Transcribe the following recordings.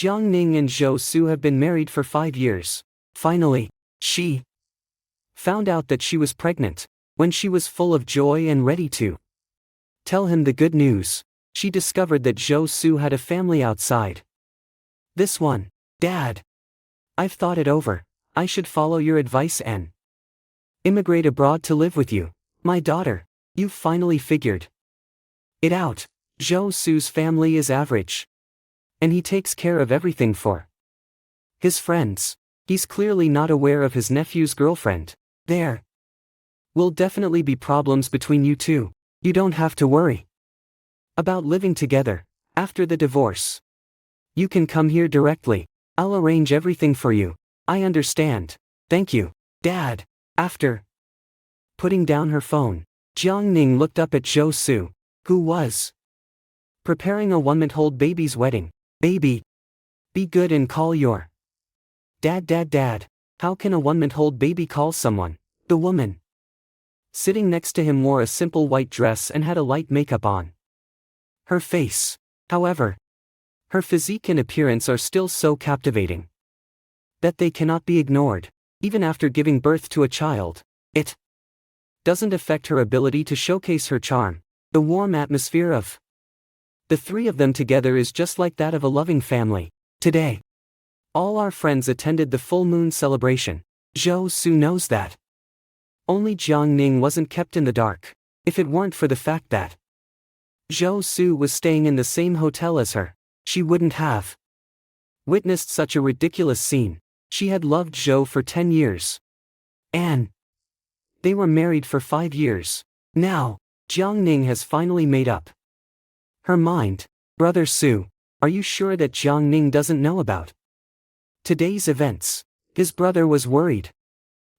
Jiang Ning and Zhou Su have been married for 5 years. Finally, she found out that she was pregnant. When she was full of joy and ready to tell him the good news, she discovered that Zhou Su had a family outside. This one, Dad. I've thought it over. I should follow your advice and immigrate abroad to live with you. My daughter, you've finally figured it out. Zhou Su's family is average, and he takes care of everything for his friends. He's clearly not aware of his nephew's girlfriend. There will definitely be problems between you two. You don't have to worry about living together after the divorce. You can come here directly. I'll arrange everything for you. I understand. Thank you, Dad. After putting down her phone, Jiang Ning looked up at Zhou Su, who was preparing a 1-month-old baby's wedding. Baby, be good and call your Dad. How can a 1-month-old baby call someone? The woman sitting next to him wore a simple white dress and had a light makeup on her face. However, her physique and appearance are still so captivating that they cannot be ignored. Even after giving birth to a child, it doesn't affect her ability to showcase her charm. The warm atmosphere of the three of them together is just like that of a loving family. Today, all our friends attended the full moon celebration. Zhou Su knows that. Only Jiang Ning wasn't kept in the dark. If it weren't for the fact that Zhou Su was staying in the same hotel as her, she wouldn't have witnessed such a ridiculous scene. She had loved Zhou for 10 years. And they were married for 5 years. Now, Jiang Ning has finally made up her mind. Brother Su, are you sure that Jiang Ning doesn't know about today's events? His brother was worried,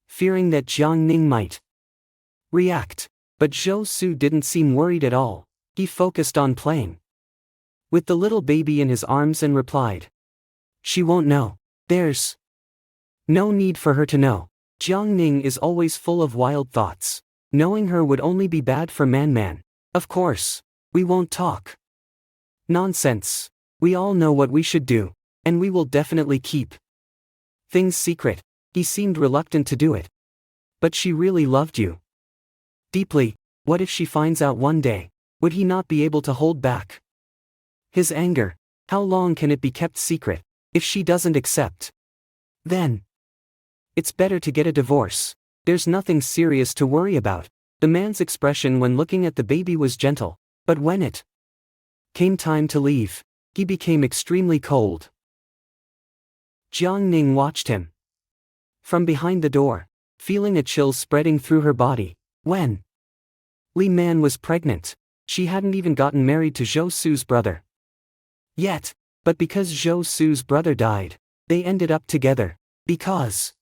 fearing that Jiang Ning might react. But Zhou Su didn't seem worried at all. He focused on playing with the little baby in his arms and replied, "She won't know. There's no need for her to know." Jiang Ning is always full of wild thoughts. Knowing her would only be bad for Man. Of course, we won't talk nonsense. We all know what we should do, and we will definitely keep things secret. He seemed reluctant to do it. But she really loved you deeply. What if she finds out one day? Would he not be able to hold back his anger? How long can it be kept secret? If she doesn't accept, then it's better to get a divorce. There's nothing serious to worry about. The man's expression when looking at the baby was gentle, but when it came time to leave, he became extremely cold. Jiang Ning watched him from behind the door, feeling a chill spreading through her body. When Li Man was pregnant, she hadn't even gotten married to Zhou Su's brother yet, but because Zhou Su's brother died, they ended up together. Because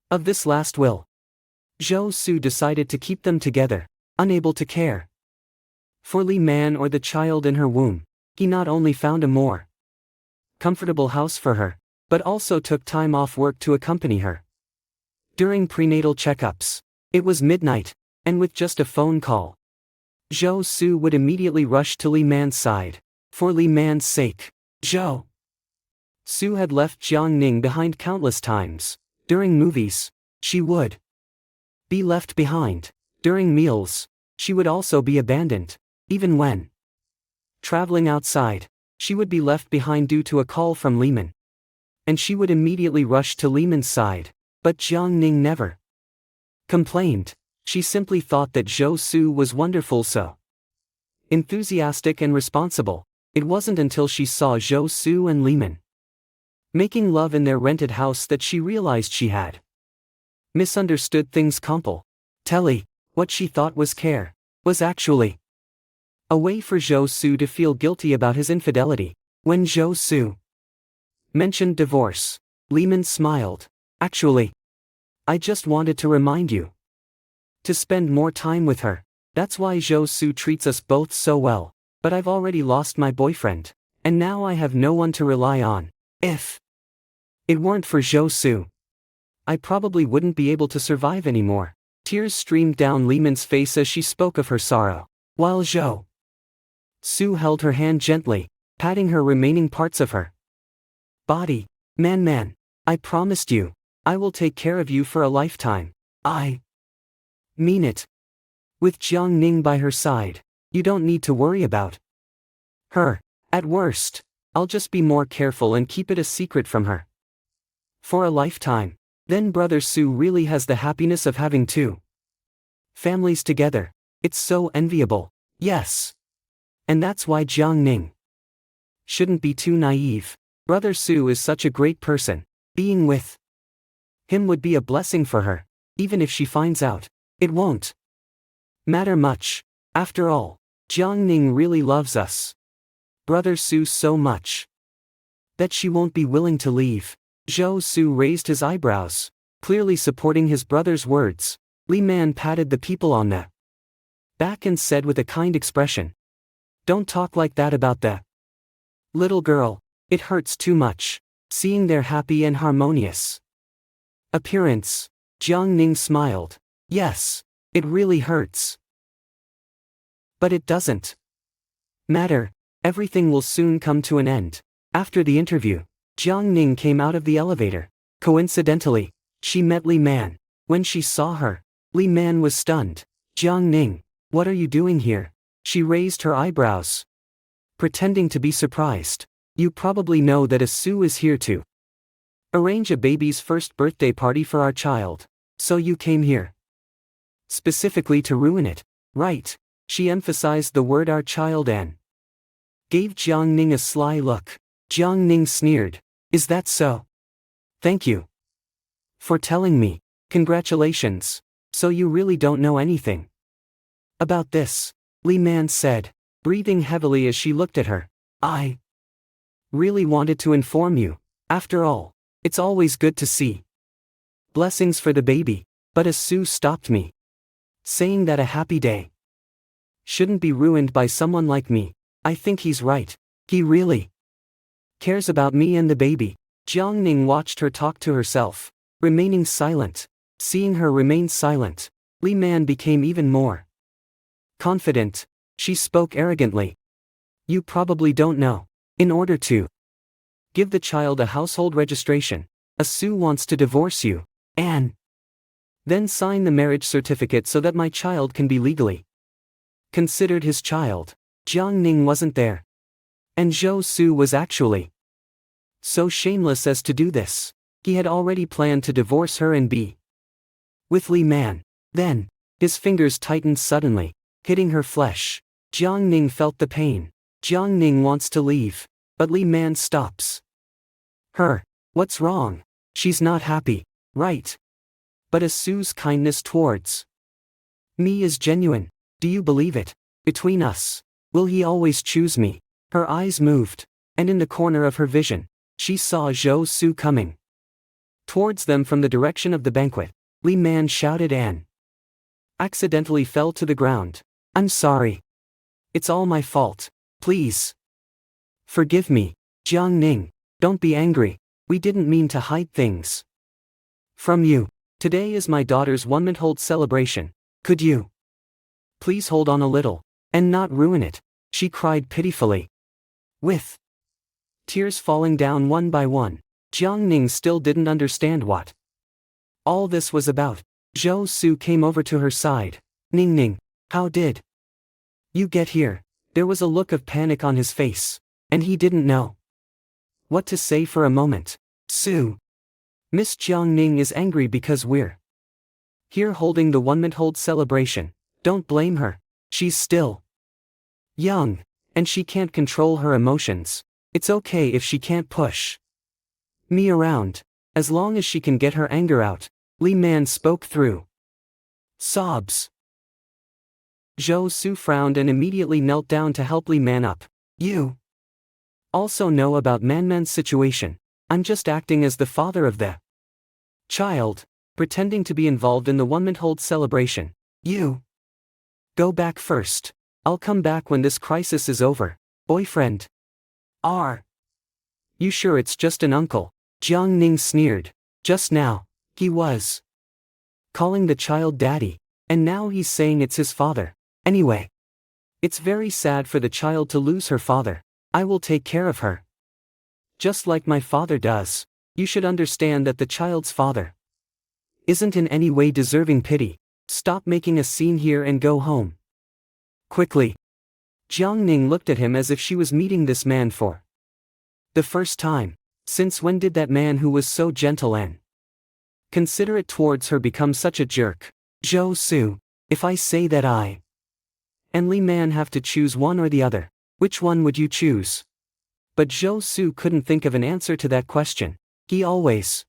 of this last will, Zhou Su decided to keep them together. Unable to care for Li Man or the child in her womb, he not only found a more comfortable house for her, but also took time off work to accompany her during prenatal checkups. It was midnight, and with just a phone call, Zhou Su would immediately rush to Li Man's side. For Li Man's sake, Zhou Su had left Jiang Ning behind countless times. During movies, she would be left behind. During meals, she would also be abandoned. Even when traveling outside, she would be left behind due to a call from Lehman. And she would immediately rush to Lehman's side. But Jiang Ning never complained. She simply thought that Zhou Su was wonderful, so enthusiastic and responsible. It wasn't until she saw Zhou Su and Lehman making love in their rented house that she realized she had misunderstood things. Telly, what she thought was care, was actually a way for Zhou Su to feel guilty about his infidelity. When Zhou Su mentioned divorce, Lehman smiled. Actually, I just wanted to remind you to spend more time with her. That's why Zhou Su treats us both so well. But I've already lost my boyfriend, and now I have no one to rely on. If it weren't for Zhou Su, I probably wouldn't be able to survive anymore. Tears streamed down Lehman's face as she spoke of her sorrow, while Zhou Su held her hand gently, patting her remaining parts of her body. Man, I promised you. I will take care of you for a lifetime. I mean it. With Jiang Ning by her side, you don't need to worry about her. At worst, I'll just be more careful and keep it a secret from her. For a lifetime. Then Brother Su really has the happiness of having two families together. It's so enviable. Yes. And that's why Jiang Ning shouldn't be too naive. Brother Su is such a great person. Being with him would be a blessing for her. Even if she finds out, it won't matter much. After all, Jiang Ning really loves us, Brother Su, so much that she won't be willing to leave. Zhou Su raised his eyebrows, clearly supporting his brother's words. Li Man patted the people on the back and said with a kind expression, "Don't talk like that about the little girl. It hurts too much, seeing their happy and harmonious appearance." Jiang Ning smiled. "Yes, it really hurts. But it doesn't matter. Everything will soon come to an end." After the interview, Jiang Ning came out of the elevator. Coincidentally, she met Li Man. When she saw her, Li Man was stunned. "Jiang Ning, what are you doing here?" She raised her eyebrows, pretending to be surprised. "You probably know that a Su is here to arrange a baby's first birthday party for our child. So you came here specifically to ruin it, right?" She emphasized the word "our child" and gave Jiang Ning a sly look. Jiang Ning sneered. "Is that so? Thank you for telling me. Congratulations. So you really don't know anything about this," Li Man said, breathing heavily as she looked at her. "I really wanted to inform you. After all, it's always good to see blessings for the baby. But a Su stopped me, saying that a happy day shouldn't be ruined by someone like me. I think he's right. He really cares about me and the baby." Jiang Ning watched her talk to herself, remaining silent. Seeing her remain silent, Li Man became even more confident. She spoke arrogantly. "You probably don't know. In order to give the child a household registration, a Su wants to divorce you, and then sign the marriage certificate so that my child can be legally considered his child." Jiang Ning wasn't there. And Zhou Su was actually so shameless as to do this. He had already planned to divorce her and be with Li Man. Then, his fingers tightened suddenly, hitting her flesh. Jiang Ning felt the pain. Jiang Ning wants to leave, but Li Man stops her. "What's wrong? She's not happy, right? But a Su's kindness towards me is genuine. Do you believe it? Between us, will he always choose me?" Her eyes moved, and in the corner of her vision, she saw Zhou Su coming towards them from the direction of the banquet. Li Man shouted and accidentally fell to the ground. "I'm sorry. It's all my fault. Please forgive me." "Jiang Ning, don't be angry. We didn't mean to hide things from you. Today is my daughter's 1-month-old celebration. Could you please hold on a little and not ruin it?" she cried pitifully. With tears falling down one by one, Jiang Ning still didn't understand what all this was about. Zhou Su came over to her side. "Ning, how did you get here?" There was a look of panic on his face, and he didn't know what to say for a moment. "Su, Miss Jiang Ning is angry because we're here holding the 1-month-old celebration. Don't blame her. She's still young, and she can't control her emotions. It's okay if she can't push me around, as long as she can get her anger out." Li Man spoke through sobs. Zhou Su frowned and immediately knelt down to help Li Man up. "You also know about Man's situation. I'm just acting as the father of the child, pretending to be involved in the 1-month-old celebration. You go back first. I'll come back when this crisis is over." "Boyfriend? Are you sure it's just an uncle?" Jiang Ning sneered. "Just now, he was calling the child daddy, and now he's saying it's his father. Anyway, it's very sad for the child to lose her father. I will take care of her." Just like my father does. You should understand that the child's father isn't in any way deserving pity. Stop making a scene here and go home. Quickly. Jiang Ning looked at him as if she was meeting this man for the first time. Since when did that man who was so gentle and considerate towards her become such a jerk? Zhou Su, if I say that I and Li Man have to choose one or the other, which one would you choose? But Zhou Su couldn't think of an answer to that question. He always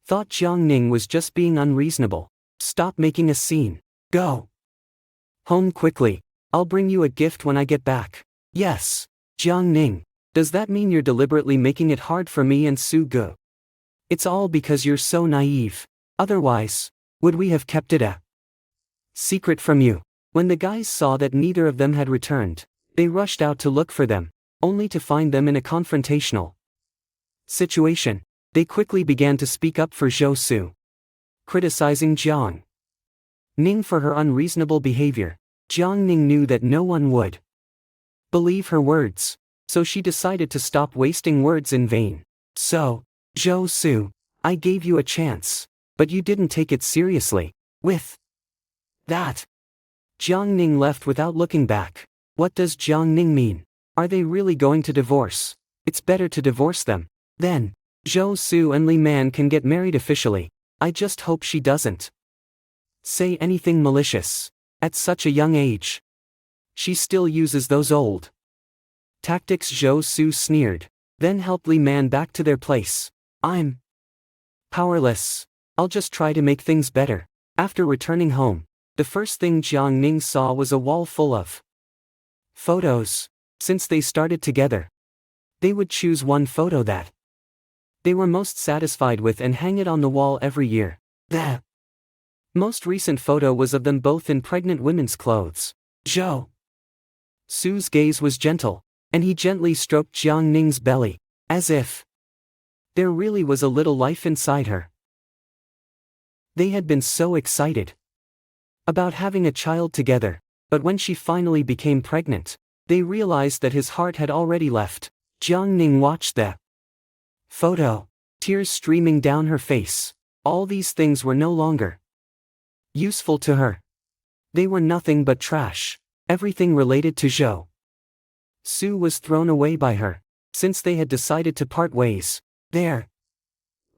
thought Jiang Ning was just being unreasonable. Stop making a scene. Go home quickly. I'll bring you a gift when I get back. Yes. Jiang Ning, does that mean you're deliberately making it hard for me and Su Ge? It's all because you're so naive. Otherwise, would we have kept it a secret from you? When the guys saw that neither of them had returned, they rushed out to look for them, only to find them in a confrontational situation. They quickly began to speak up for Zhou Su, criticizing Jiang Ning for her unreasonable behavior. Jiang Ning knew that no one would believe her words, so she decided to stop wasting words in vain. So, Zhou Su, I gave you a chance, but you didn't take it seriously. With that, Jiang Ning left without looking back. What does Jiang Ning mean? Are they really going to divorce? It's better to divorce them. Then, Zhou Su and Li Man can get married officially. I just hope she doesn't say anything malicious. At such a young age, she still uses those old tactics. Zhou Su sneered, then helped Li Man back to their place. I'm powerless. I'll just try to make things better. After returning home, the first thing Jiang Ning saw was a wall full of photos. Since they started together, they would choose one photo that they were most satisfied with and hang it on the wall every year. The most recent photo was of them both in pregnant women's clothes. Zhou Su's gaze was gentle, and he gently stroked Jiang Ning's belly, as if there really was a little life inside her. They had been so excited about having a child together, but when she finally became pregnant, they realized that his heart had already left. Jiang Ning watched the photo, tears streaming down her face. All these things were no longer useful to her. They were nothing but trash. Everything related to Zhou Su was thrown away by her. Since they had decided to part ways, there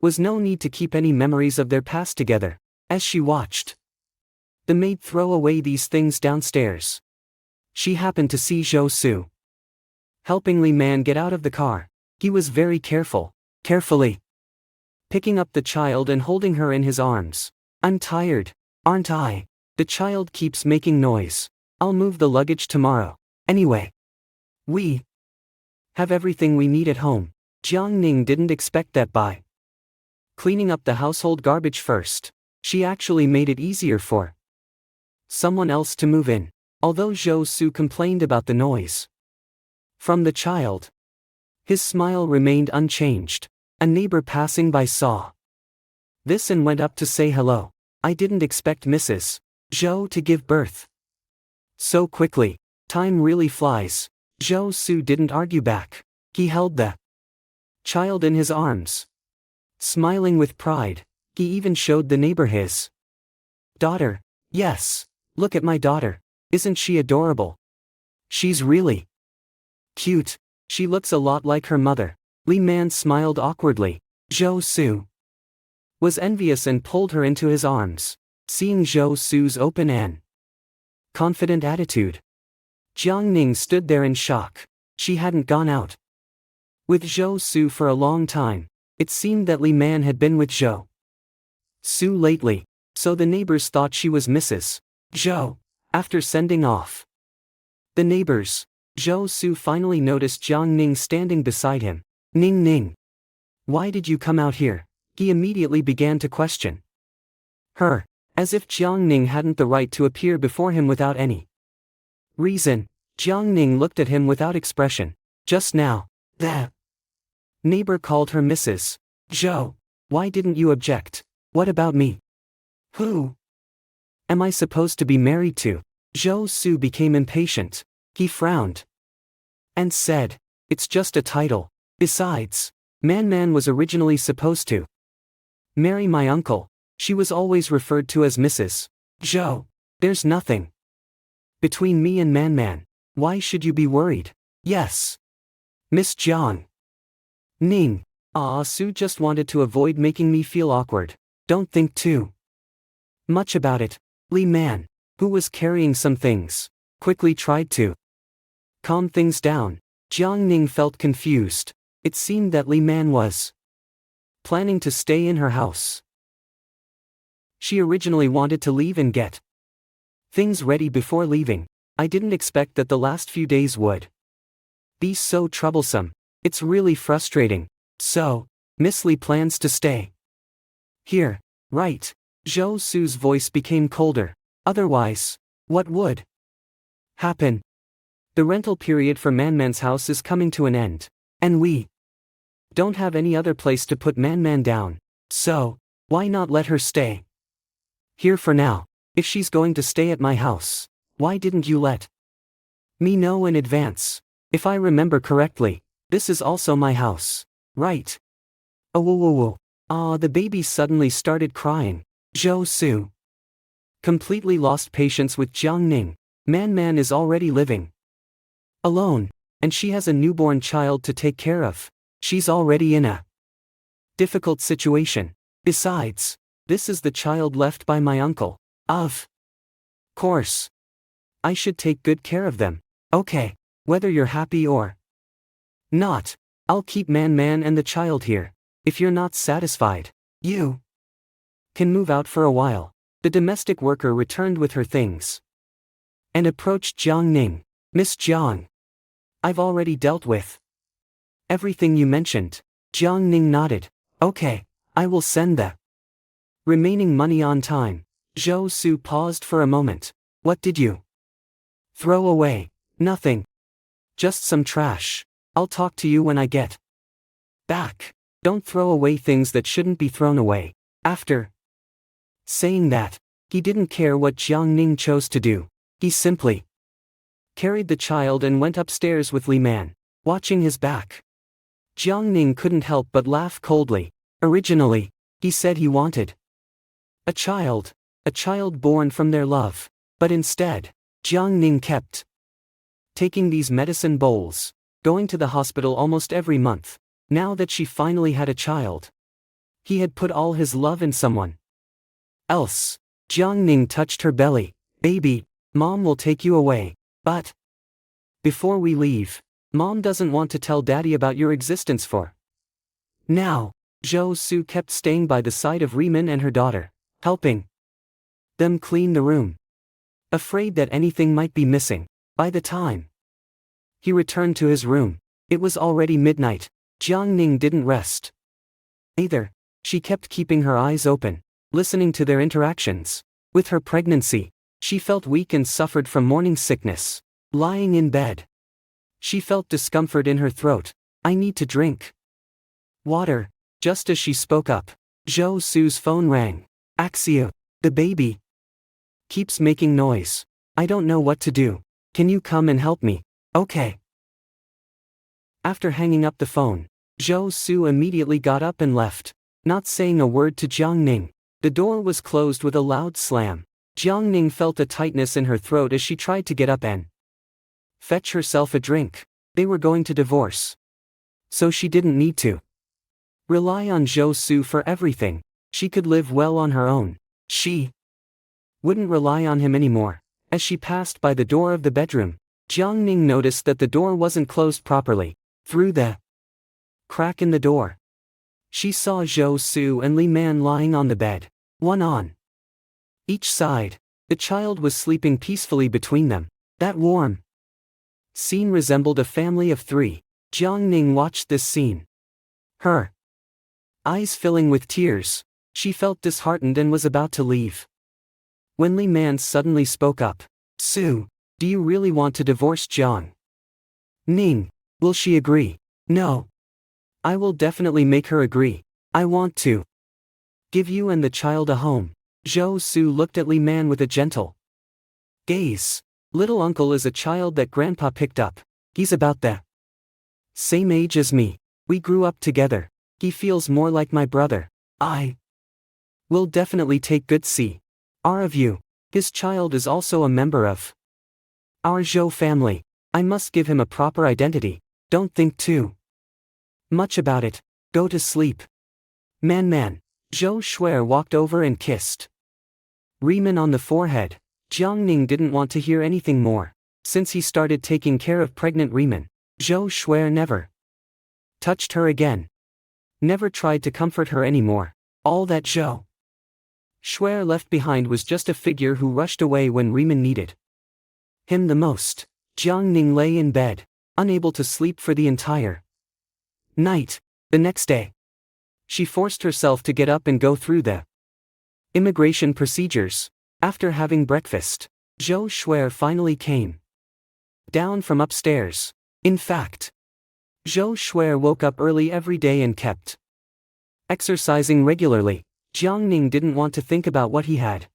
was no need to keep any memories of their past together. As she watched the maid throw away these things downstairs, she happened to see Zhou Su helping Li Man get out of the car. He was very carefully picking up the child and holding her in his arms. I'm tired, aren't I? The child keeps making noise. I'll move the luggage tomorrow. Anyway, we have everything we need at home. Jiang Ning didn't expect that by cleaning up the household garbage first, she actually made it easier for someone else to move in. Although Zhou Su complained about the noise from the child, his smile remained unchanged. A neighbor passing by saw this and went up to say hello. I didn't expect Mrs. Zhou to give birth so quickly. Time really flies. Zhou Su didn't argue back. He held the child in his arms, smiling with pride. He even showed the neighbor his daughter. Yes, look at my daughter. Isn't she adorable? She's really cute. She looks a lot like her mother. Li Man smiled awkwardly. Zhou Su was envious and pulled her into his arms. Seeing Zhou Su's open and confident attitude, Jiang Ning stood there in shock. She hadn't gone out with Zhou Su for a long time. It seemed that Li Man had been with Zhou Su lately, so the neighbors thought she was Mrs. Zhou. After sending off the neighbors, Zhou Su finally noticed Jiang Ning standing beside him. Ning, why did you come out here? He immediately began to question her, as if Jiang Ning hadn't the right to appear before him without any reason. Jiang Ning looked at him without expression. Just now, the neighbor called her Mrs. Zhou. Why didn't you object? What about me? Who am I supposed to be married to? Zhou Su became impatient. He frowned and said, it's just a title. Besides, Man was originally supposed to marry my uncle. She was always referred to as Mrs. Zhou. There's nothing between me and Man. Why should you be worried? Yes. Miss Jiang. Ning. Sue just wanted to avoid making me feel awkward. Don't think too much about it. Li Man, who was carrying some things, quickly tried to calm things down. Jiang Ning felt confused. It seemed that Li Man was planning to stay in her house. She originally wanted to leave and get things ready before leaving. I didn't expect that the last few days would be so troublesome. It's really frustrating. So, Miss Li plans to stay here, right? Zhou Su's voice became colder. Otherwise, what would happen? The rental period for Man's house is coming to an end, and we don't have any other place to put Man down. So, why not let her stay here for now? If she's going to stay at my house, why didn't you let me know in advance? If I remember correctly, this is also my house, right? Oh, whoa. The baby suddenly started crying. Zhou Su completely lost patience with Jiang Ning. Man is already living alone, and she has a newborn child to take care of. She's already in a difficult situation. Besides, this is the child left by my uncle. Of course, I should take good care of them. Okay, whether you're happy or not, I'll keep Man and the child here. If you're not satisfied, you can move out for a while. The domestic worker returned with her things and approached Jiang Ning. Miss Jiang, I've already dealt with everything you mentioned. Jiang Ning nodded. Okay, I will send the remaining money on time. Zhou Su paused for a moment. What did you throw away? Nothing. Just some trash. I'll talk to you when I get back. Don't throw away things that shouldn't be thrown away. After saying that, he didn't care what Jiang Ning chose to do. He simply carried the child and went upstairs with Li Man, watching his back. Jiang Ning couldn't help but laugh coldly. Originally, he said he wanted a child born from their love. But instead, Jiang Ning kept taking these medicine bowls, going to the hospital almost every month. Now that she finally had a child, he had put all his love in someone else. Jiang Ning touched her belly. Baby, Mom will take you away. But before we leave, Mom doesn't want to tell Daddy about your existence for now. Zhou Su kept staying by the side of Riemann and her daughter, helping them clean the room, afraid that anything might be missing. By the time he returned to his room, it was already midnight. Jiang Ning didn't rest either. She kept keeping her eyes open, listening to their interactions. With her pregnancy, she felt weak and suffered from morning sickness. Lying in bed, she felt discomfort in her throat. I need to drink water. Just as she spoke up, Zhou Su's phone rang. Axia, the baby keeps making noise. I don't know what to do. Can you come and help me? Okay. After hanging up the phone, Zhou Su immediately got up and left, not saying a word to Jiang Ning. The door was closed with a loud slam. Jiang Ning felt a tightness in her throat as she tried to get up and fetch herself a drink. They were going to divorce, so she didn't need to rely on Zhou Su for everything. She could live well on her own. She wouldn't rely on him anymore. As she passed by the door of the bedroom, Jiang Ning noticed that the door wasn't closed properly. Through the crack in the door, she saw Zhou Su and Li Man lying on the bed, one on each side. The child was sleeping peacefully between them. That warm scene resembled a family of three. Jiang Ning watched this scene, her eyes filling with tears. She felt disheartened and was about to leave, when Li Man suddenly spoke up. Su, do you really want to divorce Jiang Ning? Will she agree? No. I will definitely make her agree. I want to give you and the child a home. Zhou Su looked at Li Man with a gentle gaze. Little uncle is a child that grandpa picked up. He's about the same age as me. We grew up together. He feels more like my brother. I will definitely take good care of you. His child is also a member of our Zhou family. I must give him a proper identity. Don't think too much about it. Go to sleep. Man. Zhou Shuer walked over and kissed Riemann on the forehead. Jiang Ning didn't want to hear anything more. Since he started taking care of pregnant Riemann, Zhou Shuer never touched her again. Never tried to comfort her anymore. All that Zhou Shuer left behind was just a figure who rushed away when Riemann needed him the most. Jiang Ning lay in bed, unable to sleep for the entire night. The next day, she forced herself to get up and go through the immigration procedures. After having breakfast, Zhou Shuer finally came down from upstairs. In fact, Zhou Shuer woke up early every day and kept exercising regularly. Jiang Ning didn't want to think about what he had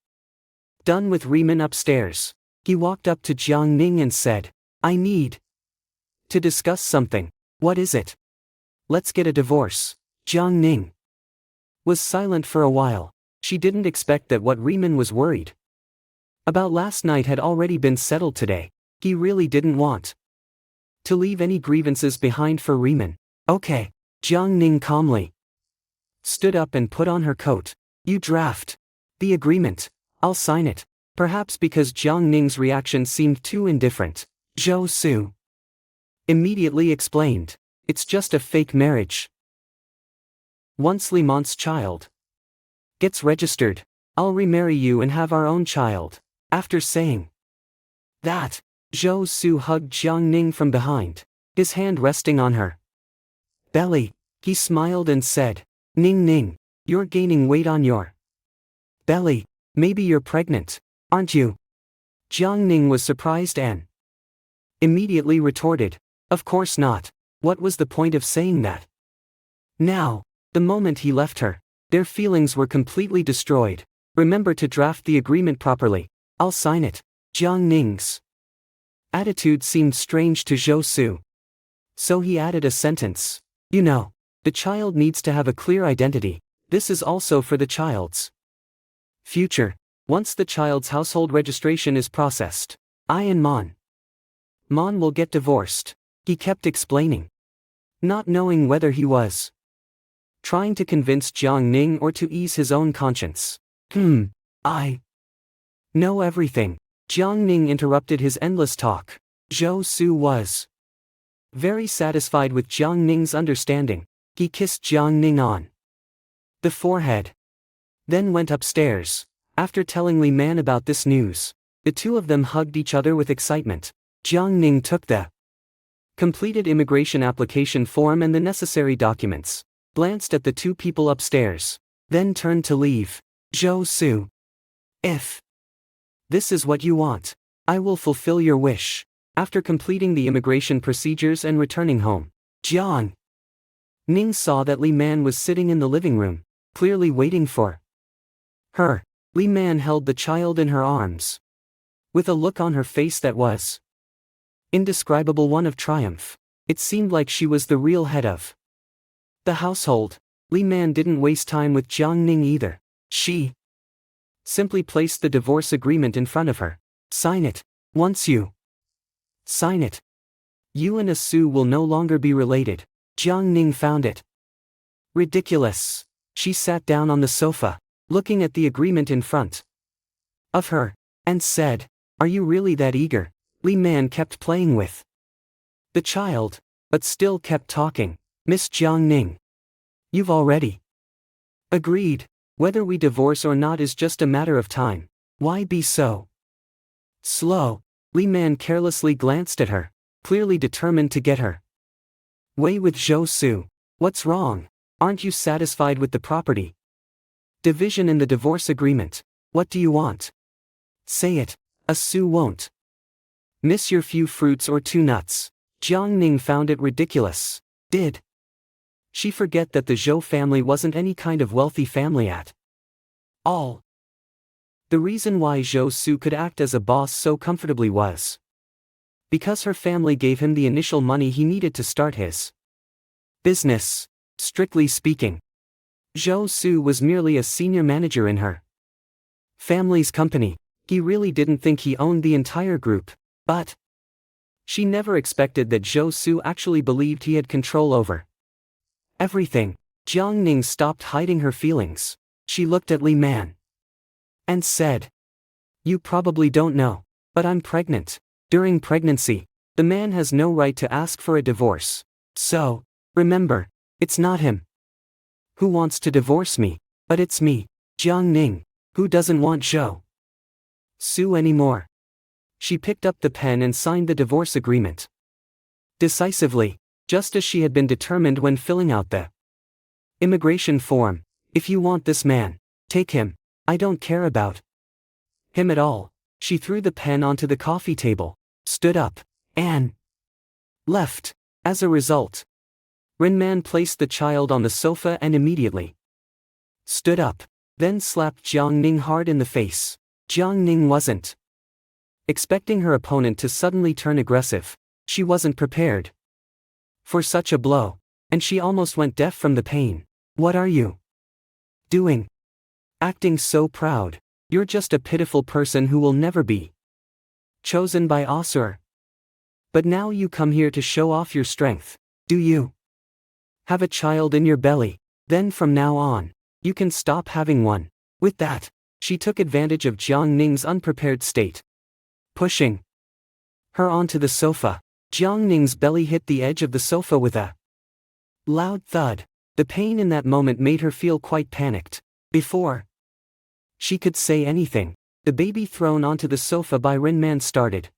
done with Riemann upstairs. He walked up to Jiang Ning and said, I need to discuss something. What is it? Let's get a divorce. Jiang Ning was silent for a while. She didn't expect that what Riemann was worried about last night had already been settled today. He really didn't want to leave any grievances behind for Riemann. Okay. Jiang Ning calmly stood up and put on her coat. You draft the agreement. I'll sign it. Perhaps because Jiang Ning's reaction seemed too indifferent, Zhou Su immediately explained, it's just a fake marriage. Once Li Mont's child gets registered, I'll remarry you and have our own child. After saying that, Zhou Su hugged Jiang Ning from behind, his hand resting on her belly. He smiled and said, Ning, you're gaining weight on your belly. Maybe you're pregnant, aren't you? Jiang Ning was surprised and immediately retorted, of course not. What was the point of saying that? Now, the moment he left her, their feelings were completely destroyed. Remember to draft the agreement properly. I'll sign it. Jiang Ning's attitude seemed strange to Zhou Su. So he added a sentence. You know, the child needs to have a clear identity. This is also for the child's future. Once the child's household registration is processed, I and Mon will get divorced. He kept explaining, not knowing whether he was trying to convince Jiang Ning or to ease his own conscience. I know everything. Jiang Ning interrupted his endless talk. Zhou Su was very satisfied with Jiang Ning's understanding. He kissed Jiang Ning on the forehead, then went upstairs. After telling Li Man about this news, the two of them hugged each other with excitement. Jiang Ning took the completed immigration application form and the necessary documents, glanced at the two people upstairs, then turned to leave. Zhou Su, if this is what you want, I will fulfill your wish. After completing the immigration procedures and returning home, Jiang Ning saw that Li Man was sitting in the living room, clearly waiting for her. Li Man held the child in her arms, with a look on her face that was indescribable, one of triumph. It seemed like she was the real head of the household. Li Man didn't waste time with Jiang Ning either. She simply placed the divorce agreement in front of her. Sign it. Once you sign it, you and Su will no longer be related. Jiang Ning found it ridiculous. She sat down on the sofa, looking at the agreement in front of her, and said, are you really that eager? Li Man kept playing with the child, but still kept talking. Miss Jiang Ning, you've already agreed. Whether we divorce or not is just a matter of time. Why be so slow? Li Man carelessly glanced at her, clearly determined to get her way with Zhou Su. What's wrong? Aren't you satisfied with the property division in the divorce agreement? What do you want? Say it. Su won't miss your few fruits or 2 nuts. Jiang Ning found it ridiculous. Did she forget that the Zhou family wasn't any kind of wealthy family at all? The reason why Zhou Su could act as a boss so comfortably was because her family gave him the initial money he needed to start his business. Strictly speaking, Zhou Su was merely a senior manager in her family's company. He really didn't think he owned the entire group, but she never expected that Zhou Su actually believed he had control over everything. Jiang Ning stopped hiding her feelings. She looked at Li Man and said, "You probably don't know, but I'm pregnant." During pregnancy, the man has no right to ask for a divorce. So, remember, it's not him who wants to divorce me, but it's me, Jiang Ning, who doesn't want Zhou Su anymore. She picked up the pen and signed the divorce agreement decisively, just as she had been determined when filling out the immigration form. If you want this man, take him. I don't care about him at all. She threw the pen onto the coffee table, stood up, and left. As a result, Rinman placed the child on the sofa and immediately stood up, then slapped Jiang Ning hard in the face. Jiang Ning wasn't expecting her opponent to suddenly turn aggressive. She wasn't prepared for such a blow, and she almost went deaf from the pain. "What are you doing? Acting so proud. You're just a pitiful person who will never be chosen by Asur. But now you come here to show off your strength. Do you have a child in your belly? Then from now on, you can stop having one." With that, she took advantage of Jiang Ning's unprepared state, pushing her onto the sofa. Jiang Ning's belly hit the edge of the sofa with a loud thud. The pain in that moment made her feel quite panicked. Before she could say anything, the baby thrown onto the sofa by Rinman started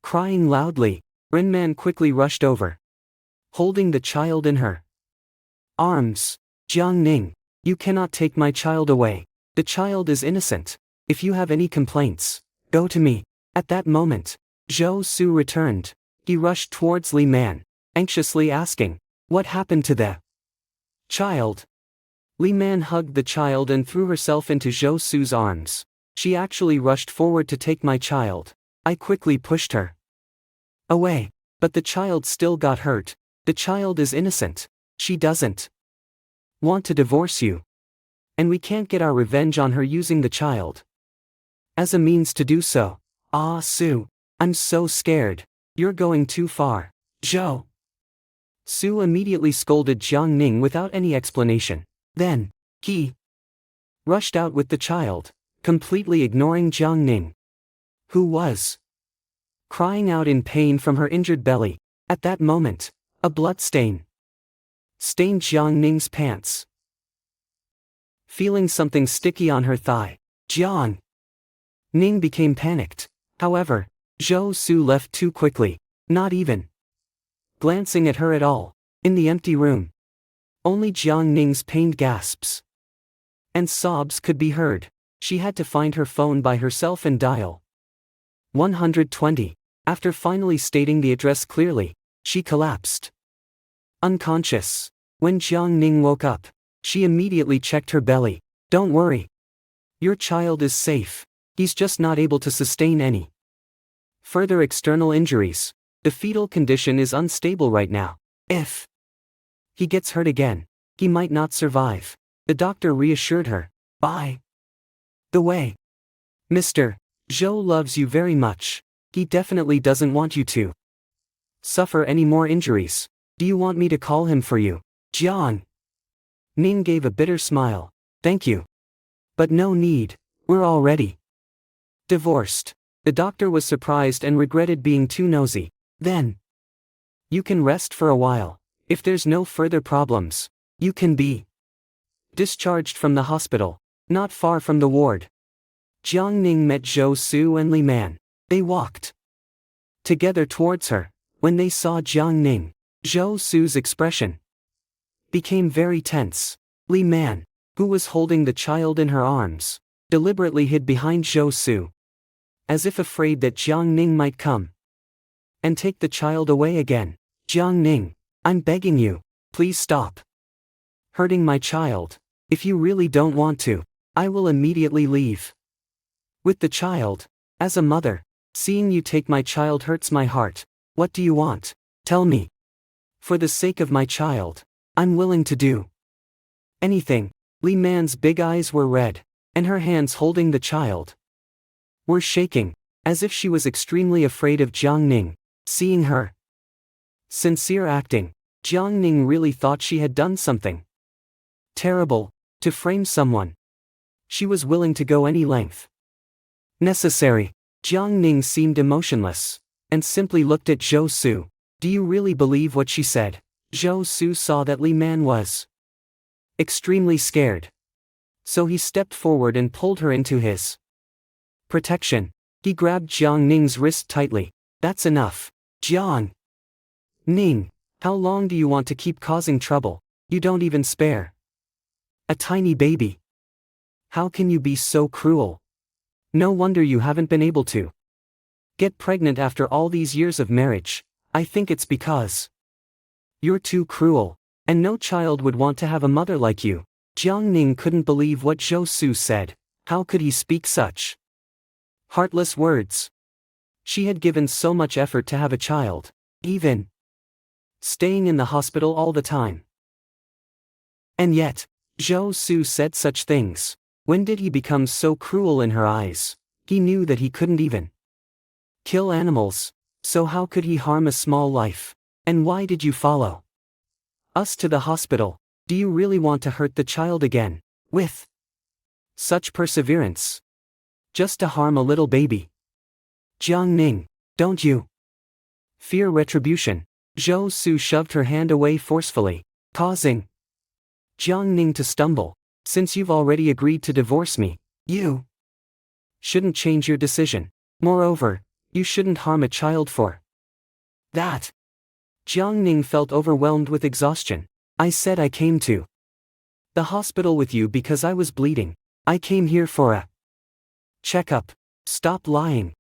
crying loudly. Rinman quickly rushed over, holding the child in her arms. "Jiang Ning, you cannot take my child away. The child is innocent. If you have any complaints, go to me." At that moment, Zhou Su returned. He rushed towards Li Man, anxiously asking, "What happened to the child?" Li Man hugged the child and threw herself into Zhou Su's arms. "She actually rushed forward to take my child. I quickly pushed her away, but the child still got hurt. The child is innocent. She doesn't want to divorce you. And we can't get our revenge on her using the child as a means to do so. Ah, Su, I'm so scared. You're going too far." Zhou Su immediately scolded Jiang Ning without any explanation. Then, he rushed out with the child, completely ignoring Jiang Ning, who was crying out in pain from her injured belly. At that moment, a blood stain stained Jiang Ning's pants. Feeling something sticky on her thigh, Jiang Ning became panicked. However, Zhou Su left too quickly, not even glancing at her at all. In the empty room, only Jiang Ning's pained gasps and sobs could be heard. She had to find her phone by herself and dial 120. After finally stating the address clearly, she collapsed unconscious. When Jiang Ning woke up, she immediately checked her belly. "Don't worry. Your child is safe. He's just not able to sustain any further external injuries. The fetal condition is unstable right now. If he gets hurt again, he might not survive." The doctor reassured her. "By the way, Mr. Zhou loves you very much. He definitely doesn't want you to suffer any more injuries. Do you want me to call him for you?" Jiang Ning gave a bitter smile. "Thank you. But no need, we're already divorced." The doctor was surprised and regretted being too nosy. "Then you can rest for a while. If there's no further problems, you can be discharged from the hospital, not far from the ward." Jiang Ning met Zhou Su and Li Man. They walked together towards her. When they saw Jiang Ning, Zhou Su's expression became very tense. Li Man, who was holding the child in her arms, deliberately hid behind Zhou Su, as if afraid that Jiang Ning might come and take the child away again. "Jiang Ning, I'm begging you, please stop hurting my child. If you really don't want to, I will immediately leave with the child. As a mother, seeing you take my child hurts my heart. What do you want? Tell me." For the sake of my child, I'm willing to do anything. Li Man's big eyes were red, and her hands holding the child were shaking, as if she was extremely afraid of Jiang Ning. Seeing her sincere acting, Jiang Ning really thought she had done something terrible to frame someone. She was willing to go any length necessary. Jiang Ning seemed emotionless, and simply looked at Zhou Su. Do you really believe what she said? Zhou Su saw that Li Man was extremely scared. So he stepped forward and pulled her into his protection. He grabbed Jiang Ning's wrist tightly. That's enough. Jiang Ning, how long do you want to keep causing trouble? You don't even spare a tiny baby. How can you be so cruel? No wonder you haven't been able to get pregnant after all these years of marriage. I think it's because you're too cruel, and no child would want to have a mother like you. Jiang Ning couldn't believe what Zhou Su said. How could he speak such heartless words? She had given so much effort to have a child, even staying in the hospital all the time. And yet, Zhou Su said such things. When did he become so cruel in her eyes? He knew that he couldn't even kill animals, so how could he harm a small life? And why did you follow us to the hospital? Do you really want to hurt the child again? With such perseverance? Just to harm a little baby? Jiang Ning, don't you fear retribution? Zhou Su shoved her hand away forcefully, causing Jiang Ning to stumble. Since you've already agreed to divorce me, you shouldn't change your decision. Moreover, you shouldn't harm a child for that. Jiang Ning felt overwhelmed with exhaustion. I said I came to the hospital with you because I was bleeding. I came here for a checkup. Stop lying.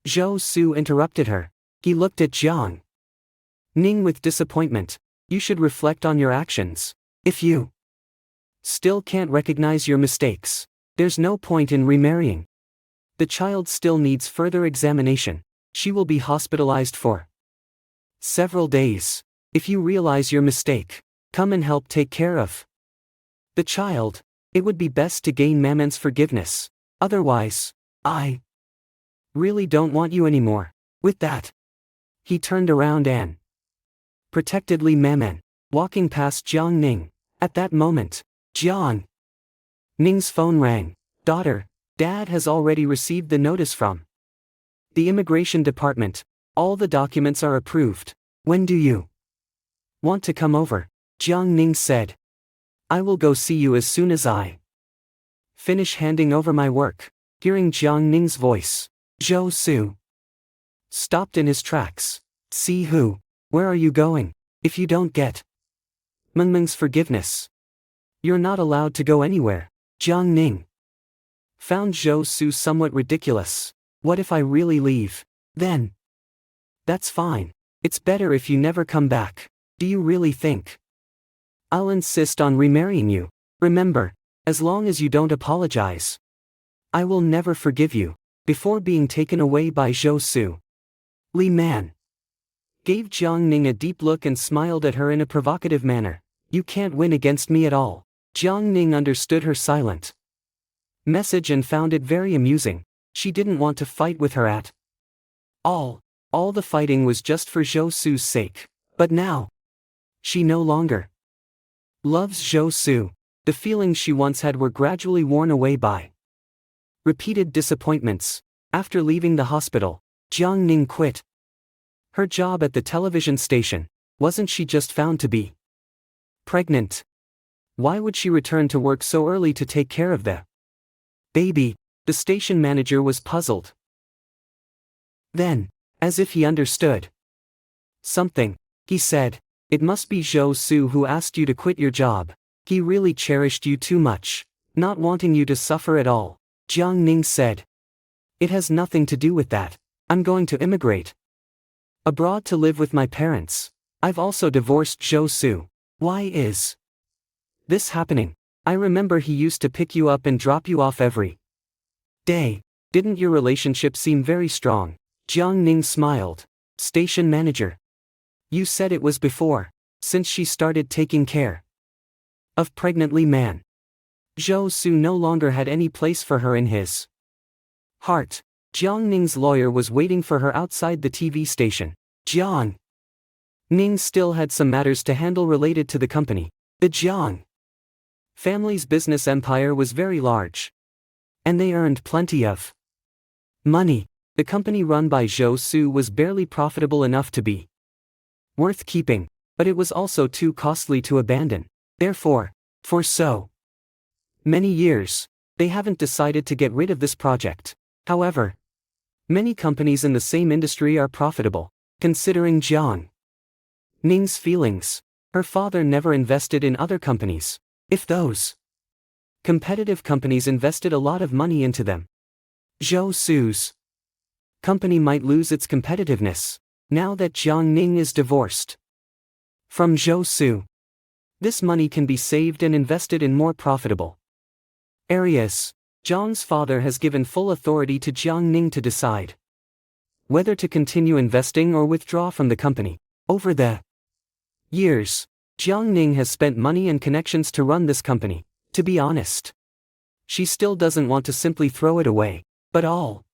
Zhou Su interrupted her. He looked at Jiang Ning with disappointment. You should reflect on your actions. If you still can't recognize your mistakes, there's no point in remarrying. The child still needs further examination. She will be hospitalized for several days. If you realize your mistake, come and help take care of the child. It would be best to gain Maman's forgiveness. Otherwise, I really don't want you anymore. With that, he turned around and protected Li Maman, walking past Jiang Ning. At that moment, Jiang Ning's phone rang. Daughter, Dad has already received the notice from the immigration department. All the documents are approved. When do you want to come over? Jiang Ning said. I will go see you as soon as I finish handing over my work. Hearing Jiang Ning's voice, Zhou Su stopped in his tracks. See who? Where are you going? If you don't get Mengmeng's forgiveness, you're not allowed to go anywhere. Jiang Ning found Zhou Su somewhat ridiculous. What if I really leave? Then that's fine. It's better if you never come back. Do you really think I'll insist on remarrying you? Remember, as long as you don't apologize, I will never forgive you. Before being taken away by Zhou Su, Li Man gave Jiang Ning a deep look and smiled at her in a provocative manner. You can't win against me at all. Jiang Ning understood her silent message and found it very amusing. She didn't want to fight with her at all. All the fighting was just for Zhou Su's sake. But now, she no longer loves Zhou Su. The feelings she once had were gradually worn away by repeated disappointments. After leaving the hospital, Jiang Ning quit her job at the television station. Wasn't she just found to be pregnant? Why would she return to work so early to take care of the baby? The station manager was puzzled. Then, as if he understood something, he said, It must be Zhou Su who asked you to quit your job. He really cherished you too much, not wanting you to suffer at all. Jiang Ning said. It has nothing to do with that. I'm going to immigrate abroad to live with my parents. I've also divorced Zhou Su. Why is this happening? I remember he used to pick you up and drop you off every day. Didn't your relationship seem very strong? Jiang Ning smiled. Station manager. You said it was before, since she started taking care of pregnant Li Man. Zhou Su no longer had any place for her in his heart. Jiang Ning's lawyer was waiting for her outside the TV station. Jiang Ning still had some matters to handle related to the company. The Jiang family's business empire was very large, and they earned plenty of money. The company run by Zhou Su was barely profitable enough to be worth keeping, but it was also too costly to abandon. Therefore, for so many years, they haven't decided to get rid of this project. However, many companies in the same industry are profitable. Considering Jiang Ning's feelings, her father never invested in other companies. If those competitive companies invested a lot of money into them, Zhou Su's company might lose its competitiveness. Now that Jiang Ning is divorced from Zhou Su, this money can be saved and invested in more profitable areas. Jiang's father has given full authority to Jiang Ning to decide whether to continue investing or withdraw from the company. Over the years, Jiang Ning has spent money and connections to run this company. To be honest, she still doesn't want to simply throw it away, but all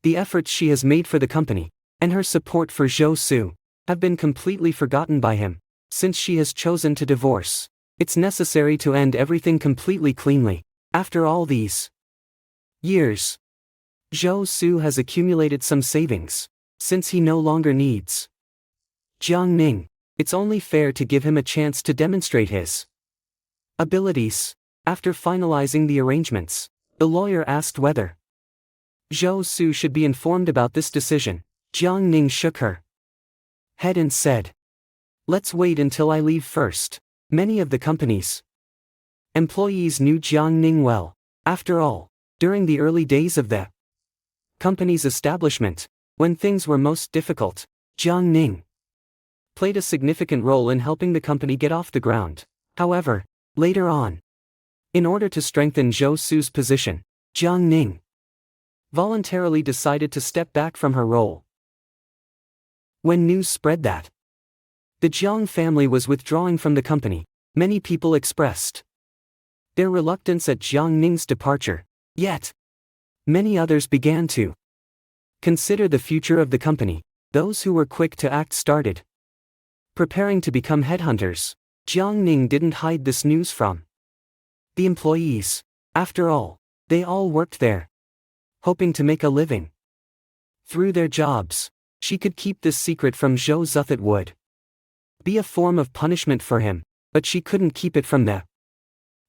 the efforts she has made for the company, and her support for Zhou Su, have been completely forgotten by him. Since she has chosen to divorce, it's necessary to end everything completely cleanly. After all these years, Zhou Su has accumulated some savings. Since he no longer needs Jiang Ning, it's only fair to give him a chance to demonstrate his abilities. After finalizing the arrangements, the lawyer asked whether Zhou Su should be informed about this decision. Jiang Ning shook her head and said, "Let's wait until I leave first." Many of the company's employees knew Jiang Ning well. After all, during the early days of the company's establishment, when things were most difficult, Jiang Ning played a significant role in helping the company get off the ground. However, later on, in order to strengthen Zhou Su's position, Jiang Ning voluntarily decided to step back from her role. When news spread that the Jiang family was withdrawing from the company, many people expressed their reluctance at Jiang Ning's departure. Yet, many others began to consider the future of the company. Those who were quick to act started preparing to become headhunters. Jiang Ning didn't hide this news from the employees. After all, they all worked there, hoping to make a living through their jobs. She could keep this secret from Zhou Zu. It would be a form of punishment for him, but she couldn't keep it from the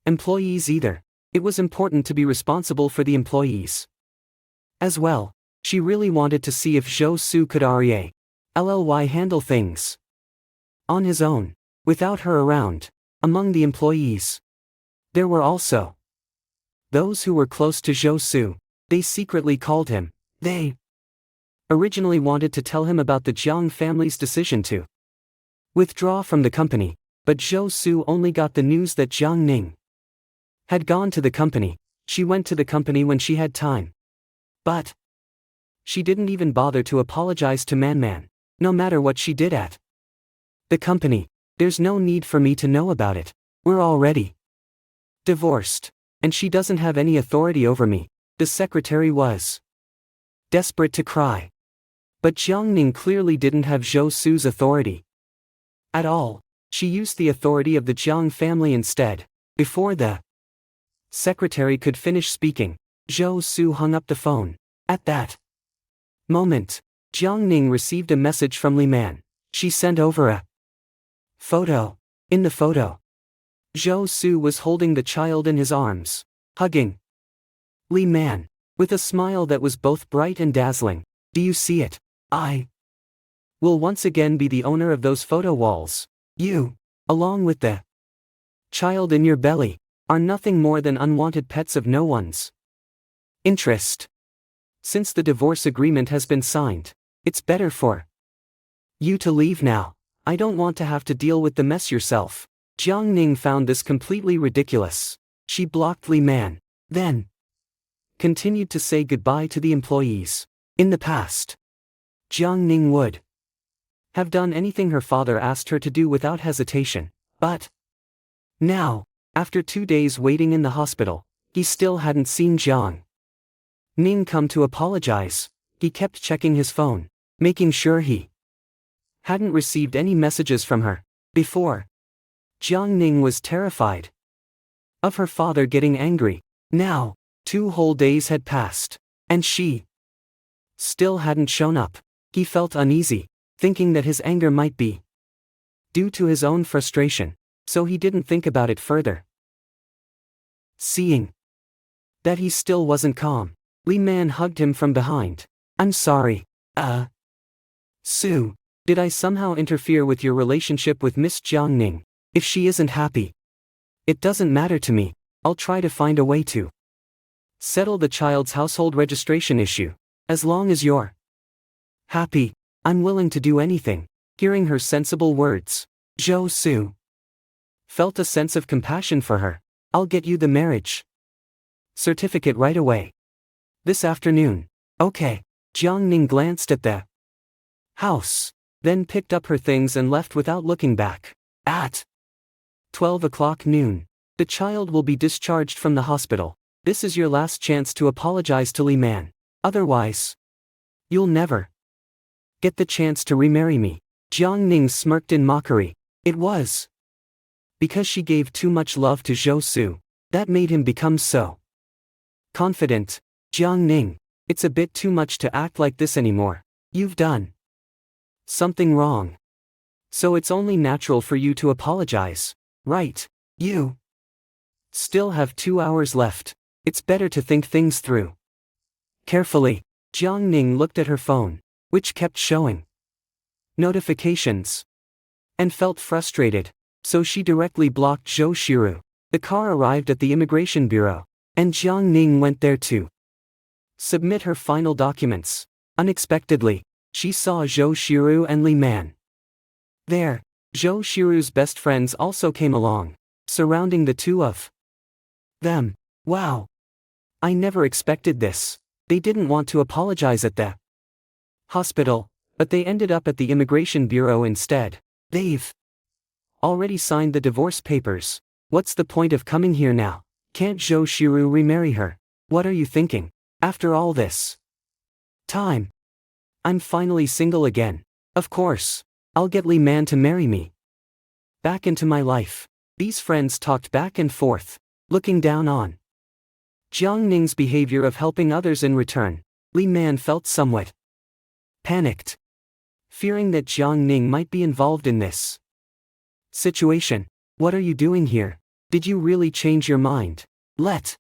employees either. It was important to be responsible for the employees as well. She really wanted to see if Zhou Su could really handle things on his own, without her around. Among the employees, there were also those who were close to Zhou Su. They secretly called him. They originally wanted to tell him about the Jiang family's decision to withdraw from the company, but Zhou Su only got the news that Jiang Ning had gone to the company. She went to the company when she had time, but she didn't even bother to apologize to Man. No matter what she did at the company, there's no need for me to know about it. We're already divorced, and she doesn't have any authority over me. The secretary was desperate to cry. But Jiang Ning clearly didn't have Zhou Su's authority at all. She used the authority of the Jiang family instead. Before the secretary could finish speaking, Zhou Su hung up the phone. At that moment, Jiang Ning received a message from Li Man. She sent over a photo. In the photo, Zhou Su was holding the child in his arms, hugging Li Man, with a smile that was both bright and dazzling. Do you see it? I will once again be the owner of those photo walls. You, along with the child in your belly, are nothing more than unwanted pets of no one's interest. Since the divorce agreement has been signed, it's better for you to leave now. I don't want to have to deal with the mess yourself. Jiang Ning found this completely ridiculous. She blocked Li Man, then continued to say goodbye to the employees. In the past, Jiang Ning would have done anything her father asked her to do without hesitation, but now, after 2 days waiting in the hospital, he still hadn't seen Jiang Ning come to apologize. He kept checking his phone, making sure he hadn't received any messages from her before. Jiang Ning was terrified of her father getting angry. Now, 2 whole days had passed, and she still hadn't shown up. He felt uneasy, thinking that his anger might be due to his own frustration, so he didn't think about it further. Seeing that he still wasn't calm, Li Man hugged him from behind. I'm sorry, Sue. Did I somehow interfere with your relationship with Miss Jiang Ning? If she isn't happy, it doesn't matter to me. I'll try to find a way to settle the child's household registration issue. As long as you're happy, I'm willing to do anything. Hearing her sensible words, Zhou Su felt a sense of compassion for her. I'll get you the marriage certificate right away. This afternoon. Okay. Jiang Ning glanced at the house, then picked up her things and left without looking back. At 12 o'clock noon, the child will be discharged from the hospital. This is your last chance to apologize to Li Man. Otherwise, you'll never get the chance to remarry me. Jiang Ning smirked in mockery. It was because she gave too much love to Zhou Su that made him become so confident. Jiang Ning, it's a bit too much to act like this anymore. You've done something wrong, so it's only natural for you to apologize, right? You still have 2 hours left. It's better to think things through carefully. Jiang Ning looked at her phone, which kept showing notifications, and felt frustrated, so she directly blocked Zhou Shiru. The car arrived at the immigration bureau, and Jiang Ning went there to submit her final documents. Unexpectedly, she saw Zhou Shiru and Li Man there. Zhou Shiru's best friends also came along, surrounding the two of them. Wow! I never expected this. They didn't want to apologize at the hospital, but they ended up at the immigration bureau instead. They've already signed the divorce papers. What's the point of coming here now? Can't Zhou Shiru remarry her? What are you thinking? After all this time, I'm finally single again. Of course, I'll get Li Man to marry me back into my life. These friends talked back and forth, looking down on Jiang Ning's behavior of helping others in return. Li Man felt somewhat panicked, fearing that Jiang Ning might be involved in this situation. What are you doing here? Did you really change your mind? Let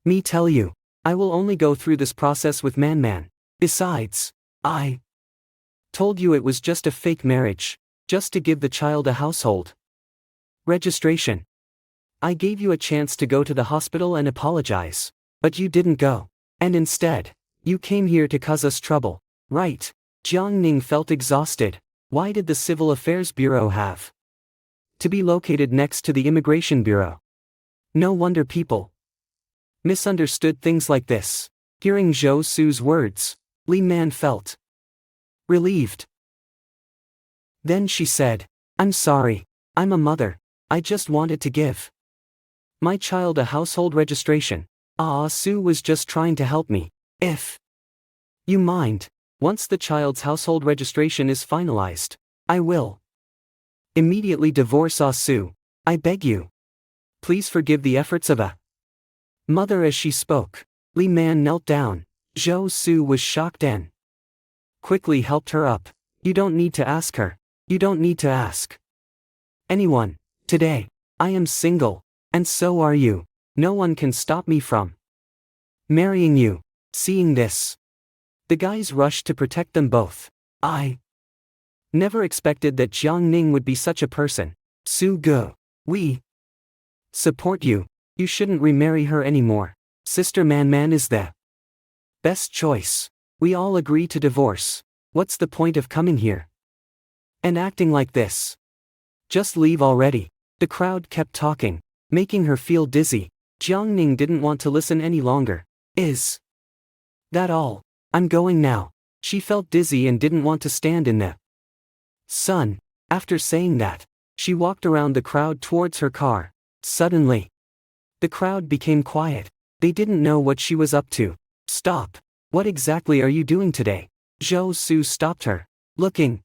me tell you, I will only go through this process with Man Man. Besides, I told you it was just a fake marriage, just to give the child a household registration. I gave you a chance to go to the hospital and apologize, but you didn't go. And instead, you came here to cause us trouble, right? Jiang Ning felt exhausted. Why did the Civil Affairs Bureau have to be located next to the Immigration Bureau? No wonder people misunderstood things like this. Hearing Zhou Su's words, Li Man felt relieved. Then she said, I'm sorry, I'm a mother. I just wanted to give my child a household registration. Sue was just trying to help me. If you mind, once the child's household registration is finalized, I will immediately divorce Sue. I beg you. Please forgive the efforts of a mother. As she spoke, Li Man knelt down. Zhou Su was shocked and quickly helped her up. You don't need to ask her. You don't need to ask anyone. Today, I am single, and so are you. No one can stop me from marrying you. Seeing this, the guys rushed to protect them both. I never expected that Jiang Ning would be such a person. Su Ge, we support you. You shouldn't remarry her anymore. Sister Man Man is the best choice. We all agree to divorce. What's the point of coming here and acting like this? Just leave already. The crowd kept talking, making her feel dizzy. Jiang Ning didn't want to listen any longer. Is that all? I'm going now. She felt dizzy and didn't want to stand in the Son. After saying that, she walked around the crowd towards her car. Suddenly, the crowd became quiet. They didn't know what she was up to. Stop. What exactly are you doing today? Zhou Su stopped her, looking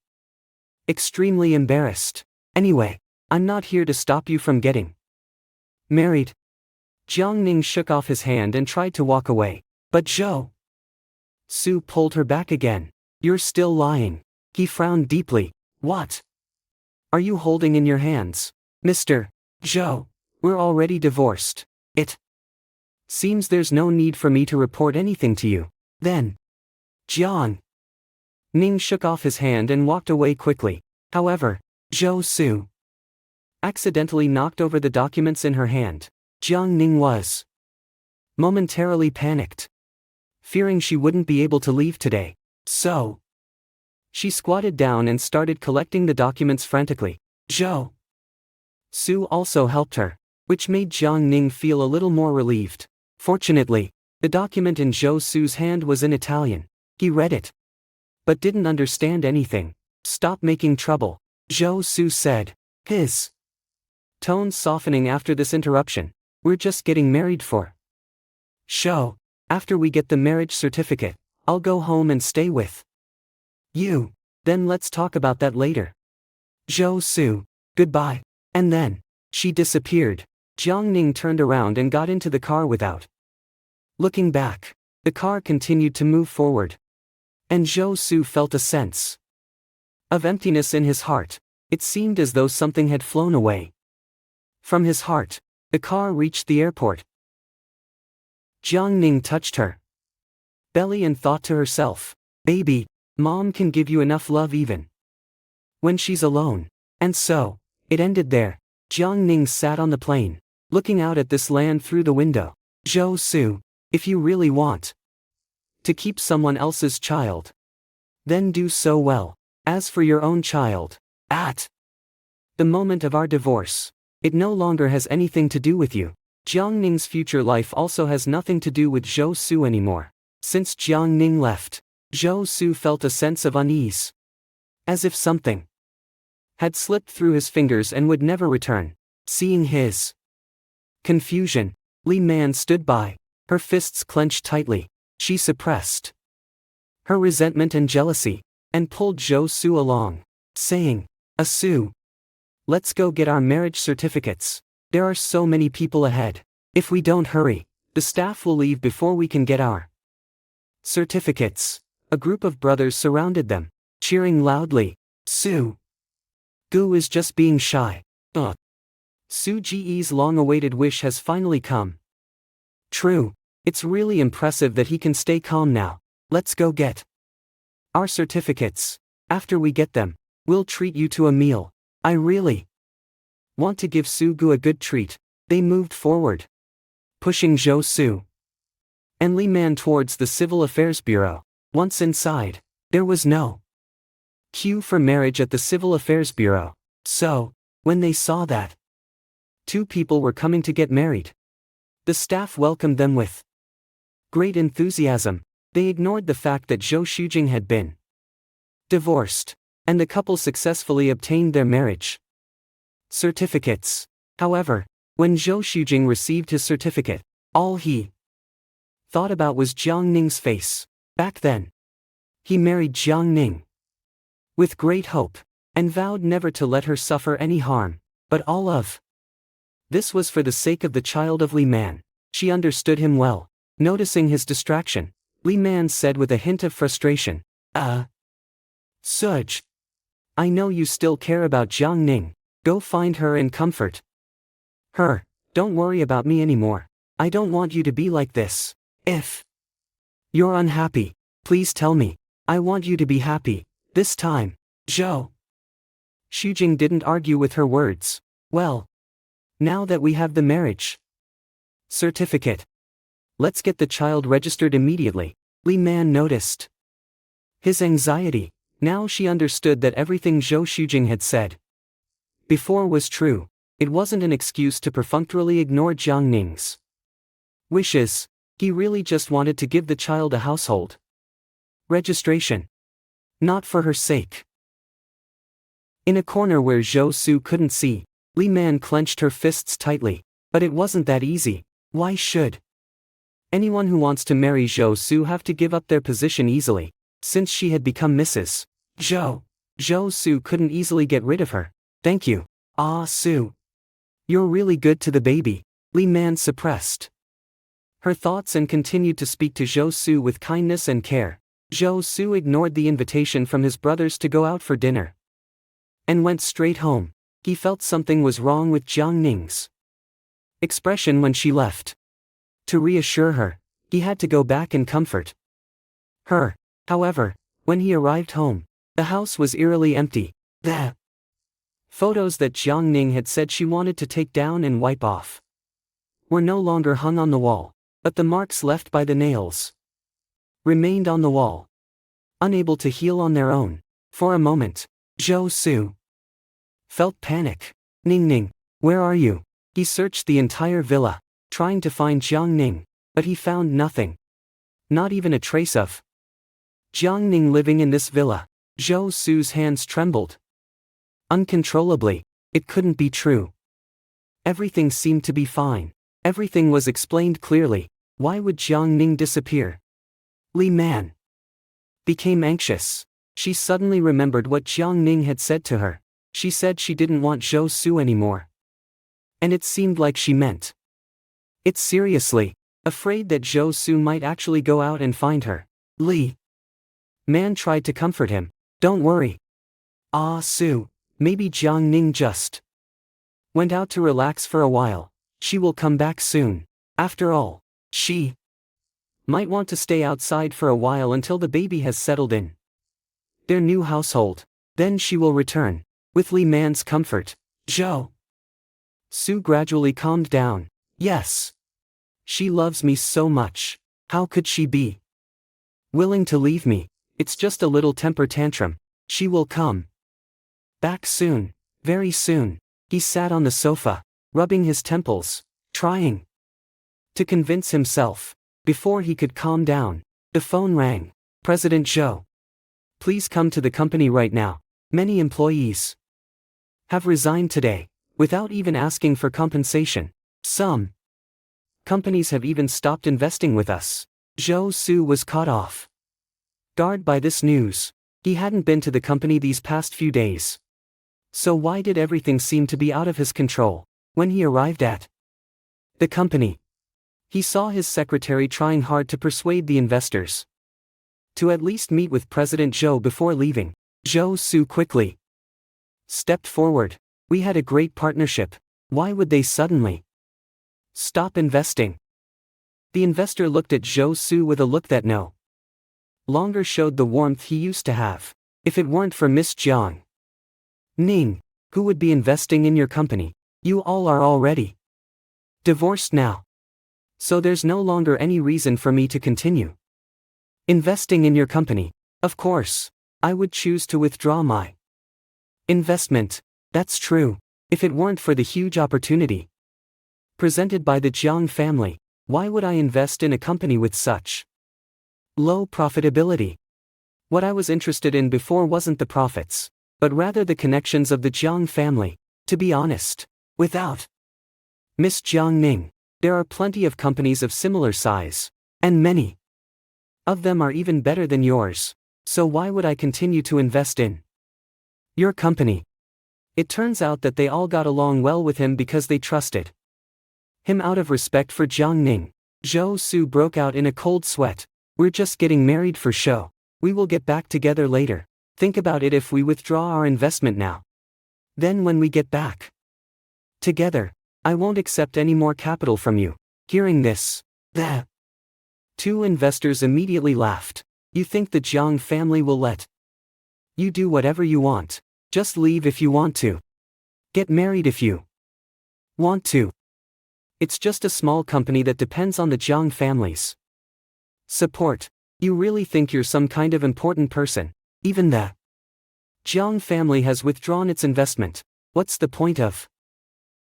extremely embarrassed. Anyway, I'm not here to stop you from getting married. Jiang Ning shook off his hand and tried to walk away, but Zhou Su pulled her back again. You're still lying. He frowned deeply. What are you holding in your hands? Mr. Zhou, we're already divorced. It seems there's no need for me to report anything to you. Then, Jiang Ning shook off his hand and walked away quickly. However, Zhou Su accidentally knocked over the documents in her hand. Jiang Ning was momentarily panicked, fearing she wouldn't be able to leave today. So, she squatted down and started collecting the documents frantically. Zhou Su also helped her, which made Jiang Ning feel a little more relieved. Fortunately, the document in Zhou Su's hand was in Italian. He read it, but didn't understand anything. Stop making trouble, Zhou Su said, his tone softening after this interruption. We're just getting married for show. After we get the marriage certificate, I'll go home and stay with you. Then let's talk about that later. Zhou Su, goodbye. And then, she disappeared. Jiang Ning turned around and got into the car without looking back. The car continued to move forward, and Zhou Su felt a sense of emptiness in his heart. It seemed as though something had flown away from his heart. The car reached the airport. Jiang Ning touched her belly and thought to herself, baby, mom can give you enough love even when she's alone. And so, it ended there. Jiang Ning sat on the plane, looking out at this land through the window. Zhou Su, if you really want to keep someone else's child, then do so well. As for your own child, at the moment of our divorce, it no longer has anything to do with you. Jiang Ning's future life also has nothing to do with Zhou Su anymore. Since Jiang Ning left, Zhou Su felt a sense of unease, as if something had slipped through his fingers and would never return. Seeing his confusion, Li Man stood by, her fists clenched tightly. She suppressed her resentment and jealousy, and pulled Zhou Su along, saying, Su, let's go get our marriage certificates. There are so many people ahead. If we don't hurry, the staff will leave before we can get our certificates. A group of brothers surrounded them, cheering loudly. Su Gu is just being shy. Su Ji's long-awaited wish has finally come true. It's really impressive that he can stay calm now. Let's go get our certificates. After we get them, we'll treat you to a meal. I really want to give Su Gu a good treat. They moved forward, pushing Zhou Su and Li Man towards the Civil Affairs Bureau. Once inside, there was no queue for marriage at the Civil Affairs Bureau. So, when they saw that two people were coming to get married, the staff welcomed them with great enthusiasm. They ignored the fact that Zhou Shujing had been divorced, and the couple successfully obtained their marriage certificates. However, when Zhou Shujing received his certificate, all he thought about was Jiang Ning's face. Back then, he married Jiang Ning with great hope, and vowed never to let her suffer any harm. But all of this was for the sake of the child of Li Man. She understood him well. Noticing his distraction, Li Man said with a hint of frustration, Suj, I know you still care about Jiang Ning. Go find her and comfort her. Don't worry about me anymore. I don't want you to be like this. If you're unhappy, please tell me. I want you to be happy. This time. Zhou Shujing didn't argue with her words. Well, now that we have the marriage certificate, let's get the child registered immediately. Li Man noticed his anxiety. Now she understood that everything Zhou Shujing had said before was true. It wasn't an excuse to perfunctorily ignore Jiang Ning's wishes. He really just wanted to give the child a household registration. Not for her sake. In a corner where Zhou Su couldn't see, Li Man clenched her fists tightly. But it wasn't that easy. Why should anyone who wants to marry Zhou Su have to give up their position easily, since she had become Mrs. Zhou? Zhou Su couldn't easily get rid of her. Thank you. Ah, Su. You're really good to the baby. Li Man suppressed her thoughts and continued to speak to Zhou Su with kindness and care. Zhou Su ignored the invitation from his brothers to go out for dinner and went straight home. He felt something was wrong with Jiang Ning's expression when she left. To reassure her, he had to go back and comfort her. However, when he arrived home, the house was eerily empty. The photos that Jiang Ning had said she wanted to take down and wipe off were no longer hung on the wall, but the marks left by the nails remained on the wall, unable to heal on their own. For a moment, Zhou Su felt panic. Ning, where are you? He searched the entire villa, trying to find Jiang Ning, but he found nothing. Not even a trace of Jiang Ning living in this villa. Zhou Su's hands trembled uncontrollably. It couldn't be true. Everything seemed to be fine. Everything was explained clearly. Why would Jiang Ning disappear? Li Man became anxious. She suddenly remembered what Jiang Ning had said to her. She said she didn't want Zhou Su anymore. And it seemed like she meant it seriously, afraid that Zhou Su might actually go out and find her. Li Man tried to comfort him. Don't worry. Ah, Su, maybe Jiang Ning just went out to relax for a while. She will come back soon. After all, she might want to stay outside for a while until the baby has settled in their new household. Then she will return. With Li Man's comfort, Zhou Su gradually calmed down. Yes. She loves me so much. How could she be willing to leave me? It's just a little temper tantrum. She will come back soon. Very soon. He sat on the sofa, rubbing his temples, trying to convince himself. Before he could calm down, the phone rang. President Zhou, please come to the company right now. Many employees have resigned today, without even asking for compensation. Some companies have even stopped investing with us. Zhou Su was caught off guard by this news. He hadn't been to the company these past few days. So why did everything seem to be out of his control? When he arrived at the company, he saw his secretary trying hard to persuade the investors to at least meet with President Zhou before leaving. Zhou Su quickly stepped forward. We had a great partnership. Why would they suddenly stop investing? The investor looked at Zhou Su with a look that no longer showed the warmth he used to have. If it weren't for Miss Jiang Ning, who would be investing in your company? You all are already divorced now. So there's no longer any reason for me to continue investing in your company. Of course, I would choose to withdraw my investment. That's true. If it weren't for the huge opportunity presented by the Jiang family, why would I invest in a company with such low profitability? What I was interested in before wasn't the profits, but rather the connections of the Jiang family. To be honest, without Miss Jiang Ning, there are plenty of companies of similar size, and many of them are even better than yours. So why would I continue to invest in your company? It turns out that they all got along well with him because they trusted him out of respect for Jiang Ning. Zhou Su broke out in a cold sweat. We're just getting married for show. We will get back together later. Think about it if we withdraw our investment now. Then when we get back together, I won't accept any more capital from you. Hearing this, the two investors immediately laughed. You think the Jiang family will let you do whatever you want? Just leave if you want to. Get married if you want to. It's just a small company that depends on the Jiang family's support. You really think you're some kind of important person? Even the Jiang family has withdrawn its investment. What's the point of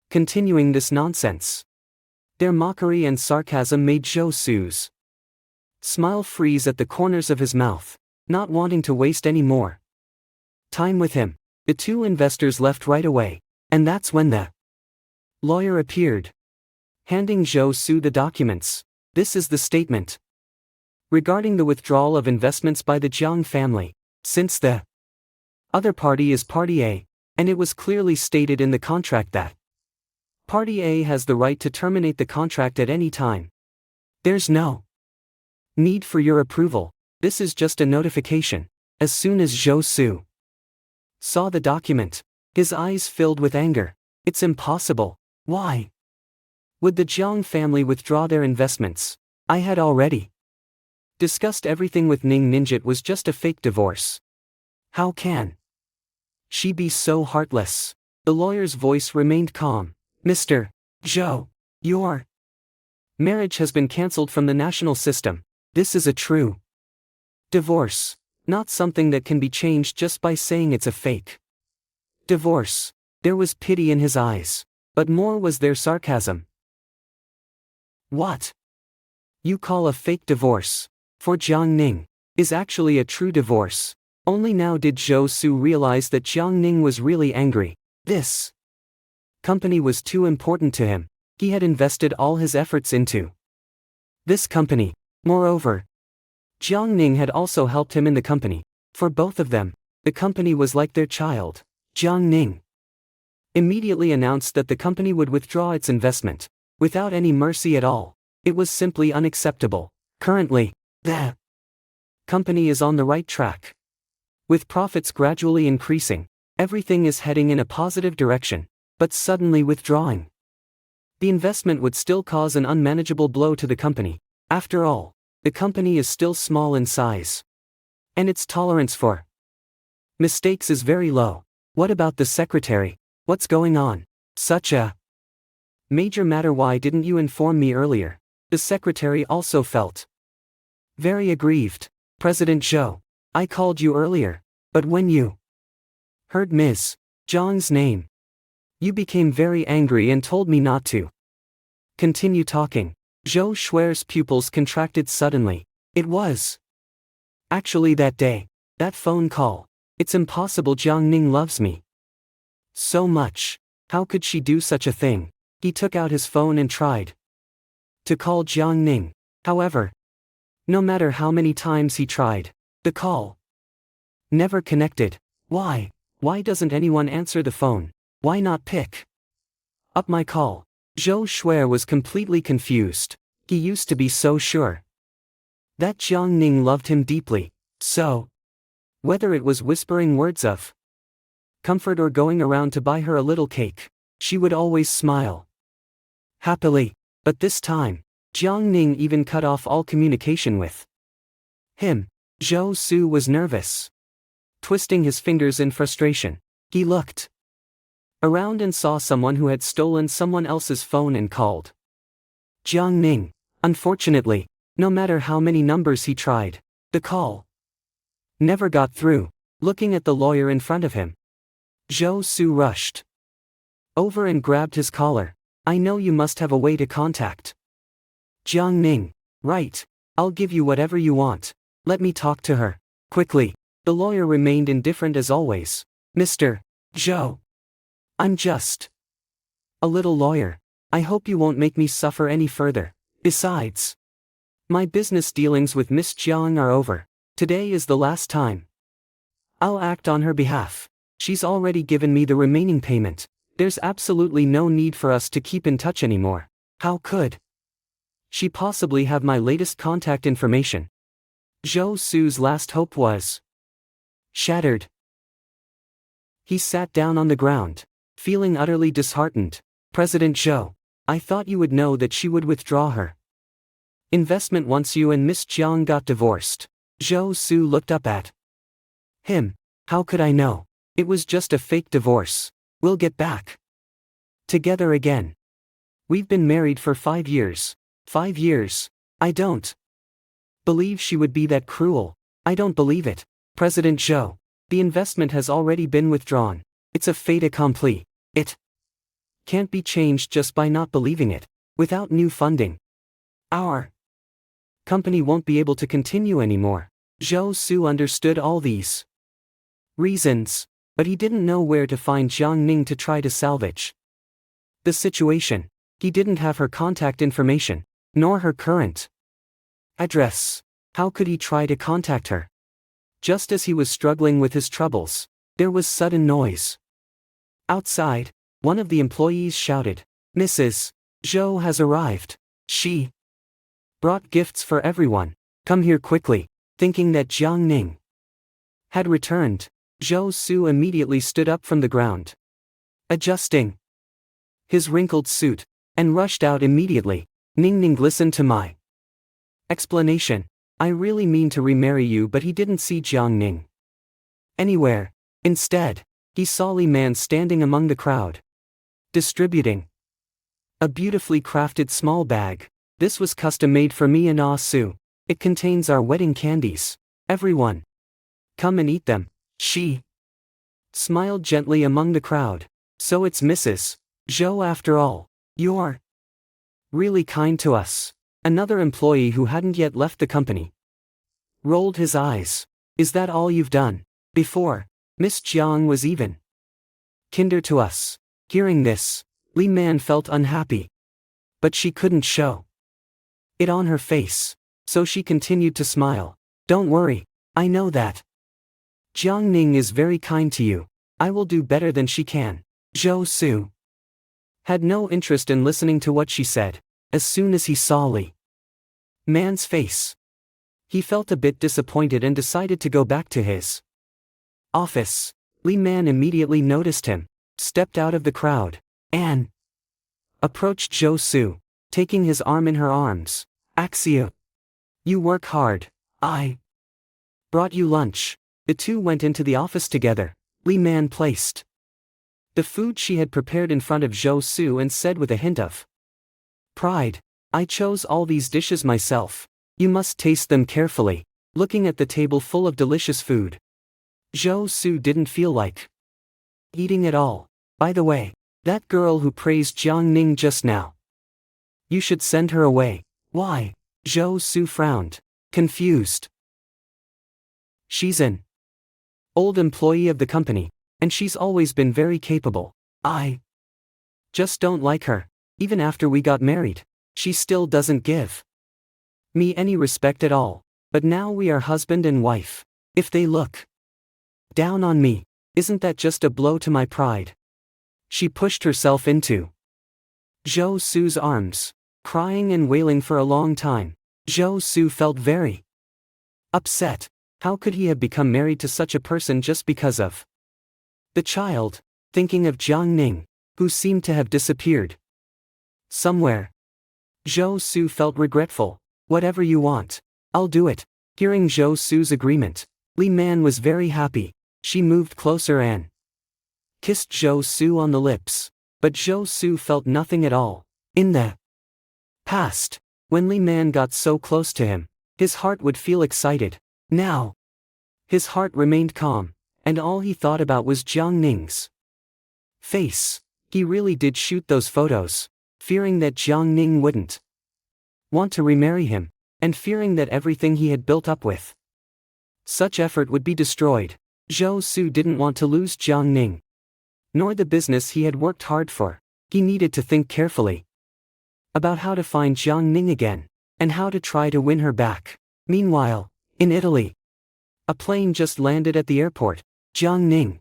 continuing this nonsense? Their mockery and sarcasm made Zhou Su's smile freeze at the corners of his mouth. Not wanting to waste any more time with him, The two investors left right away, and that's when the lawyer appeared, handing Zhou Su the documents. This is the statement regarding the withdrawal of investments by the Jiang family, since the other party is Party A, and it was clearly stated in the contract that Party A has the right to terminate the contract at any time. There's no need for your approval. This is just a notification. As soon as Zhou Su saw the document, his eyes filled with anger. It's impossible. Why would the Jiang family withdraw their investments? I had already discussed everything with Ning Ninjit was just a fake divorce. How can she be so heartless? The lawyer's voice remained calm. Mr. Zhou, your marriage has been cancelled from the national system. This is a true divorce, not something that can be changed just by saying it's a fake divorce. There was pity in his eyes, but more was there sarcasm. What you call a fake divorce, for Jiang Ning, is actually a true divorce. Only now did Zhou Su realize that Jiang Ning was really angry. This company was too important to him. He had invested all his efforts into this company. Moreover, Jiang Ning had also helped him in the company. For both of them, the company was like their child. Jiang Ning immediately announced that the company would withdraw its investment, without any mercy at all. It was simply unacceptable. Currently, the company is on the right track. With profits gradually increasing, everything is heading in a positive direction, but suddenly withdrawing the investment would still cause an unmanageable blow to the company. After all, the company is still small in size, and its tolerance for mistakes is very low. What about the secretary? What's going on? Such a major matter. Why didn't you inform me earlier? The secretary also felt very aggrieved. President Zhou, I called you earlier, but when you heard Ms. Zhang's name, you became very angry and told me not to continue talking. Zhou Shui's pupils contracted suddenly. It was actually that day, that phone call. It's impossible. Jiang Ning loves me so much. How could she do such a thing? He took out his phone and tried to call Jiang Ning. However, no matter how many times he tried, the call never connected. Why? Why doesn't anyone answer the phone? Why not pick up my call? Zhou Shui was completely confused. He used to be so sure that Jiang Ning loved him deeply. So, whether it was whispering words of comfort or going around to buy her a little cake, she would always smile happily. But this time, Jiang Ning even cut off all communication with him. Zhou Su was nervous, twisting his fingers in frustration. He looked around and saw someone who had stolen someone else's phone and called Jiang Ning. Unfortunately, no matter how many numbers he tried, the call never got through. Looking at the lawyer in front of him, Zhou Su rushed over and grabbed his collar. I know you must have a way to contact Jiang Ning. Right. I'll give you whatever you want. Let me talk to her. Quickly. The lawyer remained indifferent as always. Mr. Zhou, I'm just a little lawyer. I hope you won't make me suffer any further. Besides, my business dealings with Miss Jiang are over. Today is the last time I'll act on her behalf. She's already given me the remaining payment. There's absolutely no need for us to keep in touch anymore. How could she possibly have my latest contact information? Zhou Su's last hope was shattered. He sat down on the ground, feeling utterly disheartened. President Zhou, I thought you would know that she would withdraw her investment once you and Miss Jiang got divorced. Zhou Su looked up at him. How could I know? It was just a fake divorce. We'll get back together again. We've been married for 5 years. 5 years. I don't believe she would be that cruel. I don't believe it. President Zhou, the investment has already been withdrawn. It's a fait accompli. It can't be changed just by not believing it. Without new funding, our company won't be able to continue anymore. Zhou Su understood all these reasons. but he didn't know where to find Jiang Ning to try to salvage the situation. He didn't have her contact information, nor her current address. How could he try to contact her? Just as he was struggling with his troubles, there was sudden noise. Outside, one of the employees shouted, "Mrs. Zhou has arrived. She brought gifts for everyone. Come here quickly." Thinking that Jiang Ning had returned, Zhou Su immediately stood up from the ground, adjusting his wrinkled suit, and rushed out immediately. "Ning Ning, listen to my explanation. I really mean to remarry you." But he didn't see Jiang Ning anywhere. Instead, he saw Li Man standing among the crowd, distributing a beautifully crafted small bag. "This was custom made for me and Ah Su. It contains our wedding candies. Everyone, come and eat them." She smiled gently among the crowd. "So it's Mrs. Zhou after all. You're really kind to us." Another employee who hadn't yet left the company rolled his eyes. "Is that all you've done? Before, Miss Jiang was even kinder to us." Hearing this, Li Man felt unhappy. But she couldn't show it on her face, so she continued to smile. "Don't worry, I know that Jiang Ning is very kind to you. I will do better than she can." Zhou Su had no interest in listening to what she said. As soon as he saw Li Man's face, he felt a bit disappointed and decided to go back to his office. Li Man immediately noticed him, stepped out of the crowd, and approached Zhou Su, taking his arm in her arms. "Axia, you work hard. I brought you lunch." The two went into the office together. Li Man placed the food she had prepared in front of Zhou Su and said with a hint of pride, "I chose all these dishes myself. You must taste them carefully." Looking at the table full of delicious food, Zhou Su didn't feel like eating at all. "By the way, that girl who praised Jiang Ning just now, you should send her away." "Why?" Zhou Su frowned, confused. "She's an old employee of the company, and she's always been very capable. I just don't like her. Even after we got married, she still doesn't give me any respect at all. But now we are husband and wife. If they look down on me, isn't that just a blow to my pride?" She pushed herself into Zhou Su's arms, crying and wailing for a long time. Zhou Su felt very upset. How could he have become married to such a person just because of the child? Thinking of Jiang Ning, who seemed to have disappeared somewhere, Zhou Su felt regretful. "Whatever you want, I'll do it." Hearing Zhou Su's agreement, Li Man was very happy. She moved closer and kissed Zhou Su on the lips. But Zhou Su felt nothing at all. In the past, when Li Man got so close to him, his heart would feel excited. Now, his heart remained calm, and all he thought about was Jiang Ning's face. He really did shoot those photos, fearing that Jiang Ning wouldn't want to remarry him, and fearing that everything he had built up with such effort would be destroyed. Zhou Su didn't want to lose Jiang Ning, nor the business he had worked hard for. He needed to think carefully about how to find Jiang Ning again, and how to try to win her back. Meanwhile, in Italy, a plane just landed at the airport. Jiang Ning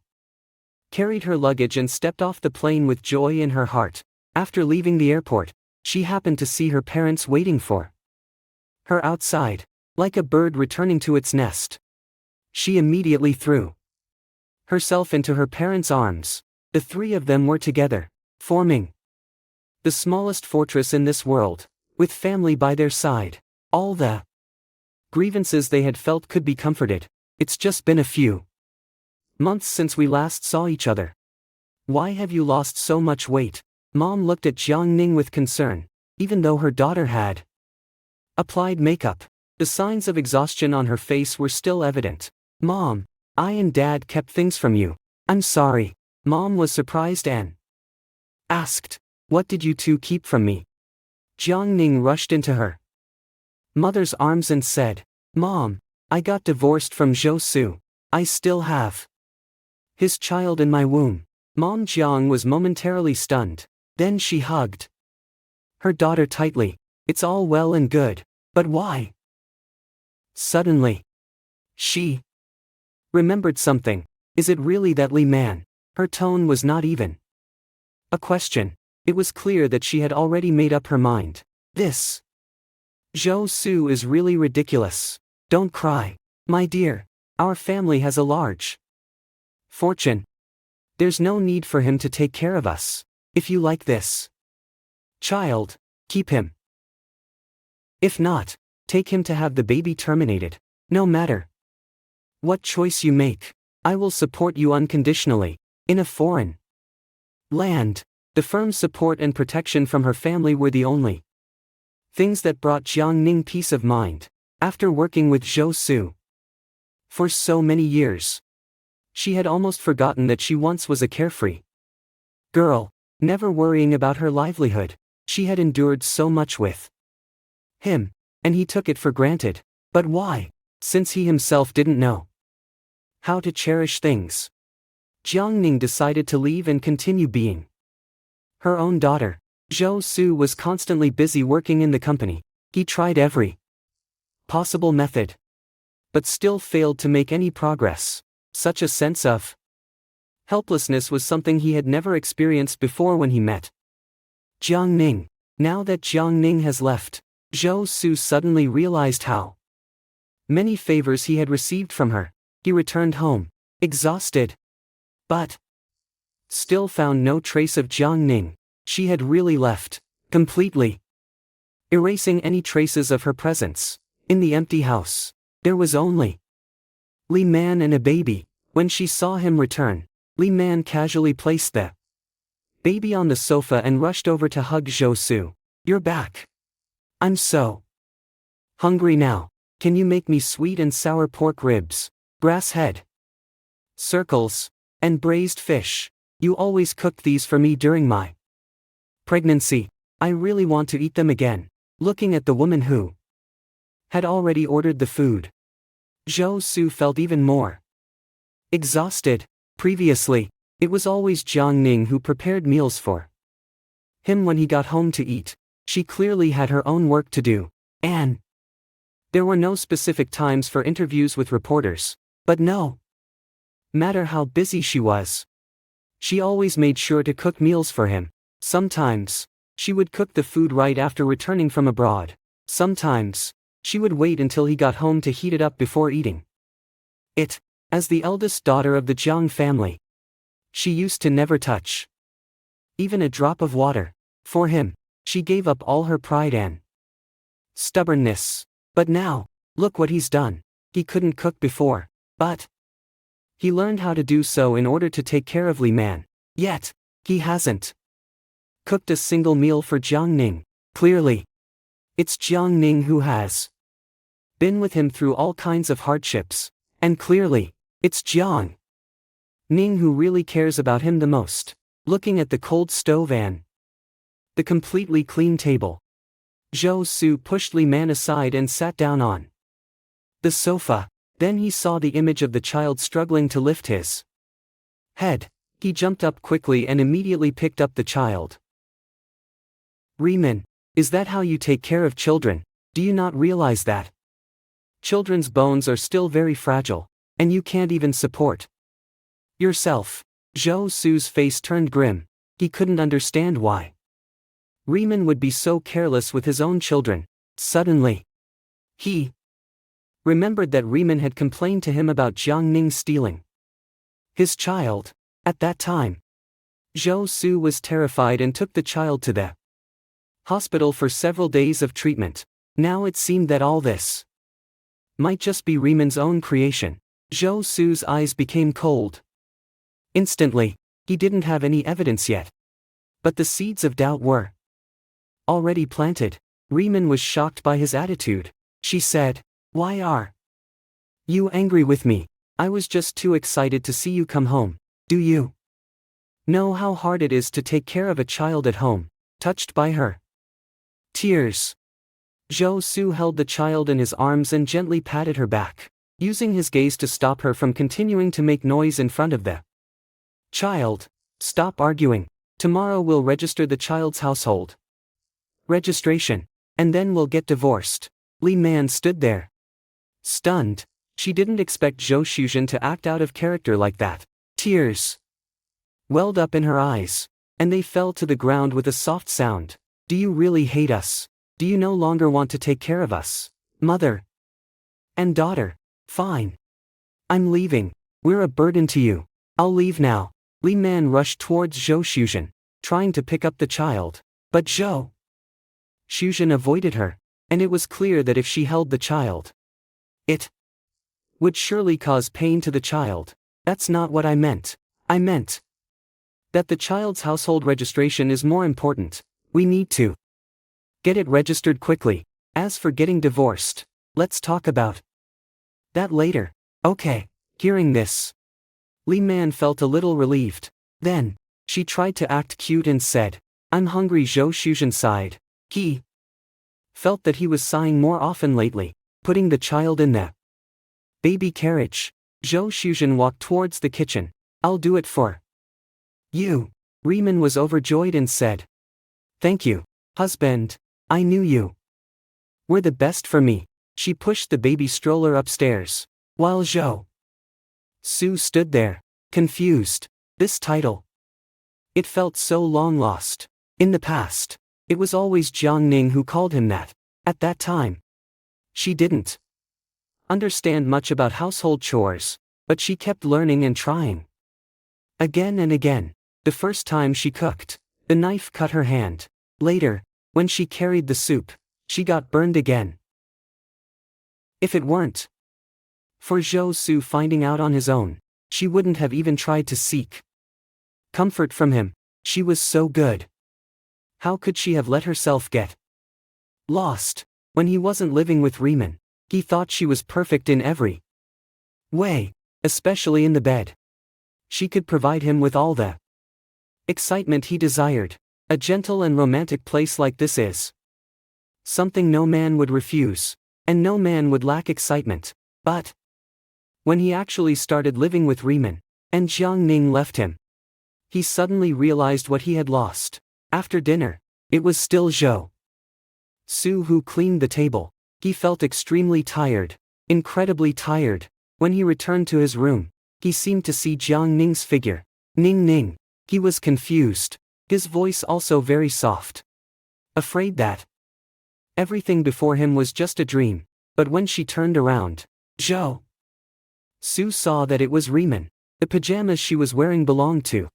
carried her luggage and stepped off the plane with joy in her heart. After leaving the airport, she happened to see her parents waiting for her outside, like a bird returning to its nest. She immediately threw herself into her parents' arms. The three of them were together, forming the smallest fortress in this world, with family by their side. All the grievances they had felt could be comforted. It's just been a few months since we last saw each other. Why have you lost so much weight? Mom looked at Jiang Ning with concern. Even though her daughter had applied makeup, the signs of exhaustion on her face were still evident. Mom, I and Dad kept things from you. I'm sorry. Mom was surprised and asked, "What did you two keep from me?" Jiang Ning rushed into her mother's arms and said, "Mom, I got divorced from Zhou Su. I still have His child in my womb. Mom Jiang was momentarily stunned. Then she hugged her daughter tightly. It's all well and good, but why? Suddenly, she remembered something. Is it really that Li Man? Her tone was not even a question. It was clear that she had already made up her mind. This Zhou Su is really ridiculous. Don't cry, my dear. Our family has a large fortune. There's no need for him to take care of us. If you like this child, keep him. If not, take him to have the baby terminated. No matter what choice you make, I will support you unconditionally. In a foreign land, the firm support and protection from her family were the only things that brought Jiang Ning peace of mind. After working with Zhou Su for so many years, she had almost forgotten that she once was a carefree girl, never worrying about her livelihood. She had endured so much with him, and he took it for granted. But why? Since he himself didn't know how to cherish things. Jiang Ning decided to leave and continue being her own daughter. Zhou Su was constantly busy working in the company. He tried every possible method, but still failed to make any progress. Such a sense of helplessness was something he had never experienced before when he met Jiang Ning. Now that Jiang Ning has left, Zhou Su suddenly realized how many favors he had received from her. He returned home, exhausted, but still found no trace of Jiang Ning. She had really left, completely erasing any traces of her presence. In the empty house, there was only Li Man and a baby. When she saw him return, Li Man casually placed the baby on the sofa and rushed over to hug Zhou Su. You're back. I'm so hungry now. Can you make me sweet and sour pork ribs, grass head, circles, and braised fish? You always cooked these for me during my pregnancy. I really want to eat them again. Looking at the woman who had already ordered the food, Zhou Su felt even more exhausted. Previously, it was always Jiang Ning who prepared meals for him when he got home to eat. She clearly had her own work to do, and there were no specific times for interviews with reporters. But no matter how busy she was, she always made sure to cook meals for him. Sometimes, she would cook the food right after returning from abroad. Sometimes, she would wait until he got home to heat it up before eating it. As the eldest daughter of the Jiang family, she used to never touch even a drop of water. For him, she gave up all her pride and stubbornness. But now, look what he's done. He couldn't cook before, but he learned how to do so in order to take care of Li Man. Yet, he hasn't cooked a single meal for Jiang Ning. Clearly, it's Jiang Ning who has been with him through all kinds of hardships. And clearly, it's Jiang Ning who really cares about him the most. Looking at the cold stove and the completely clean table, Zhou Su pushed Li Man aside and sat down on the sofa. Then he saw the image of the child struggling to lift his head. He jumped up quickly and immediately picked up the child. Riemann, is that how you take care of children? Do you not realize that children's bones are still very fragile, and you can't even support yourself? Zhou Su's face turned grim. He couldn't understand why Riemann would be so careless with his own children. Suddenly, he remembered that Riemann had complained to him about Jiang Ning stealing his child. At that time, Zhou Su was terrified and took the child to the hospital for several days of treatment. Now it seemed that all this might just be Riemann's own creation. Zhou Su's eyes became cold. Instantly, he didn't have any evidence yet, but the seeds of doubt were already planted. Riemann was shocked by his attitude. She said, "Why are you angry with me? I was just too excited to see you come home. Do you know how hard it is to take care of a child at home?" Touched by her tears, Zhou Su held the child in his arms and gently patted her back, using his gaze to stop her from continuing to make noise in front of the Child. Stop arguing. Tomorrow we'll register the child's household. Registration. And then we'll get divorced. Li Man stood there. Stunned. She didn't expect Zhou Shuzhen to act out of character like that. Tears welled up in her eyes, and they fell to the ground with a soft sound. Do you really hate us? Do you no longer want to take care of us? Mother and daughter. Fine. I'm leaving. We're a burden to you. I'll leave now. Li Man rushed towards Zhou Shuzhen, trying to pick up the child. But Zhou Shuzhen avoided her, and it was clear that if she held the child, it would surely cause pain to the child. That's not what I meant. I meant that the child's household registration is more important. We need to get it registered quickly. As for getting divorced, let's talk about that later. Okay. Hearing this, Li Man felt a little relieved. Then, she tried to act cute and said, I'm hungry. Zhou Shuzhen sighed. He felt that he was sighing more often lately. Putting the child in the baby carriage, Zhou Shuzhen walked towards the kitchen. I'll do it for you. Riemann was overjoyed and said, Thank you, husband. I knew you were the best for me. She pushed the baby stroller upstairs, while Zhou Su stood there, confused. This title. It felt so long lost. In the past, it was always Jiang Ning who called him that. At that time, she didn't understand much about household chores, but she kept learning and trying. Again and again. The first time she cooked, the knife cut her hand. Later, when she carried the soup, she got burned again. If it weren't for Zhou Su finding out on his own, she wouldn't have even tried to seek comfort from him. She was so good. How could she have let herself get lost? When he wasn't living with Riemann, he thought she was perfect in every way, especially in the bed. She could provide him with all the excitement he desired. A gentle and romantic place like this is something no man would refuse, and no man would lack excitement. But when he actually started living with Riemann, and Jiang Ning left him, he suddenly realized what he had lost. After dinner, it was still Zhou Su who cleaned the table. He felt extremely tired, incredibly tired. When he returned to his room, he seemed to see Jiang Ning's figure. Ning Ning. He was confused, his voice also very soft. Afraid that everything before him was just a dream. But when she turned around, Zhou Su saw that it was Riemann. The pajamas she was wearing belonged to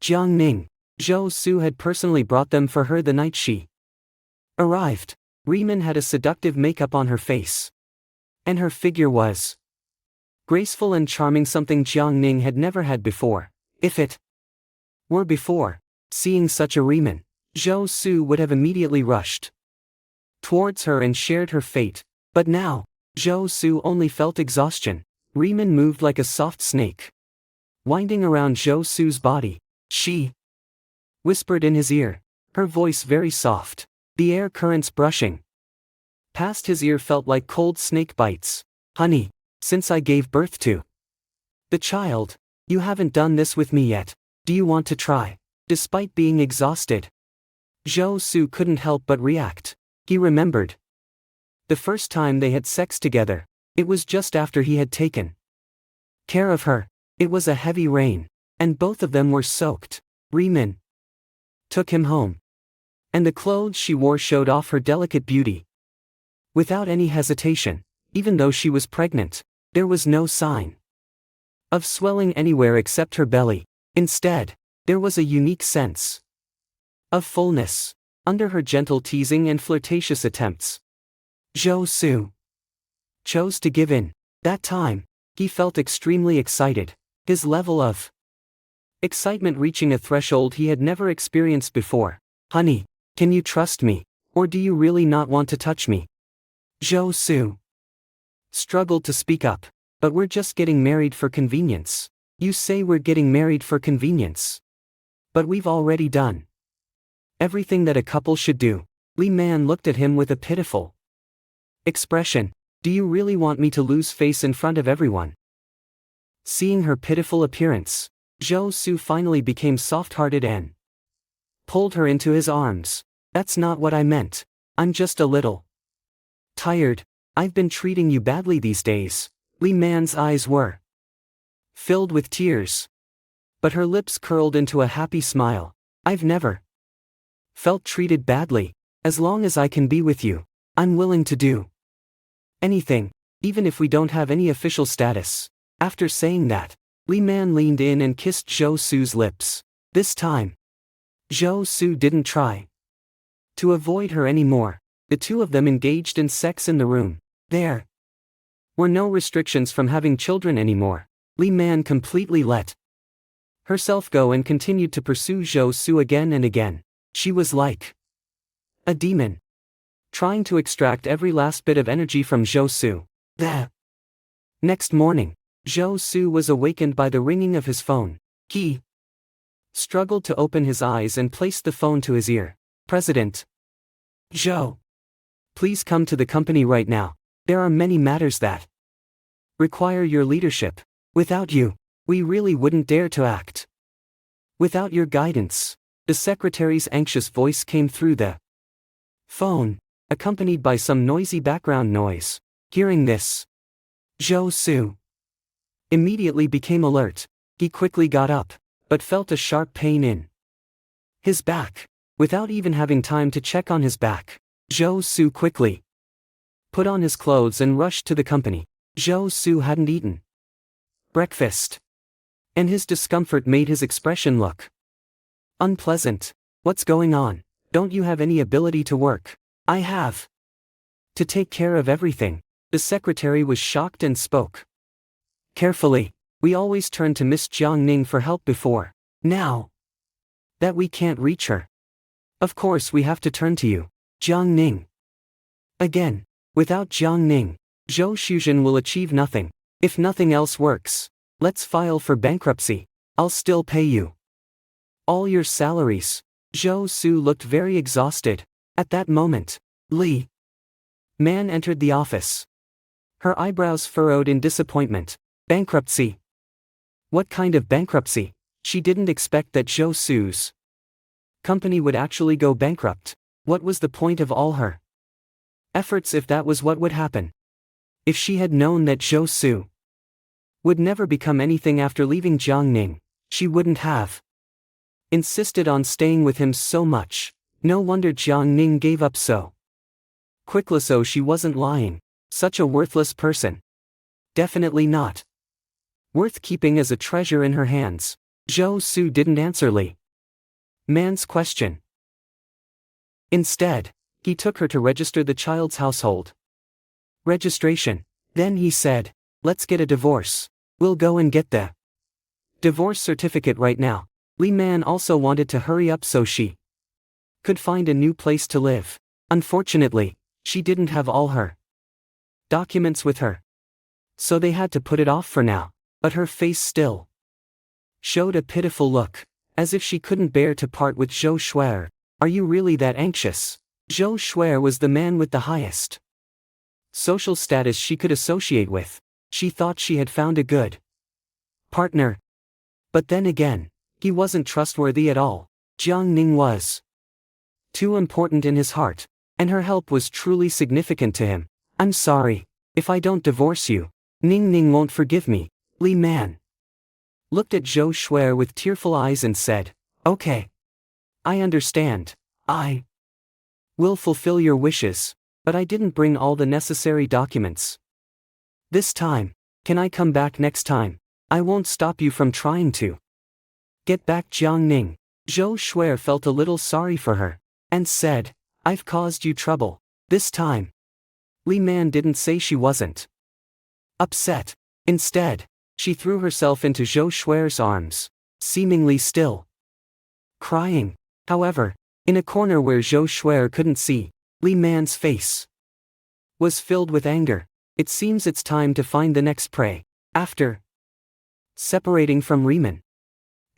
Jiang Ning. Zhou Su had personally brought them for her the night she arrived. Riemann had a seductive makeup on her face, and her figure was graceful and charming, something Jiang Ning had never had before. If it were before, seeing such a Riemann, Zhou Su would have immediately rushed towards her and shared her fate. But now, Zhou Su only felt exhaustion. Riemann moved like a soft snake, winding around Zhou Su's body. She whispered in his ear, her voice very soft. The air currents brushing past his ear felt like cold snake bites. Honey, since I gave birth to the child, you haven't done this with me yet. Do you want to try? Despite being exhausted, Zhou Su couldn't help but react. He remembered the first time they had sex together. It was just after he had taken care of her. It was a heavy rain, and both of them were soaked. Riemann took him home, and the clothes she wore showed off her delicate beauty. Without any hesitation, even though she was pregnant, there was no sign of swelling anywhere except her belly. Instead, there was a unique sense of fullness under her gentle teasing and flirtatious attempts. Zhou Su chose to give in. That time, he felt extremely excited, his level of excitement reaching a threshold he had never experienced before. Honey, can you trust me, or do you really not want to touch me? Zhou Su struggled to speak up. But we're just getting married for convenience. You say we're getting married for convenience. But we've already done everything that a couple should do. Li Man looked at him with a pitiful expression. Do you really want me to lose face in front of everyone? Seeing her pitiful appearance, Zhou Su finally became soft-hearted and pulled her into his arms. That's not what I meant. I'm just a little tired. I've been treating you badly these days. Li Man's eyes were filled with tears, but her lips curled into a happy smile. I've never felt treated badly. As long as I can be with you, I'm willing to do anything, even if we don't have any official status. After saying that, Li Man leaned in and kissed Zhou Su's lips. This time, Zhou Su didn't try to avoid her anymore. The two of them engaged in sex in the room. There were no restrictions from having children anymore. Li Man completely let herself go and continued to pursue Zhou Su again and again. She was like a demon, trying to extract every last bit of energy from Zhou Su. The next morning, Zhou Su was awakened by the ringing of his phone. He struggled to open his eyes and placed the phone to his ear. President Zhou, please come to the company right now. There are many matters that require your leadership. Without you, we really wouldn't dare to act. Without your guidance. The secretary's anxious voice came through the phone, accompanied by some noisy background noise. Hearing this, Zhou Su immediately became alert. He quickly got up, but felt a sharp pain in his back. Without even having time to check on his back, Zhou Su quickly put on his clothes and rushed to the company. Zhou Su hadn't eaten breakfast, and his discomfort made his expression look unpleasant. What's going on? Don't you have any ability to work? I have to take care of everything. The secretary was shocked and spoke carefully. We always turn to Miss Jiang Ning for help before. Now that we can't reach her, of course we have to turn to you. Jiang Ning. Again. Without Jiang Ning, Zhou Shuzhen will achieve nothing. If nothing else works, let's file for bankruptcy. I'll still pay you all your salaries. Zhou Su looked very exhausted. At that moment, Li Man entered the office. Her eyebrows furrowed in disappointment. Bankruptcy? What kind of bankruptcy? She didn't expect that Zhou Su's company would actually go bankrupt. What was the point of all her efforts if that was what would happen? If she had known that Zhou Su would never become anything after leaving Jiangning, she wouldn't have insisted on staying with him so much. No wonder Jiangning gave up so quickly. So she wasn't lying. Such a worthless person. Definitely not worth keeping as a treasure in her hands. Zhou Su didn't answer Li Man's question. Instead, he took her to register the child's household registration. Then he said, let's get a divorce. We'll go and get the divorce certificate right now. Li Man also wanted to hurry up so she could find a new place to live. Unfortunately, she didn't have all her documents with her, so they had to put it off for now. But her face still showed a pitiful look, as if she couldn't bear to part with Zhou Shuer. Are you really that anxious? Zhou Shuer was the man with the highest social status she could associate with. She thought she had found a good partner. But then again, he wasn't trustworthy at all. Jiang Ning was too important in his heart, and her help was truly significant to him. I'm sorry. If I don't divorce you, Ning Ning won't forgive me. Li Man looked at Zhou Shuer with tearful eyes and said, okay. I understand. I will fulfill your wishes, but I didn't bring all the necessary documents this time. Can I come back next time? I won't stop you from trying to get back Jiang Ning. Zhou Shuer felt a little sorry for her, and said, I've caused you trouble. This time. Li Man didn't say she wasn't upset. Instead, she threw herself into Zhou Shuer's arms, seemingly still crying. However, in a corner where Zhou Shuer couldn't see, Li Man's face was filled with anger. It seems it's time to find the next prey. After separating from Riemann,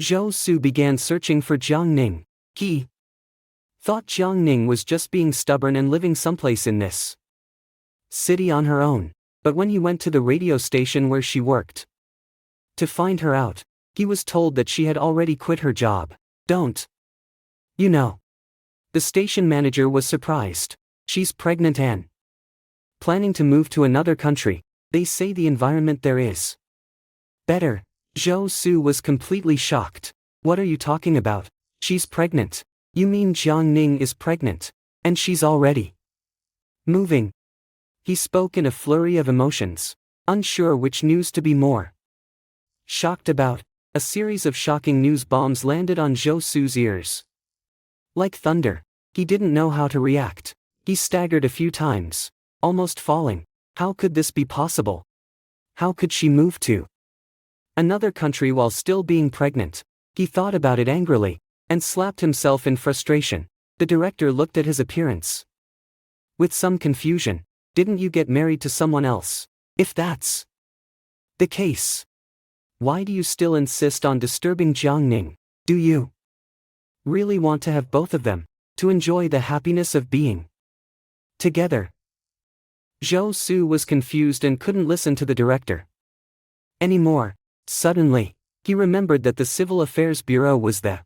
Zhou Su began searching for Jiang Ning. He thought Jiang Ning was just being stubborn and living someplace in this city on her own. But when he went to the radio station where she worked to find her out, He was told that she had already quit her job. Don't you know? The station manager was surprised. She's pregnant and planning to move to another country. They say the environment there is better. Zhou Su was completely shocked. What are you talking about? She's pregnant. You mean Jiang Ning is pregnant? And she's already moving? He spoke in a flurry of emotions, unsure which news to be more shocked about. A series of shocking news bombs landed on Zhou Su's ears. Like thunder, he didn't know how to react. He staggered a few times, almost falling. How could this be possible? How could she move to another country while still being pregnant? He thought about it angrily, and slapped himself in frustration. The director looked at his appearance with some confusion. Didn't you get married to someone else? If that's the case, why do you still insist on disturbing Jiang Ning? Do you really want to have both of them, to enjoy the happiness of being together? Zhou Su was confused and couldn't listen to the director anymore. Suddenly, he remembered that the Civil Affairs Bureau was the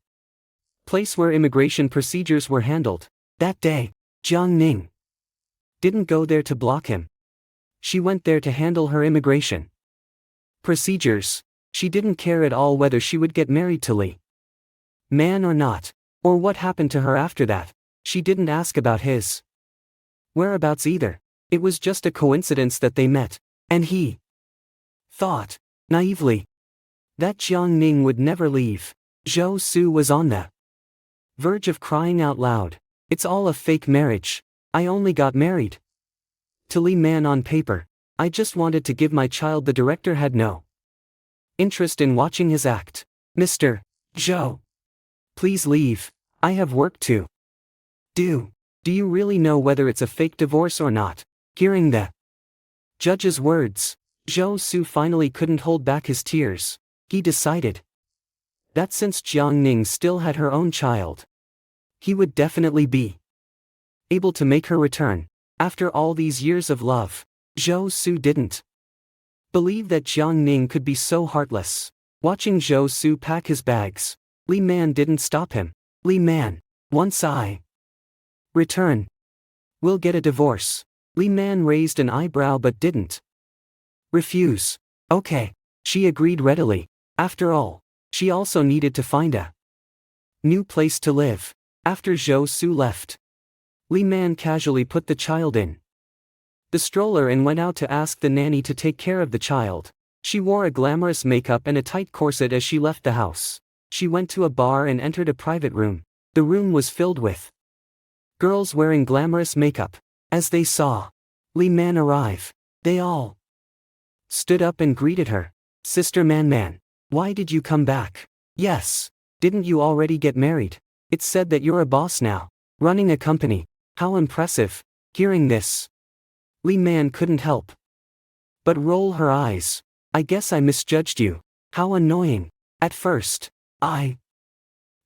place where immigration procedures were handled. That day, Jiang Ning didn't go there to block him. She went there to handle her immigration procedures. She didn't care at all whether she would get married to Li Man or not, or what happened to her after that. She didn't ask about his whereabouts either. It was just a coincidence that they met, and he thought, naively, that Jiang Ning would never leave. Zhou Su was on the verge of crying out loud. It's all a fake marriage. I only got married to Li Man on paper. I just wanted to give my child. The director had no interest in watching his act. Mr. Zhou, please leave. I have work to do. Do you really know whether it's a fake divorce or not? Hearing the judge's words, Zhou Su finally couldn't hold back his tears. He decided that since Jiang Ning still had her own child, he would definitely be able to make her return. After all these years of love, Zhou Su didn't believe that Jiang Ning could be so heartless. Watching Zhou Su pack his bags, Li Man didn't stop him. Li Man, once I return, we'll get a divorce. Li Man raised an eyebrow but didn't refuse. Okay, she agreed readily. After all, she also needed to find a new place to live. After Zhou Su left, Li Man casually put the child in the stroller and went out to ask the nanny to take care of the child. She wore a glamorous makeup and a tight corset as she left the house. She went to a bar and entered a private room. The room was filled with girls wearing glamorous makeup. As they saw Li Man arrive, they all stood up and greeted her. Sister Man Man, why did you come back? Yes. Didn't you already get married? It's said that you're a boss now, running a company. How impressive. Hearing this, Li Man couldn't help but roll her eyes. I guess I misjudged you. How annoying. At first, I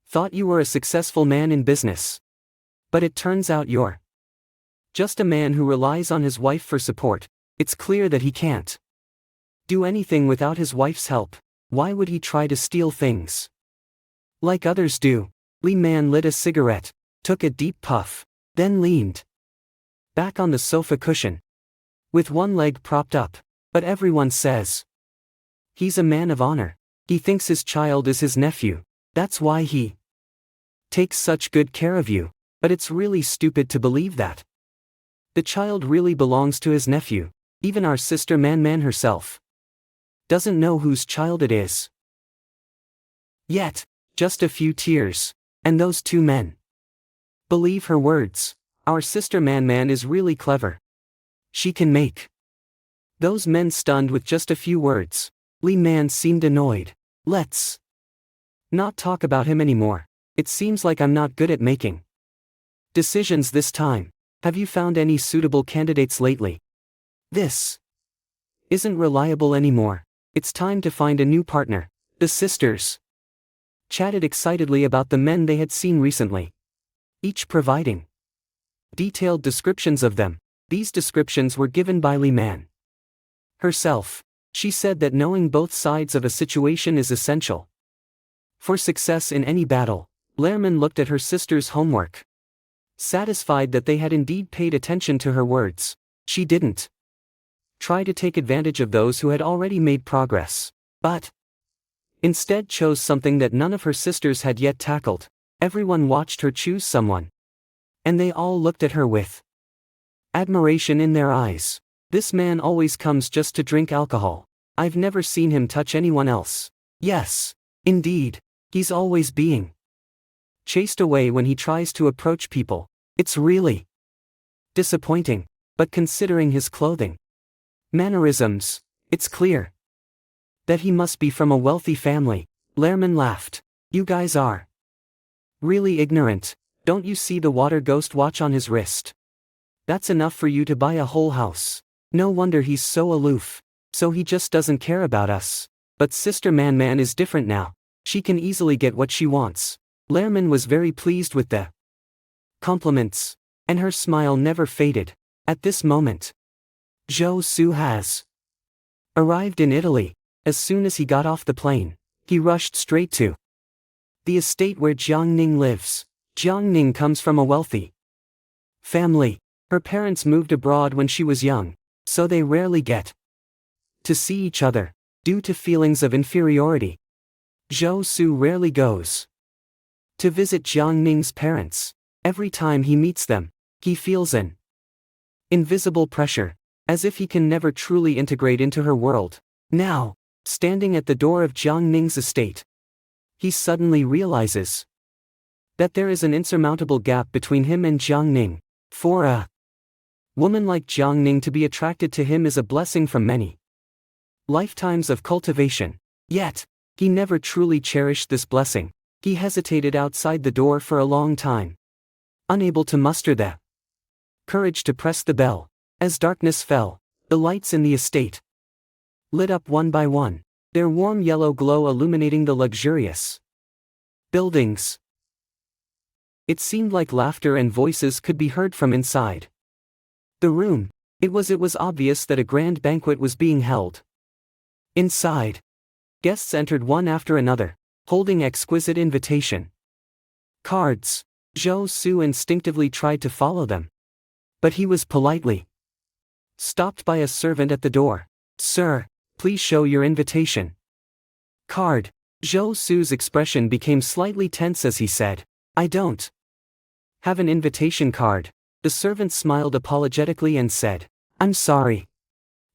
thought you were a successful man in business. But it turns out you're just a man who relies on his wife for support. It's clear that he can't do anything without his wife's help. Why would he try to steal things like others do? Li Man lit a cigarette, took a deep puff, then leaned back on the sofa cushion, with one leg propped up. But everyone says he's a man of honor. He thinks his child is his nephew. That's why he takes such good care of you. But it's really stupid to believe that the child really belongs to his nephew. Even our sister Man Man herself doesn't know whose child it is. Yet, just a few tears, and those two men believe her words. Our sister Man Man is really clever. She can make those men stunned with just a few words. Li Man seemed annoyed. Let's not talk about him anymore. It seems like I'm not good at making decisions this time. Have you found any suitable candidates lately? This isn't reliable anymore. It's time to find a new partner. The sisters chatted excitedly about the men they had seen recently, each providing detailed descriptions of them. These descriptions were given by Li Man herself. She said that knowing both sides of a situation is essential. For success in any battle, Lerman looked at her sister's homework. Satisfied that they had indeed paid attention to her words, she didn't try to take advantage of those who had already made progress, but instead chose something that none of her sisters had yet tackled. Everyone watched her choose someone, and they all looked at her with admiration in their eyes. This man always comes just to drink alcohol. I've never seen him touch anyone else. Yes, indeed, he's always being chased away when he tries to approach people. It's really disappointing, but considering his clothing, mannerisms, it's clear that he must be from a wealthy family. Lerman laughed. You guys are really ignorant. Don't you see the water ghost watch on his wrist? That's enough for you to buy a whole house. No wonder he's so aloof. So he just doesn't care about us. But Sister Man is different now. She can easily get what she wants. Lerman was very pleased with the compliments, and her smile never faded. At this moment, Zhou Su has arrived in Italy. As soon as he got off the plane, he rushed straight to the estate where Jiang Ning lives. Jiang Ning comes from a wealthy family. Her parents moved abroad when she was young, so they rarely get to see each other, due to feelings of inferiority. Zhou Su rarely goes to visit Jiang Ning's parents. Every time he meets them, he feels an invisible pressure, as if he can never truly integrate into her world. Now, standing at the door of Jiang Ning's estate, he suddenly realizes that there is an insurmountable gap between him and Jiang Ning. For a woman like Jiang Ning to be attracted to him is a blessing from many lifetimes of cultivation. Yet, he never truly cherished this blessing. He hesitated outside the door for a long time, unable to muster the courage to press the bell. As darkness fell, the lights in the estate lit up one by one, their warm yellow glow illuminating the luxurious buildings. It seemed like laughter and voices could be heard from inside the room. It was obvious that a grand banquet was being held. Inside, guests entered one after another, holding exquisite invitation cards. Zhou Su instinctively tried to follow them, but he was politely stopped by a servant at the door. Sir, please show your invitation card. Zhou Su's expression became slightly tense as he said, I don't have an invitation card. The servant smiled apologetically and said, I'm sorry,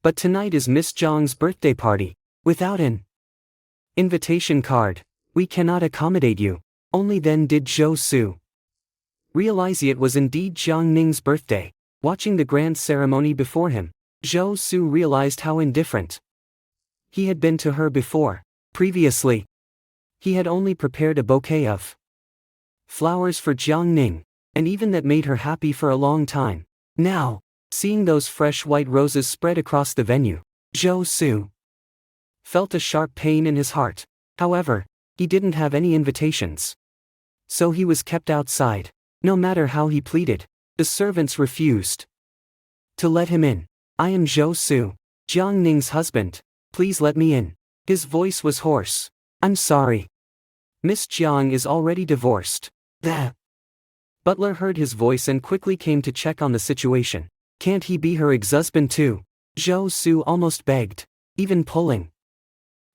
but tonight is Miss Zhang's birthday party. Without an invitation card, we cannot accommodate you. Only then did Zhou Su realize it was indeed Jiang Ning's birthday. Watching the grand ceremony before him, Zhou Su realized how indifferent he had been to her before. Previously, he had only prepared a bouquet of flowers for Jiang Ning, and even that made her happy for a long time. Now, seeing those fresh white roses spread across the venue, Zhou Su felt a sharp pain in his heart. However, he didn't have any invitations, so he was kept outside. No matter how he pleaded, the servants refused to let him in. I am Zhou Su, Jiang Ning's husband. Please let me in. His voice was hoarse. I'm sorry. Miss Jiang is already divorced. The butler heard his voice and quickly came to check on the situation. Can't he be her ex-husband too? Zhou Su almost begged, even pulling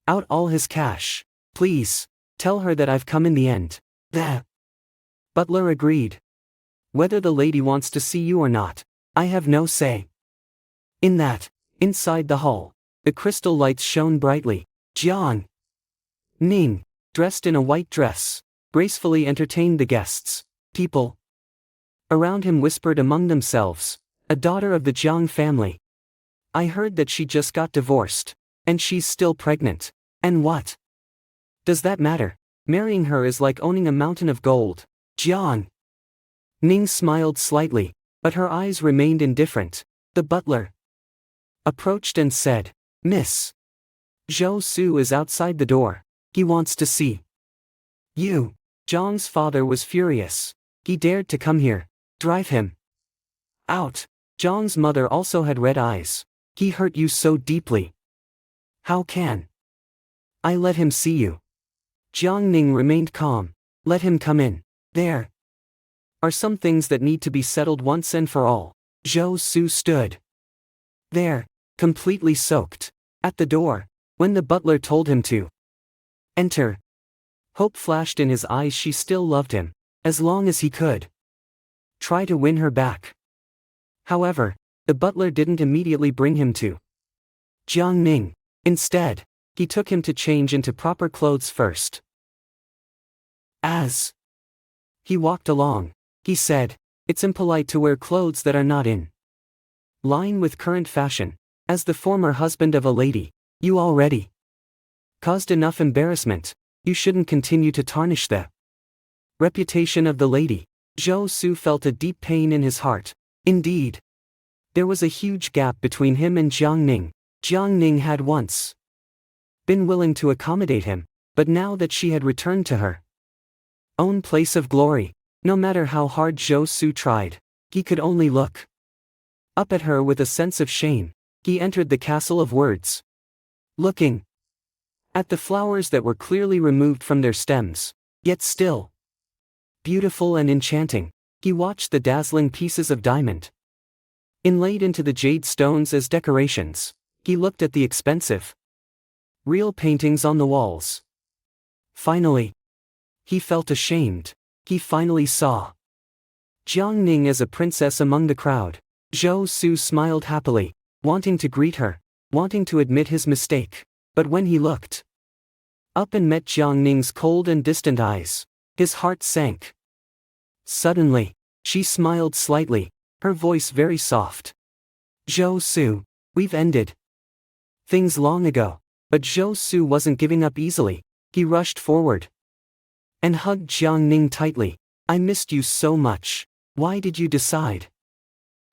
out all his cash. Please, tell her that I've come in the end. The butler agreed. Whether the lady wants to see you or not, I have no say in that. Inside the hall, the crystal lights shone brightly. Jiang Ning, dressed in a white dress, gracefully entertained the guests. People around him whispered among themselves, a daughter of the Jiang family. I heard that she just got divorced, and she's still pregnant. And what does that matter? Marrying her is like owning a mountain of gold. Jiang Ning smiled slightly, but her eyes remained indifferent. The butler approached and said, Miss Zhou Su is outside the door. He wants to see you. Zhang's father was furious. He dared to come here. Drive him out. Zhang's mother also had red eyes. He hurt you so deeply. How can I let him see you? Jiang Ning remained calm. Let him come in. There are some things that need to be settled once and for all. Zhou Su stood there, completely soaked, at the door, when the butler told him to enter. Hope flashed in his eyes. She still loved him, as long as he could try to win her back. However, the butler didn't immediately bring him to Jiang Ning. Instead, he took him to change into proper clothes first. As he walked along, he said, "It's impolite to wear clothes that are not in line with current fashion. As the former husband of a lady, you already caused enough embarrassment. You shouldn't continue to tarnish the reputation of the lady." Zhou Su felt a deep pain in his heart. Indeed, there was a huge gap between him and Jiang Ning. Jiang Ning had once been willing to accommodate him, but now that she had returned to her own place of glory, no matter how hard Zhou Su tried, he could only look up at her with a sense of shame. He entered the castle of words, looking at the flowers that were clearly removed from their stems, yet still beautiful and enchanting. He watched the dazzling pieces of diamond inlaid into the jade stones as decorations. He looked at the expensive real paintings on the walls. Finally, he felt ashamed. He finally saw Jiang Ning as a princess among the crowd. Zhou Su smiled happily, wanting to greet her, wanting to admit his mistake. But when he looked up and met Jiang Ning's cold and distant eyes, his heart sank. Suddenly, she smiled slightly, her voice very soft. "Zhou Su, we've ended things long ago." But Zhou Su wasn't giving up easily. He rushed forward and hugged Jiang Ning tightly. "I missed you so much. Why did you decide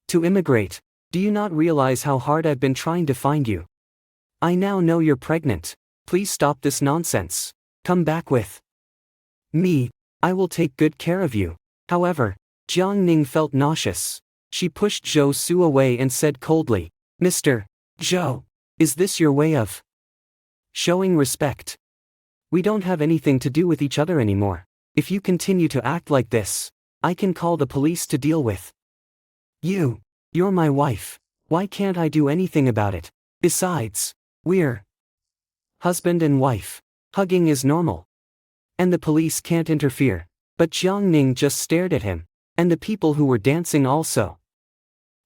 to immigrate? Do you not realize how hard I've been trying to find you? I now know you're pregnant. Please stop this nonsense. Come back with me. I will take good care of you." However, Jiang Ning felt nauseous. She pushed Zhou Su away and said coldly, "Mr. Zhou, is this your way of showing respect? We don't have anything to do with each other anymore. If you continue to act like this, I can call the police to deal with you. You're my wife. Why can't I do anything about it? Besides, we're husband and wife. Hugging is normal. And the police can't interfere." But Jiang Ning just stared at him, and the people who were dancing also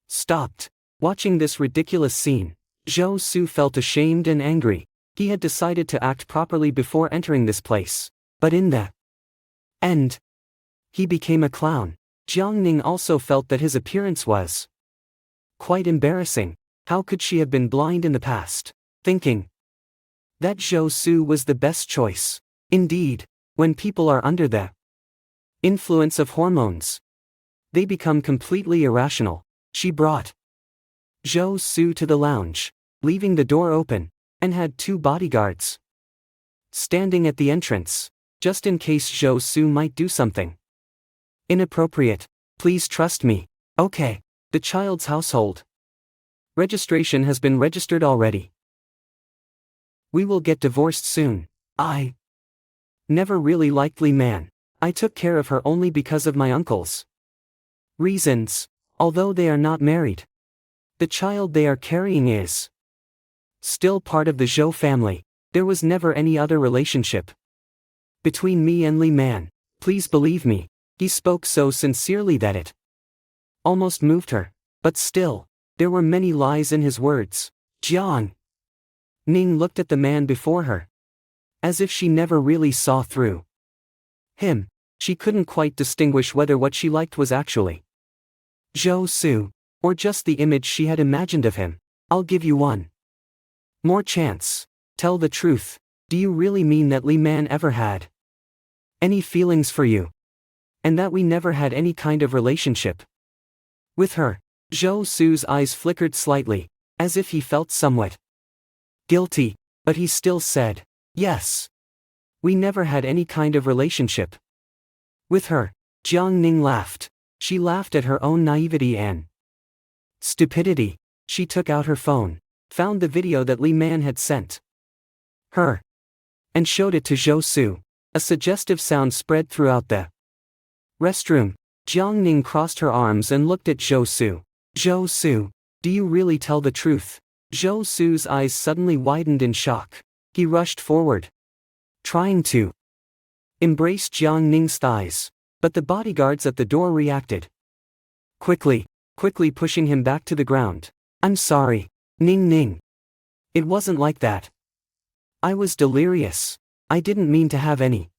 stopped. Watching this ridiculous scene, Zhou Su felt ashamed and angry. He had decided to act properly before entering this place, but in the end, he became a clown. Jiang Ning also felt that his appearance was quite embarrassing. How could she have been blind in the past, thinking that Zhou Su was the best choice? Indeed, when people are under the influence of hormones, they become completely irrational. She brought Zhou Su to the lounge, leaving the door open, and had 2 bodyguards standing at the entrance, just in case Zhou Su might do something inappropriate. "Please trust me." "Okay." The child's household registration has been registered already. We will get divorced soon. I never really liked Li Man. I took care of her only because of my uncle's reasons, although they are not married. The child they are carrying is still part of the Zhou family. There was never any other relationship between me and Li Man. Please believe me. He spoke so sincerely that it almost moved her. But still, there were many lies in his words. Jiang Ning looked at the man before her, as if she never really saw through him. She couldn't quite distinguish whether what she liked was actually Zhou Su, or just the image she had imagined of him. "I'll give you one more chance. Tell the truth. Do you really mean that Li Man ever had any feelings for you? And that we never had any kind of relationship with her?" Zhou Su's eyes flickered slightly, as if he felt somewhat guilty, but he still said, "Yes. We never had any kind of relationship with her." Jiang Ning laughed. She laughed at her own naivety and stupidity. She took out her phone, found the video that Li Man had sent her, and showed it to Zhou Su. A suggestive sound spread throughout the restroom. Jiang Ning crossed her arms and looked at Zhou Su. Zhou Su, do you really tell the truth? Zhou Su's eyes suddenly widened in shock. He rushed forward, trying to embrace Jiang Ning's thighs. But the bodyguards at the door reacted quickly pushing him back to the ground. I'm sorry, Ning Ning. It wasn't like that. I was delirious. I didn't mean to have any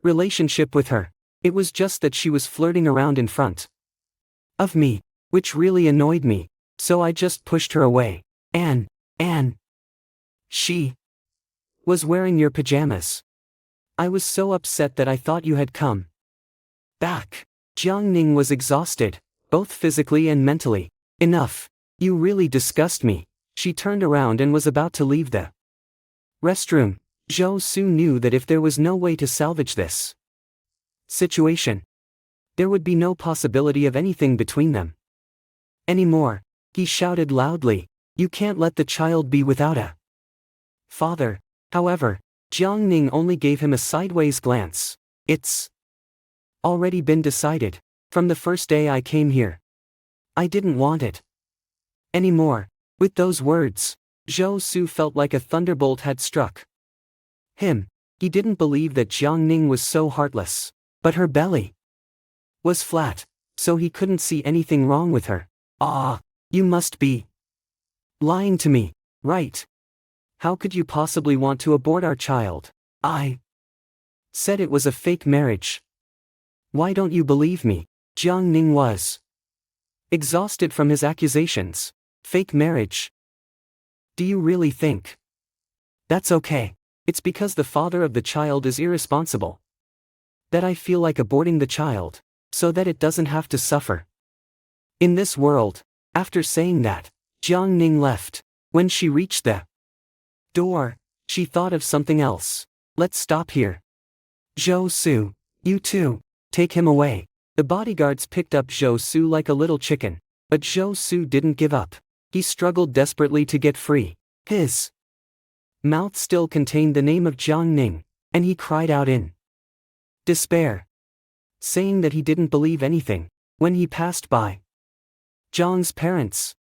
relationship with her. It was just that she was flirting around in front of me, which really annoyed me, so I just pushed her away. And she was wearing your pajamas. I was so upset that I thought you had come back. Jiang Ning was exhausted, both physically and mentally. Enough. You really disgust me. She turned around and was about to leave the restroom. Zhou Su knew that if there was no way to salvage this situation, there would be no possibility of anything between them anymore. He shouted loudly, you can't let the child be without a father. However, Jiang Ning only gave him a sideways glance. It's already been decided. From the first day I came here. I didn't want it anymore. With those words, Zhou Su felt like a thunderbolt had struck him. He didn't believe that Jiang Ning was so heartless. But her belly was flat, so he couldn't see anything wrong with her. Ah, you must be lying to me, right? How could you possibly want to abort our child? I said it was a fake marriage. Why don't you believe me? Jiang Ning was exhausted from his accusations. Fake marriage? Do you really think that's okay? It's because the father of the child is irresponsible that I feel like aborting the child, so that it doesn't have to suffer in this world. After saying that, Jiang Ning left. When she reached the door, she thought of something else. Let's stop here. Zhou Su, you too, take him away. The bodyguards picked up Zhou Su like a little chicken, but Zhou Su didn't give up. He struggled desperately to get free. His mouth still contained the name of Jiang Ning, and he cried out in despair, saying that he didn't believe anything. When he passed by Zhang's parents,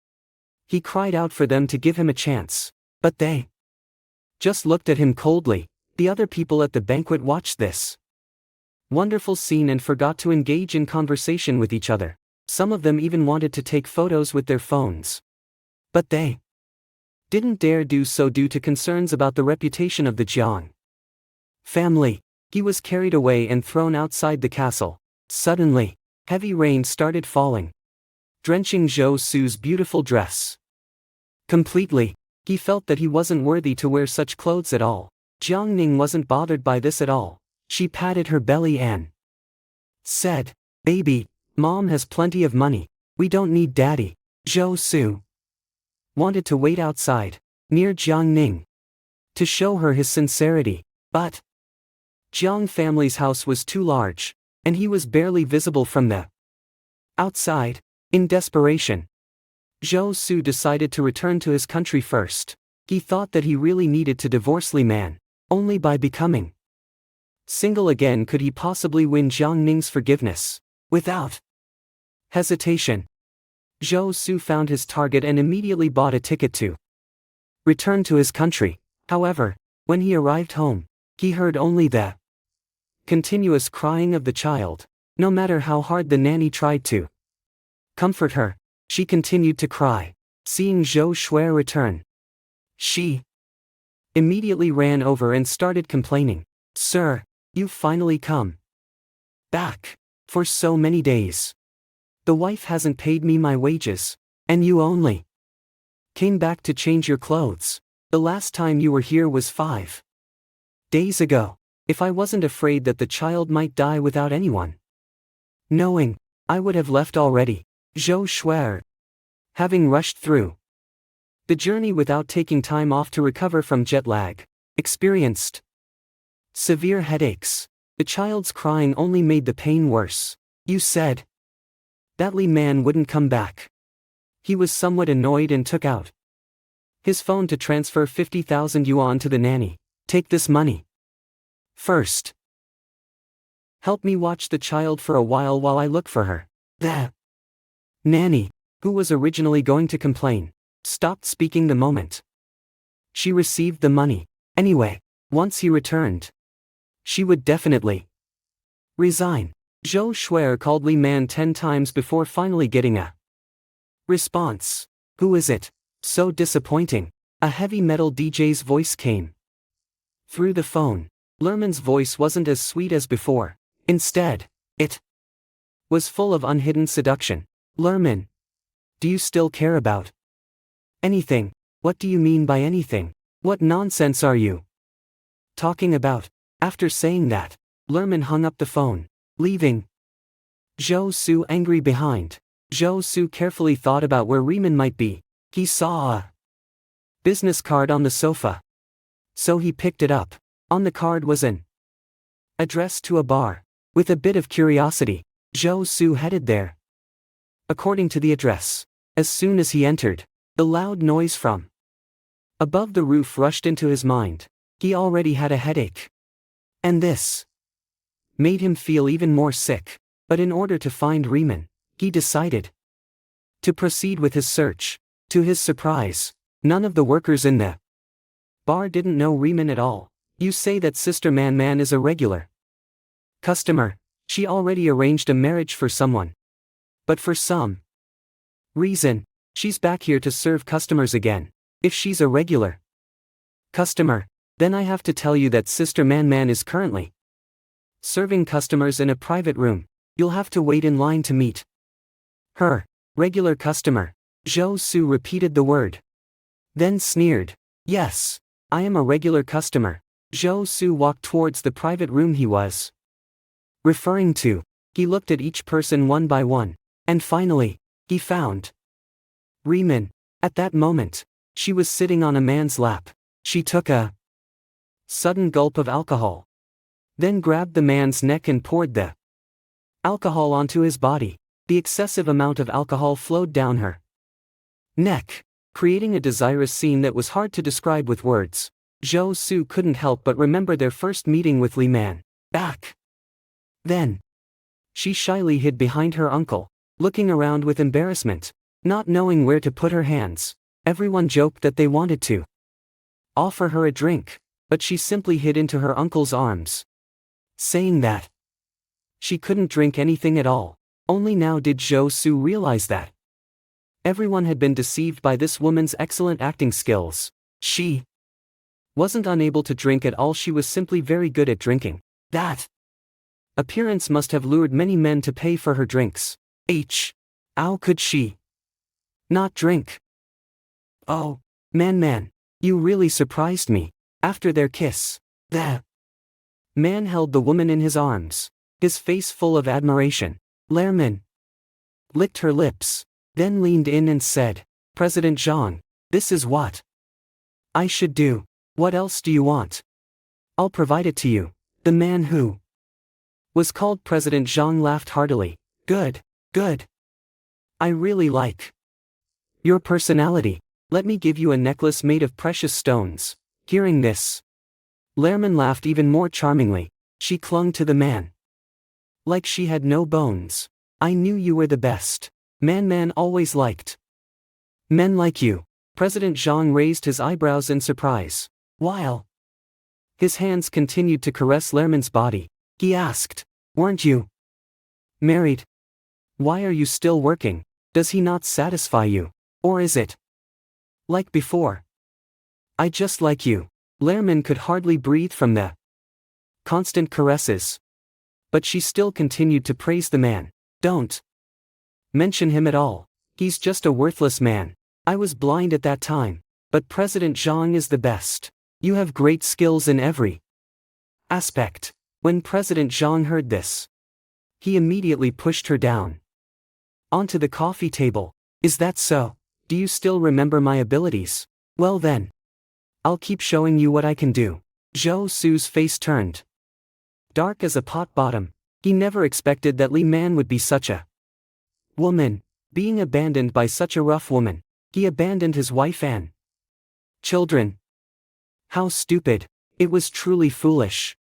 he cried out for them to give him a chance, but they just looked at him coldly. The other people at the banquet watched this wonderful scene and forgot to engage in conversation with each other. Some of them even wanted to take photos with their phones. But they didn't dare do so due to concerns about the reputation of the Jiang family. He was carried away and thrown outside the castle. Suddenly, heavy rain started falling, drenching Zhou Su's beautiful dress completely. He felt that he wasn't worthy to wear such clothes at all. Jiang Ning wasn't bothered by this at all. She patted her belly and said, baby, mom has plenty of money. We don't need daddy. Zhou Su wanted to wait outside, near Jiang Ning, to show her his sincerity, but Jiang family's house was too large, and he was barely visible from the outside. In desperation, Zhou Su decided to return to his country first. He thought that he really needed to divorce Li Man. Only by becoming single again could he possibly win Jiang Ning's forgiveness. Without hesitation, Zhou Su found his target and immediately bought a ticket to return to his country. However, when he arrived home, he heard only the continuous crying of the child. No matter how hard the nanny tried to comfort her, she continued to cry. Seeing Zhou Shui return, she immediately ran over and started complaining. Sir, you've finally come back. For so many days, the wife hasn't paid me my wages, and you only came back to change your clothes. The last time you were here was 5 days ago. If I wasn't afraid that the child might die without anyone knowing, I would have left already. Zhou Shui, having rushed through the journey without taking time off to recover from jet lag, experienced severe headaches. The child's crying only made the pain worse. You said that Li Man wouldn't come back. He was somewhat annoyed and took out his phone to transfer 50,000 yuan to the nanny. Take this money first. Help me watch the child for a while I look for her. The nanny, who was originally going to complain, stopped speaking the moment she received the money. Anyway, once he returned, she would definitely resign. Zhou Shuer called Li Man 10 times before finally getting a response. Who is it? So disappointing. A heavy metal DJ's voice came through the phone. Lerman's voice wasn't as sweet as before. Instead, it was full of unhidden seduction. Lerman, do you still care about anything? What do you mean by anything? What nonsense are you talking about? After saying that, Lerman hung up the phone, leaving Zhou Su angry behind. Zhou Su carefully thought about where Riemann might be. He saw a business card on the sofa, so he picked it up. On the card was an address to a bar. With a bit of curiosity, Zhou Su headed there. According to the address, as soon as he entered, the loud noise from above the roof rushed into his mind. He already had a headache, and this made him feel even more sick. But in order to find Riemann, he decided to proceed with his search. To his surprise, none of the workers in the bar didn't know Riemann at all. You say that Sister Man Man is a regular customer. She already arranged a marriage for someone. But for some reason, she's back here to serve customers again. If she's a regular customer, then I have to tell you that Sister Man Man is currently serving customers in a private room. You'll have to wait in line to meet her. Regular customer. Zhou Su repeated the word, then sneered. Yes, I am a regular customer. Zhou Su walked towards the private room he was referring to. He looked at each person one by one, and finally, he found Riemann. At that moment, she was sitting on a man's lap. She took a sudden gulp of alcohol, then grabbed the man's neck and poured the alcohol onto his body. The excessive amount of alcohol flowed down her neck, creating a desirous scene that was hard to describe with words. Zhou Su couldn't help but remember their first meeting with Li Man. Back then, she shyly hid behind her uncle, looking around with embarrassment, not knowing where to put her hands. Everyone joked that they wanted to offer her a drink, but she simply hid into her uncle's arms, saying that she couldn't drink anything at all. Only now did Zhou Su realize that everyone had been deceived by this woman's excellent acting skills. She wasn't unable to drink at all, she was simply very good at drinking. That appearance must have lured many men to pay for her drinks. How could she not drink? Oh, man, you really surprised me. After their kiss, the man held the woman in his arms, his face full of admiration. Lerman licked her lips, then leaned in and said, President Zhang, this is what I should do. What else do you want? I'll provide it to you. The man who was called President Zhang laughed heartily. Good. I really like your personality. Let me give you a necklace made of precious stones. Hearing this, Lerman laughed even more charmingly. She clung to the man like she had no bones. I knew you were the best. Man always liked men like you. President Zhang raised his eyebrows in surprise, while his hands continued to caress Lerman's body. He asked, weren't you married? Why are you still working? Does he not satisfy you? Or is it like before? I just like you. Lerman could hardly breathe from the constant caresses, but she still continued to praise the man. Don't mention him at all. He's just a worthless man. I was blind at that time, but President Zhang is the best. You have great skills in every aspect. When President Zhang heard this, he immediately pushed her down onto the coffee table. Is that so? Do you still remember my abilities? Well then, I'll keep showing you what I can do. Zhou Su's face turned dark as a pot bottom. He never expected that Li Man would be such a woman, being abandoned by such a rough woman. He abandoned his wife and children. How stupid. It was truly foolish.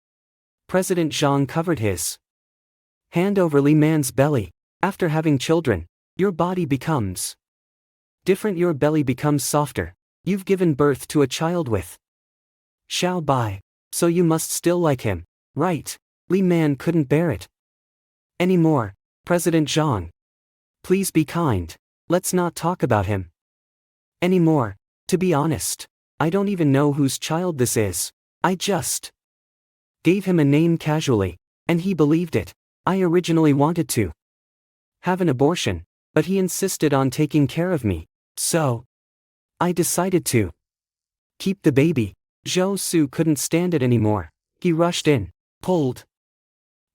President Zhang covered his Hand over Li Man's belly. After having children, your body becomes different, your belly becomes softer. You've given birth to a child with Xiao Bai, so you must still like him, right? Li Man couldn't bear it anymore. President Zhang, please be kind. Let's not talk about him anymore. To be honest, I don't even know whose child this is. I just gave him a name casually, and he believed it. I originally wanted to have an abortion, but he insisted on taking care of me, so I decided to keep the baby. Zhou Su couldn't stand it anymore. He rushed in, pulled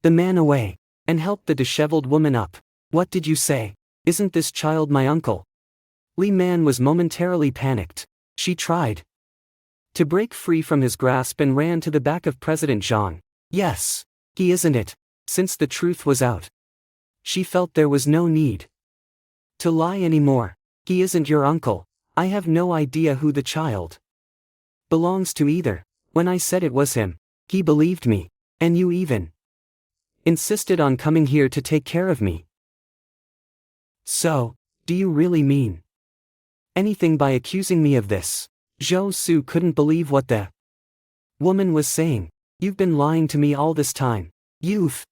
the man away, and helped the disheveled woman up. What did you say? Isn't this child my uncle? Li Man was momentarily panicked. She tried to break free from his grasp and ran to the back of President Zhang. Yes, he isn't it. Since the truth was out, she felt there was no need to lie anymore. He isn't your uncle. I have no idea who the child belongs to either. When I said it was him, he believed me, and you even insisted on coming here to take care of me. So, do you really mean anything by accusing me of this? Zhou Su couldn't believe what the woman was saying. You've been lying to me all this time. You've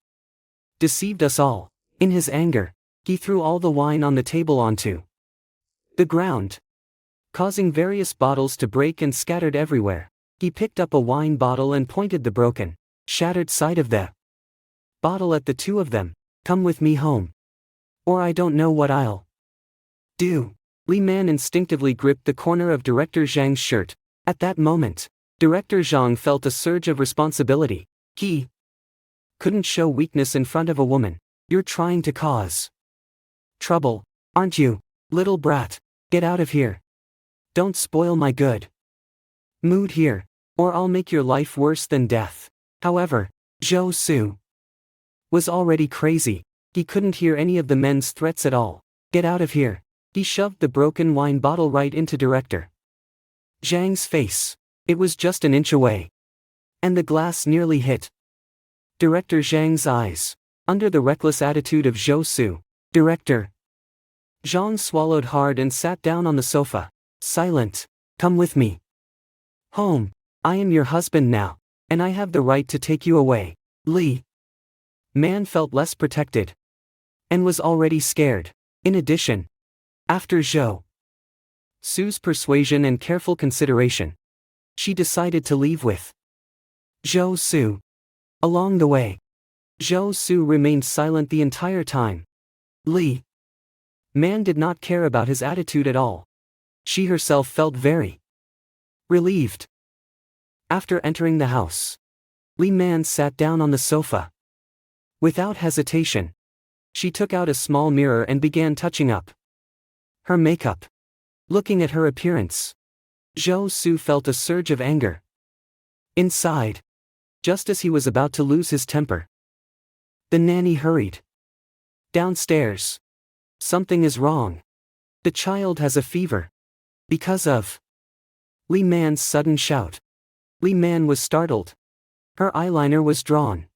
deceived us all. In his anger, he threw all the wine on the table onto the ground, causing various bottles to break and scattered everywhere. He picked up a wine bottle and pointed the broken, shattered side of the bottle at the two of them. Come with me home, or I don't know what I'll do. Li Man instinctively gripped the corner of Director Zhang's shirt. At that moment, Director Zhang felt a surge of responsibility. He couldn't show weakness in front of a woman. You're trying to cause trouble, aren't you, little brat? Get out of here. Don't spoil my good mood here, or I'll make your life worse than death. However, Zhou Su was already crazy. He couldn't hear any of the men's threats at all. Get out of here. He shoved the broken wine bottle right into Director Zhang's face. It was just an inch away, and the glass nearly hit Director Zhang's eyes. Under the reckless attitude of Zhou Su, Director Zhang swallowed hard and sat down on the sofa. Silent. Come with me home. I am your husband now, and I have the right to take you away. Li Man felt less protected and was already scared. In addition, after Zhou Su's persuasion and careful consideration, she decided to leave with Zhou Su. Along the way, Zhou Su remained silent the entire time. Li Man did not care about his attitude at all. She herself felt very relieved. After entering the house, Li Man sat down on the sofa. Without hesitation, she took out a small mirror and began touching up her makeup. Looking at her appearance, Zhou Su felt a surge of anger inside. Just as he was about to lose his temper, the nanny hurried downstairs. Something is wrong. The child has a fever. Because of Li Man's sudden shout. Li Man was startled. Her eyeliner was drawn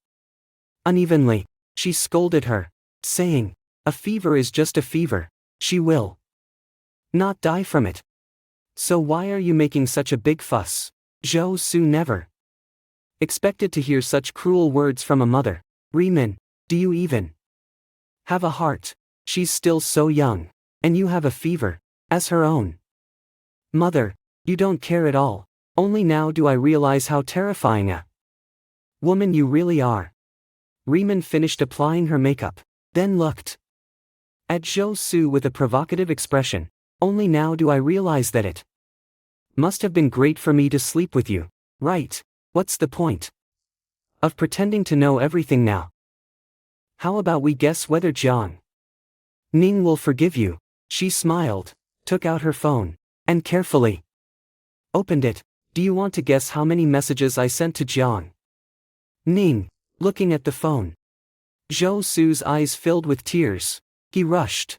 unevenly. She scolded her, saying, "A fever is just a fever. She will not die from it. So why are you making such a big fuss?" Zhou Su never expected to hear such cruel words from a mother. Riman, do you even have a heart? She's still so young, and you have a fever. As her own mother, you don't care at all. Only now do I realize how terrifying a woman you really are. Riman finished applying her makeup, then looked at Zhou Su with a provocative expression. Only now do I realize that it must have been great for me to sleep with you, right? What's the point of pretending to know everything now? How about we guess whether Jiang Ning will forgive you? She smiled, took out her phone, and carefully opened it. Do you want to guess how many messages I sent to Jiang Ning? Looking at the phone, Zhou Su's eyes filled with tears. He rushed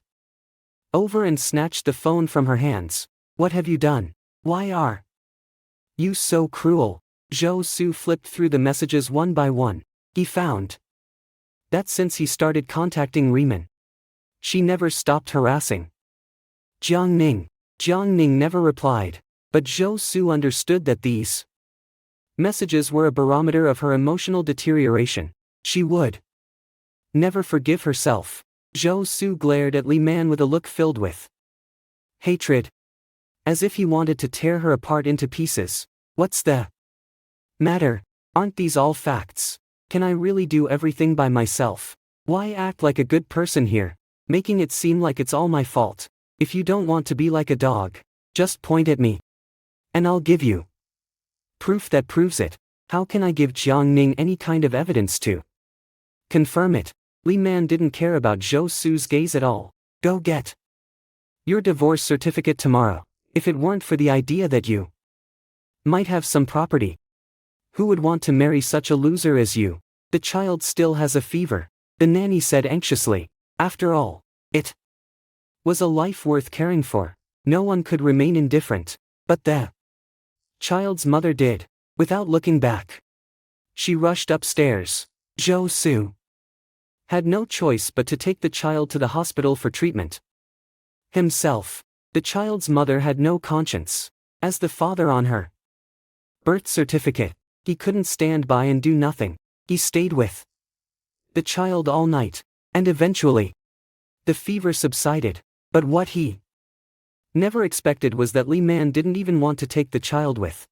over and snatched the phone from her hands. What have you done? Why are you so cruel? Zhou Su flipped through the messages one by one. He found That since he started contacting Riemann, she never stopped harassing Jiang Ning. Jiang Ning never replied, but Zhou Su understood that these messages were a barometer of her emotional deterioration. She would never forgive herself. Zhou Su glared at Li Man with a look filled with hatred, as if he wanted to tear her apart into pieces. What's the matter? Aren't these all facts? Can I really do everything by myself? Why act like a good person here, making it seem like it's all my fault? If you don't want to be like a dog, just point at me, and I'll give you proof that proves it. How can I give Jiang Ning any kind of evidence to confirm it? Li Man didn't care about Zhou Su's gaze at all. Go get your divorce certificate tomorrow. If it weren't for the idea that you might have some property, who would want to marry such a loser as you? The child still has a fever, the nanny said anxiously. After all, it was a life worth caring for. No one could remain indifferent. But the child's mother did. Without looking back, she rushed upstairs. Zhou Su had no choice but to take the child to the hospital for treatment himself. The child's mother had no conscience. As the father on her birth certificate, he couldn't stand by and do nothing. He stayed with the child all night, and eventually, the fever subsided. But what he never expected was that Li Man didn't even want to take the child with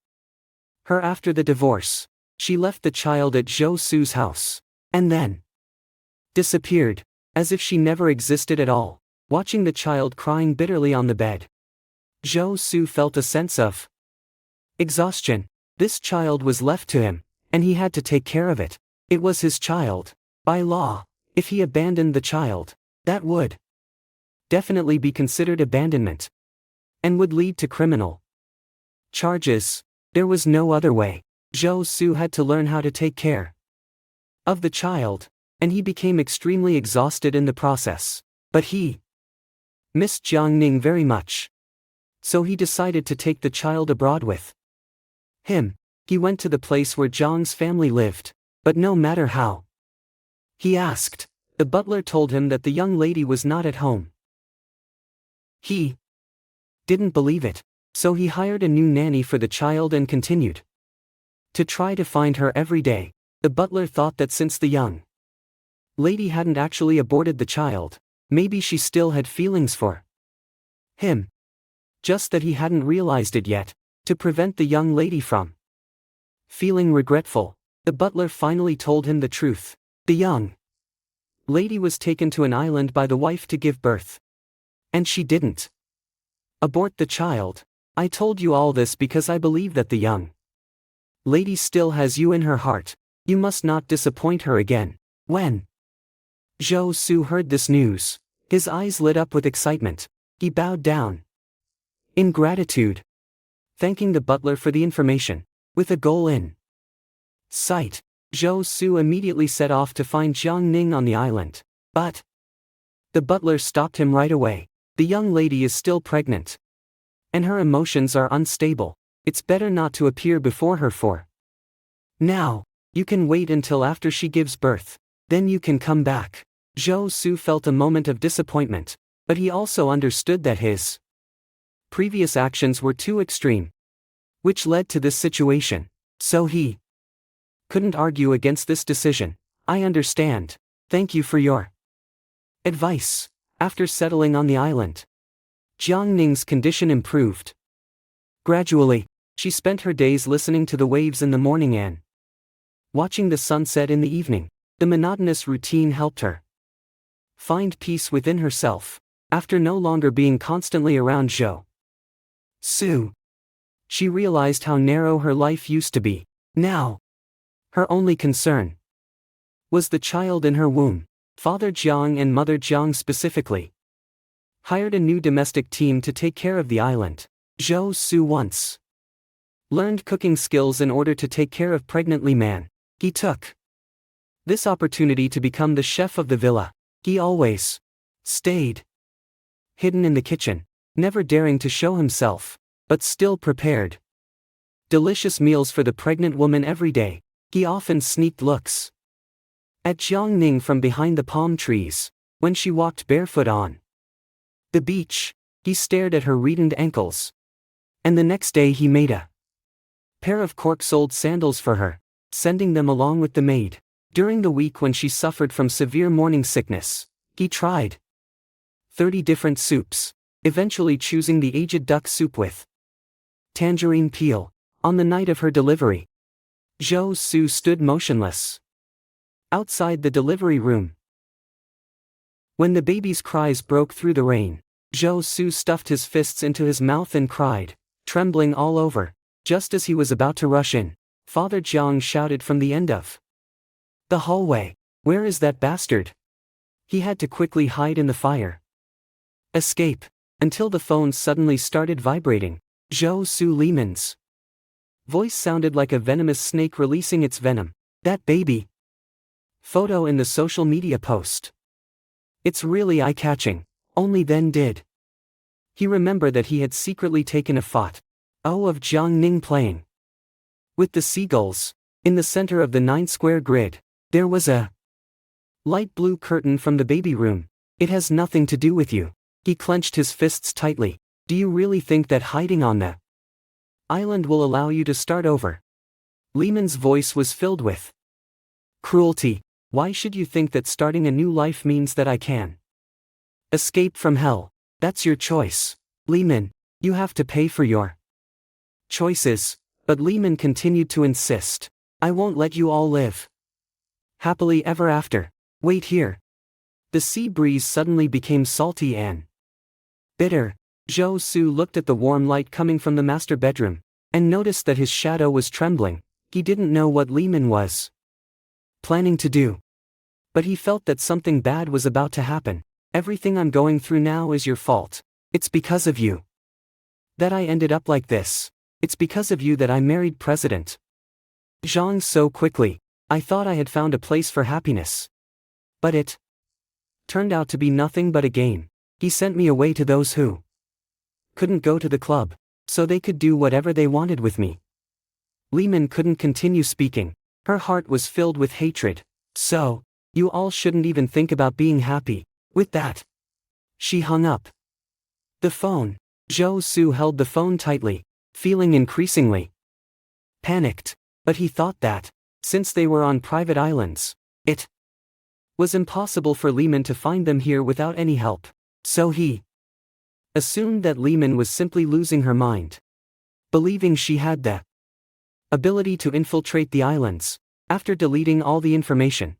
her after the divorce. She left the child at Zhou Su's house, and then disappeared, as if she never existed at all. Watching the child crying bitterly on the bed, Zhou Su felt a sense of exhaustion. This child was left to him, and he had to take care of it. It was his child. By law, if he abandoned the child, that would definitely be considered abandonment, and would lead to criminal charges. There was no other way. Zhou Su had to learn how to take care of the child, and he became extremely exhausted in the process. But he missed Jiang Ning very much, so he decided to take the child abroad with him. He went to the place where Zhang's family lived, but no matter how he asked, the butler told him that the young lady was not at home. He didn't believe it, so he hired a new nanny for the child and continued to try to find her every day. The butler thought that since the young lady hadn't actually aborted the child, maybe she still had feelings for him, just that he hadn't realized it yet. To prevent the young lady from feeling regretful, the butler finally told him the truth. The young lady was taken to an island by the wife to give birth, and she didn't abort the child. I told you all this because I believe that the young lady still has you in her heart. You must not disappoint her again. When Zhou Su heard this news, his eyes lit up with excitement. He bowed down in gratitude, thanking the butler for the information. With a goal in sight, Zhou Su immediately set off to find Jiang Ning on the island. But the butler stopped him right away. The young lady is still pregnant, and her emotions are unstable. It's better not to appear before her for now. You can wait until after she gives birth. Then you can come back. Zhou Su felt a moment of disappointment, but he also understood that his previous actions were too extreme, which led to this situation. So he couldn't argue against this decision. I understand. Thank you for your advice. After settling on the island, Jiang Ning's condition improved. Gradually, she spent her days listening to the waves in the morning and watching the sunset in the evening. The monotonous routine helped her find peace within herself. After no longer being constantly around Zhou Su, she realized how narrow her life used to be. Now, her only concern was the child in her womb. Father Jiang and Mother Jiang specifically hired a new domestic team to take care of the island. Zhou Su once learned cooking skills in order to take care of pregnant Li Man. He took this opportunity to become the chef of the villa. He always stayed hidden in the kitchen, never daring to show himself, but still prepared delicious meals for the pregnant woman every day. He often sneaked looks At Jiangning from behind the palm trees, when she walked barefoot on the beach, he stared at her reddened ankles. And the next day he made a pair of cork-soled sandals for her, sending them along with the maid. During the week when she suffered from severe morning sickness, he tried 30 different soups, eventually choosing the aged duck soup with tangerine peel. On the night of her delivery, Zhou Su stood motionless outside the delivery room. When the baby's cries broke through the rain, Zhou Su stuffed his fists into his mouth and cried, trembling all over. Just as he was about to rush in, Father Jiang shouted from the end of the hallway, "Where is that bastard?" He had to quickly hide in the fire. Escape. Until the phone suddenly started vibrating. Zhou Su Liman's voice sounded like a venomous snake releasing its venom. "That baby." Photo in the social media post. It's really eye-catching. Only then did he remember that he had secretly taken a photo of Jiangning playing with the seagulls. In the center of the 9-square grid, there was a light blue curtain from the baby room. "It has nothing to do with you." He clenched his fists tightly. "Do you really think that hiding on the island will allow you to start over?" Lehman's voice was filled with cruelty. "Why should you think that starting a new life means that I can escape from hell? That's your choice. Lehman, you have to pay for your choices." But Lehman continued to insist. "I won't let you all live happily ever after. Wait here." The sea breeze suddenly became salty and bitter. Zhou Su looked at the warm light coming from the master bedroom, and noticed that his shadow was trembling. He didn't know what Lehman was planning to do, but he felt that something bad was about to happen. "Everything I'm going through now is your fault. It's because of you that I ended up like this. It's because of you that I married President Zhang so quickly. I thought I had found a place for happiness. But it turned out to be nothing but a game. He sent me away to those who couldn't go to the club, so they could do whatever they wanted with me." Lehman couldn't continue speaking. Her heart was filled with hatred. "So, you all shouldn't even think about being happy." With that, she hung up the phone. Zhou Su held the phone tightly, feeling increasingly panicked. But he thought that, since they were on private islands, it was impossible for Lehman to find them here without any help. So he assumed that Lehman was simply losing her mind, believing she had the ability to infiltrate the islands. After deleting all the information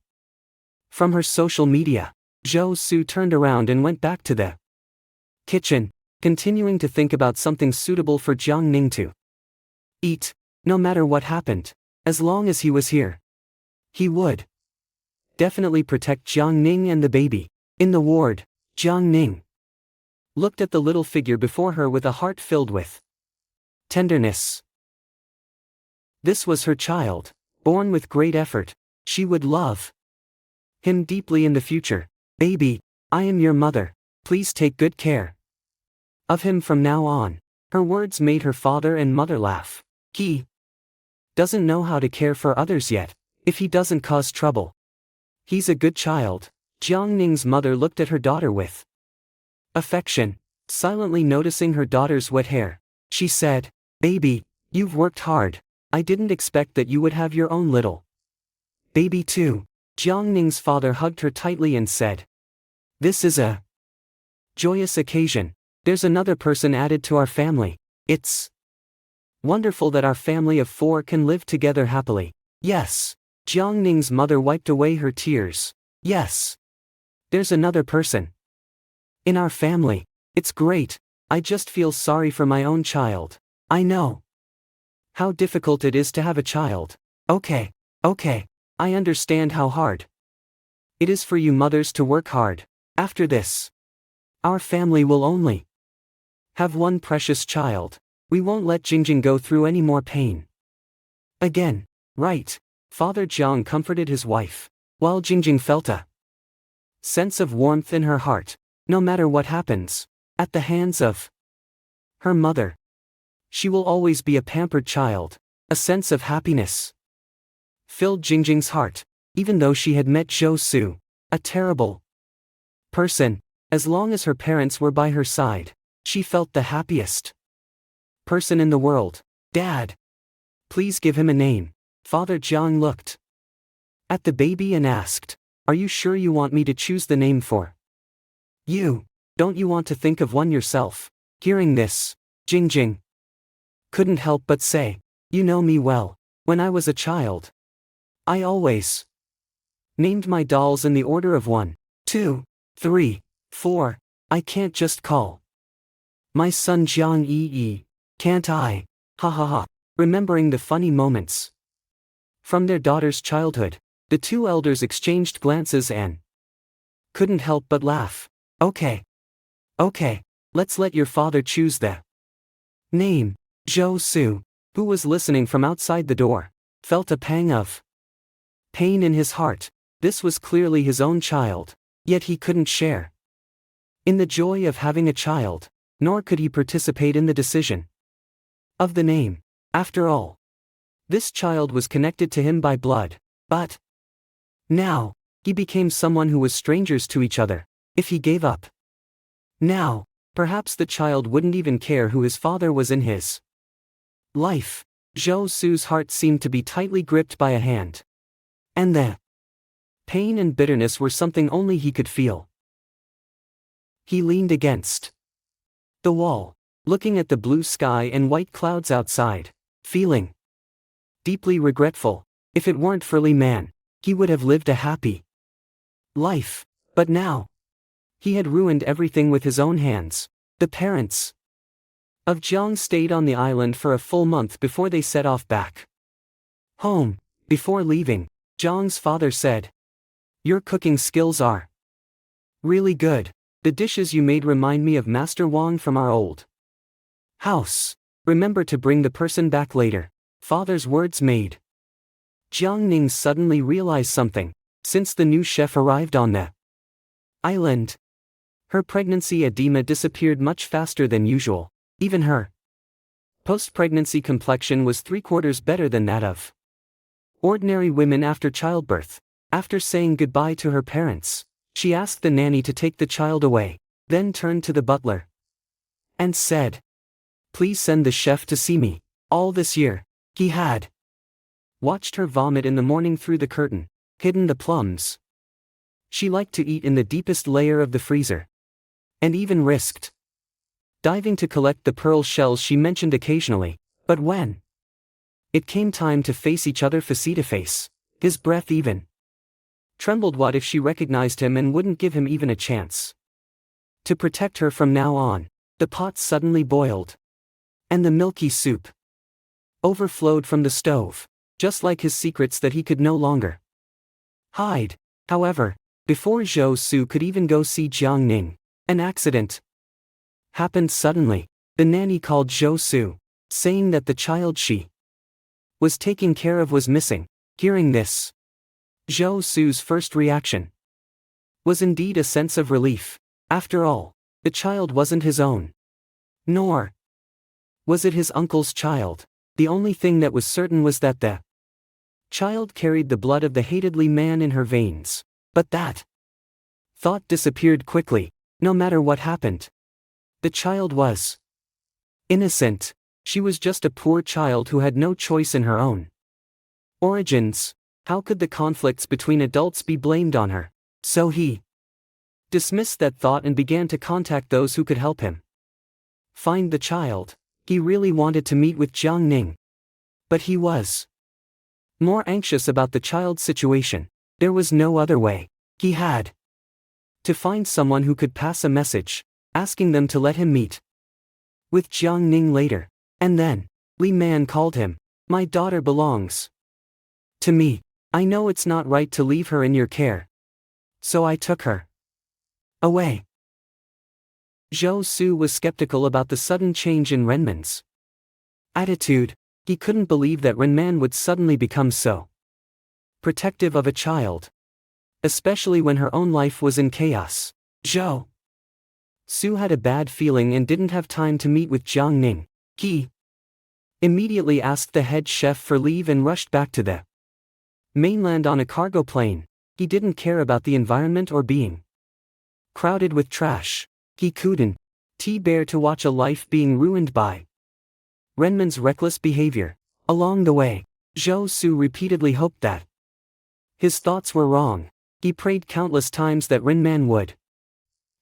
from her social media, Zhou Su turned around and went back to the kitchen, continuing to think about something suitable for Jiangning to eat. No matter what happened, as long as he was here, he would definitely protect Jiangning and the baby. In the ward, Jiangning looked at the little figure before her with a heart filled with tenderness. This was her child, born with great effort. She would love him deeply in the future. "Baby, I am your mother. Please take good care of him from now on." Her words made her father and mother laugh. "He doesn't know how to care for others yet. If he doesn't cause trouble, he's a good child." Jiangning's mother looked at her daughter with affection, silently noticing her daughter's wet hair. She said, "Baby, you've worked hard. I didn't expect that you would have your own little baby too." Jiangning's father hugged her tightly and said, "This is a joyous occasion. There's another person added to our family. It's wonderful that our family of 4 can live together happily." "Yes." Jiangning's mother wiped away her tears. "Yes. There's another person in our family. It's great. I just feel sorry for my own child. I know how difficult it is to have a child. Okay. I understand how hard it is for you mothers to work hard. After this, our family will only have one precious child. We won't let Jingjing go through any more pain again. Right?" Father Jiang comforted his wife, while Jingjing felt a sense of warmth in her heart. No matter what happens at the hands of her mother, she will always be a pampered child. A sense of happiness filled Jingjing's heart. even though she had met Zhou Su, a terrible person. As long as her parents were by her side, she felt the happiest person in the world. Dad, please give him a name. Father Jiang looked at the baby and asked, are you sure you want me to choose the name for you? Don't you want to think of one yourself? Hearing this, Jingjing couldn't help but say, you know me well. When I was a child, I always named my dolls in the order of 1, 2, 3, 4. I can't just call my son Jiang Yi, can't I? Ha ha ha. Remembering the funny moments from their daughter's childhood, the two elders exchanged glances and couldn't help but laugh. Okay, let's let your father choose the name. Zhou Su, who was listening from outside the door, felt a pang of pain in his heart. This was clearly his own child, yet he couldn't share in the joy of having a child, nor could he participate in the decision of the name. After all, this child was connected to him by blood, but now, he became someone who was strangers to each other. If he gave up now, perhaps the child wouldn't even care who his father was in his life. Zhou Su's heart seemed to be tightly gripped by a hand. And the pain and bitterness were something only he could feel. He leaned against the wall, looking at the blue sky and white clouds outside, feeling deeply regretful. If it weren't for Li Man, he would have lived a happy life. But now, he had ruined everything with his own hands. The parents of Jiang stayed on the island for a full month before they set off back home. Before leaving, Jiang's father said, your cooking skills are really good. The dishes you made remind me of Master Wang from our old house. Remember to bring the person back later. Father's words made Jiang Ning suddenly realize something. Since the new chef arrived on the island, her pregnancy edema disappeared much faster than usual. Even her post-pregnancy complexion was 3/4 better than that of ordinary women after childbirth. After saying goodbye to her parents, she asked the nanny to take the child away, then turned to the butler and said, please send the chef to see me. All this year, he had watched her vomit in the morning through the curtain, hidden the plums she liked to eat in the deepest layer of the freezer, and even risked diving to collect the pearl shells she mentioned occasionally. But when it came time to face each other face to face, his breath even trembled. What if she recognized him and wouldn't give him even a chance to protect her from now on? The pot suddenly boiled, and the milky soup overflowed from the stove, just like his secrets that he could no longer hide. However, before Zhou Su could even go see Jiang Ning, an accident happened suddenly. The nanny called Zhou Su, saying that the child she was taking care of was missing. Hearing this, Zhou Su's first reaction was indeed a sense of relief. After all, the child wasn't his own, nor was it his uncle's child. The only thing that was certain was that the child carried the blood of the hated Li Man in her veins. But that thought disappeared quickly. No matter what happened, the child was innocent. She was just a poor child who had no choice in her own origins. How could the conflicts between adults be blamed on her? So he dismissed that thought and began to contact those who could help him find the child. He really wanted to meet with Jiang Ning, but he was more anxious about the child's situation. There was no other way. He had to find someone who could pass a message, asking them to let him meet with Jiang Ning later. And then, Li Man called him. My daughter belongs to me. I know it's not right to leave her in your care, so I took her away. Zhou Su was skeptical about the sudden change in Renman's attitude. He couldn't believe that Renman would suddenly become so protective of a child, especially when her own life was in chaos. Zhou Su had a bad feeling and didn't have time to meet with Jiang Ning. He immediately asked the head chef for leave and rushed back to the mainland on a cargo plane. He didn't care about the environment or being crowded with trash. He couldn't bear to watch a life being ruined by Renman's reckless behavior. Along the way, Zhou Su repeatedly hoped that his thoughts were wrong. He prayed countless times that Renman would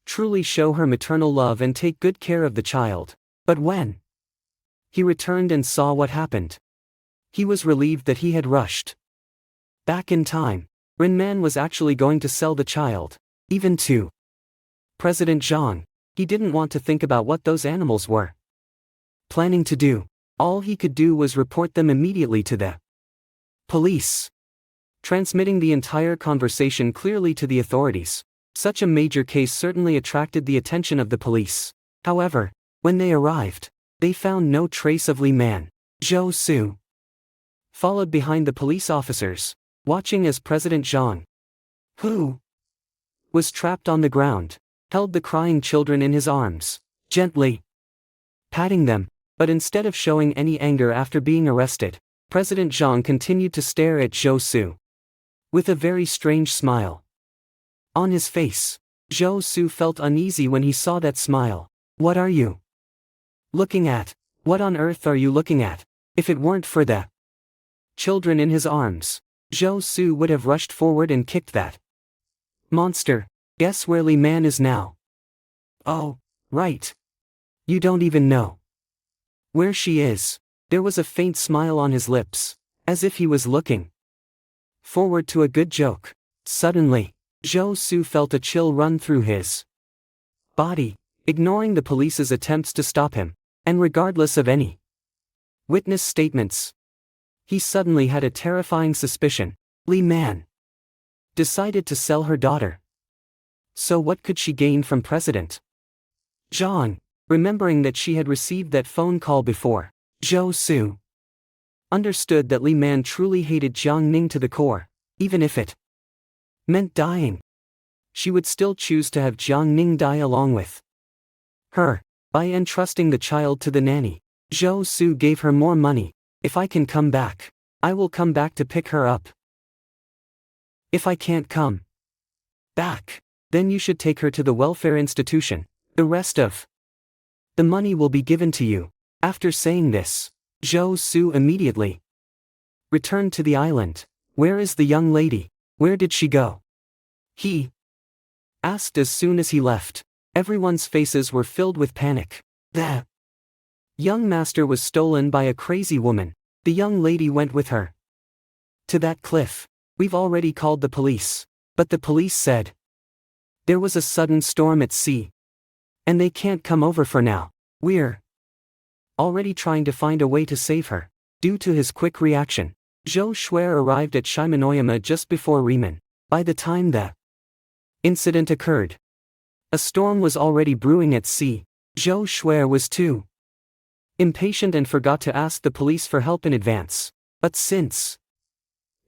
truly show her maternal love and take good care of the child. But when he returned and saw what happened, he was relieved that he had rushed back in time. Renman was actually going to sell the child, even to President Zhang. He didn't want to think about what those animals were planning to do. All he could do was report them immediately to the police, transmitting the entire conversation clearly to the authorities. Such a major case certainly attracted the attention of the police. However, when they arrived, they found no trace of Li Man. Zhou Su followed behind the police officers, watching as President Zhang, who was trapped on the ground, held the crying children in his arms, gently patting them. But instead of showing any anger after being arrested, President Zhang continued to stare at Zhou Su with a very strange smile on his face. Zhou Su felt uneasy when he saw that smile. What are you looking at? What on earth are you looking at? If it weren't for the children in his arms, Zhou Su would have rushed forward and kicked that monster. Guess where Li Man is now? Oh, right. You don't even know where she is. There was a faint smile on his lips, as if he was looking forward to a good joke. Suddenly, Zhou Su felt a chill run through his body, ignoring the police's attempts to stop him, and regardless of any witness statements. He suddenly had a terrifying suspicion. Li Man decided to sell her daughter. So what could she gain from President Zhang? Remembering that she had received that phone call before, Zhou Su understood that Li Man truly hated Jiang Ning to the core. Even if it meant dying, she would still choose to have Jiang Ning die along with her. By entrusting the child to the nanny, Zhou Su gave her more money. If I can come back, I will come back to pick her up. If I can't come back, then you should take her to the welfare institution. The rest of the money will be given to you. After saying this, Zhou Su immediately returned to the island. Where is the young lady? Where did she go? He asked as soon as he left. Everyone's faces were filled with panic. The young master was stolen by a crazy woman. The young lady went with her to that cliff. We've already called the police, but the police said there was a sudden storm at sea, and they can't come over for now. We're already trying to find a way to save her. Due to his quick reaction, Zhou Shuer arrived at Shimanoyama just before Riemann. By the time the incident occurred, a storm was already brewing at sea. Zhou Shuer was too impatient and forgot to ask the police for help in advance. But since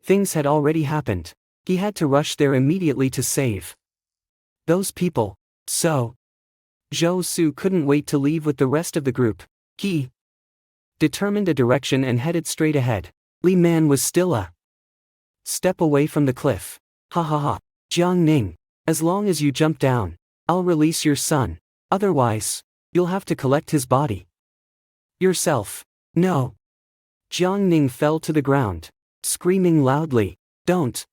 things had already happened, he had to rush there immediately to save those people. So Zhou Su couldn't wait to leave with the rest of the group. He determined a direction and headed straight ahead. Li Man was still a step away from the cliff. Ha ha ha. Jiang Ning, as long as you jump down, I'll release your son. Otherwise, you'll have to collect his body yourself. No. Jiang Ning fell to the ground, screaming loudly, "Don't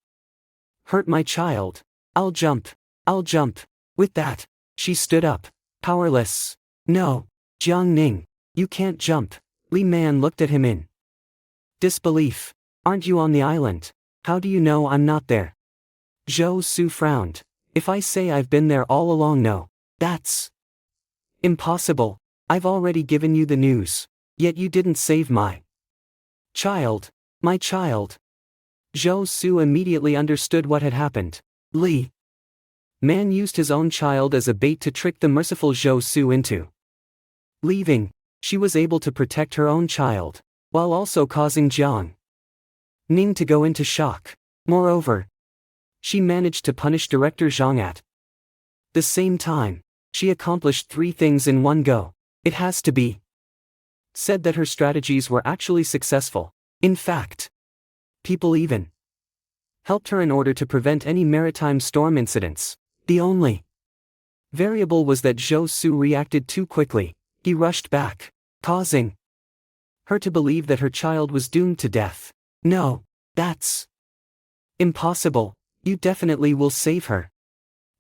hurt my child. I'll jump. I'll jump." With that, she stood up, powerless. No, Jiang Ning, you can't jump. Li Man looked at him in disbelief. Aren't you on the island? How do you know I'm not there? Zhou Su frowned. If I say I've been there all along, no. That's impossible. I've already given you the news. Yet you didn't save my child. My child. Zhou Su immediately understood what had happened. Li Man used his own child as a bait to trick the merciful Zhou Su into leaving. She was able to protect her own child, while also causing Jiang Ning to go into shock. Moreover, she managed to punish Director Zhang at the same time. She accomplished 3 things in one go. It has to be said that her strategies were actually successful. In fact, people even helped her in order to prevent any maritime storm incidents. The only variable was that Zhou Su reacted too quickly. He rushed back, causing her to believe that her child was doomed to death. No, that's impossible. You definitely will save her.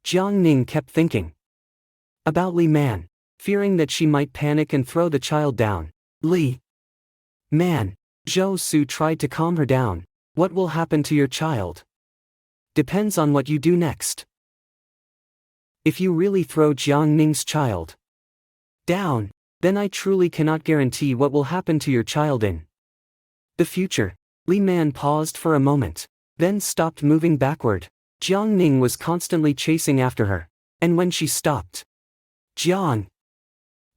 Jiang Ning kept thinking about Li Man, fearing that she might panic and throw the child down. Li Man, Zhou Su tried to calm her down. What will happen to your child depends on what you do next. If you really throw Jiang Ning's child down, then I truly cannot guarantee what will happen to your child in the future. Li Man paused for a moment, then stopped moving backward. Jiang Ning was constantly chasing after her, and when she stopped, Jiang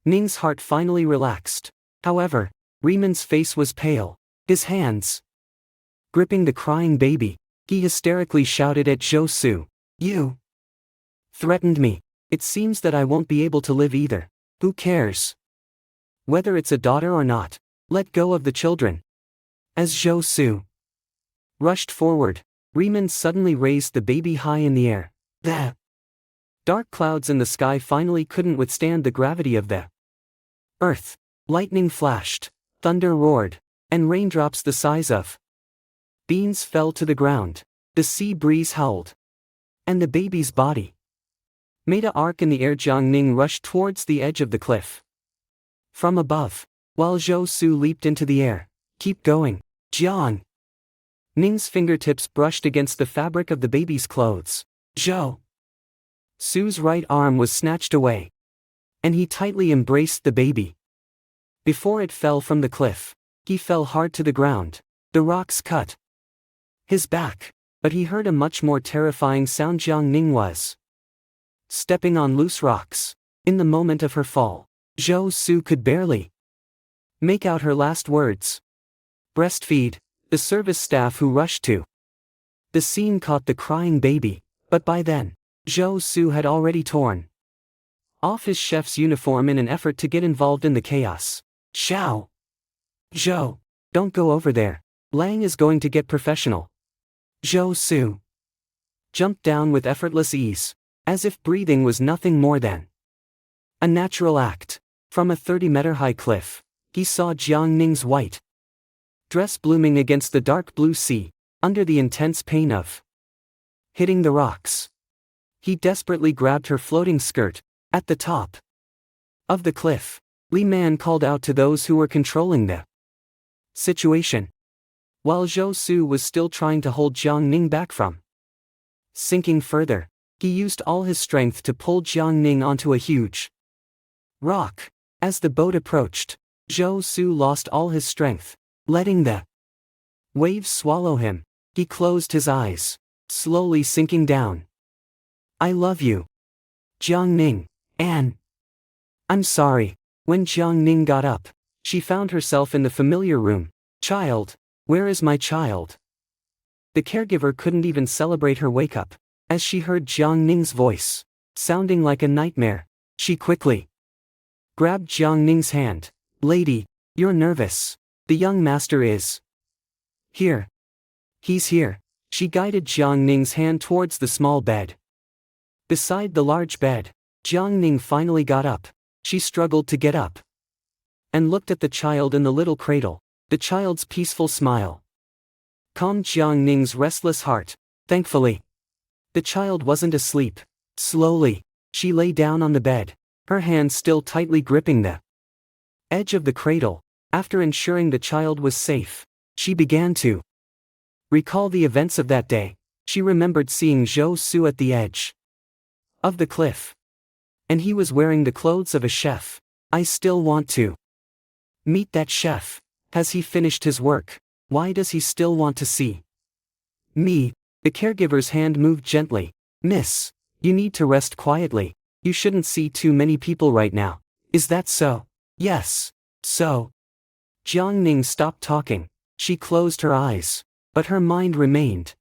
Ning's heart finally relaxed. However, Riman's face was pale, his hands gripping the crying baby. He hysterically shouted at Zhou Su, "You threatened me. It seems that I won't be able to live either. Who cares whether it's a daughter or not? Let go of the children." As Zhou Su rushed forward, Riman suddenly raised the baby high in the air. The dark clouds in the sky finally couldn't withstand the gravity of the earth. Lightning flashed, thunder roared, and raindrops the size of beans fell to the ground. The sea breeze howled, and the baby's body made an arc in the air. Jiang Ning rushed towards the edge of the cliff from above, while Zhou Su leaped into the air. "Keep going." Jiang Ning's fingertips brushed against the fabric of the baby's clothes. Zhou Su's right arm was snatched away, and he tightly embraced the baby. Before it fell from the cliff, he fell hard to the ground. The rocks cut his back, but he heard a much more terrifying sound. Jiang Ning was stepping on loose rocks. In the moment of her fall, Zhou Su could barely make out her last words. "Breastfeed." The service staff who rushed to the scene caught the crying baby, but by then, Zhou Su had already torn off his chef's uniform in an effort to get involved in the chaos. "Xiao Zhou, don't go over there. Lang is going to get professional." Zhou Su jumped down with effortless ease, as if breathing was nothing more than a natural act. From a 30-meter-high cliff, he saw Jiang Ning's white dress blooming against the dark blue sea, under the intense pain of hitting the rocks. He desperately grabbed her floating skirt. At the top of the cliff, Li Man called out to those who were controlling the situation, while Zhou Su was still trying to hold Jiang Ning back from sinking further. He used all his strength to pull Jiang Ning onto a huge rock. As the boat approached, Zhou Su lost all his strength, letting the waves swallow him. He closed his eyes, slowly sinking down. "I love you, Jiang Ning, and I'm sorry." When Jiang Ning got up, she found herself in the familiar room. "Child, where is my child?" The caregiver couldn't even celebrate her wake-up. As she heard Jiang Ning's voice, sounding like a nightmare, she quickly grabbed Jiang Ning's hand. "Lady, you're nervous. The young master is here." "He's here." She guided Jiang Ning's hand towards the small bed beside the large bed. Jiang Ning finally got up. She struggled to get up and looked at the child in the little cradle. The child's peaceful smile calmed Jiang Ning's restless heart. Thankfully, the child wasn't asleep. Slowly, she lay down on the bed, her hands still tightly gripping the edge of the cradle. After ensuring the child was safe, she began to recall the events of that day. She remembered seeing Zhou Su at the edge of the cliff, and he was wearing the clothes of a chef. "I still want to meet that chef. Has he finished his work? Why does he still want to see me?" The caregiver's hand moved gently. "Miss, you need to rest quietly. You shouldn't see too many people right now." "Is that so?" "Yes, so." Jiang Ning stopped talking. She closed her eyes, but her mind remained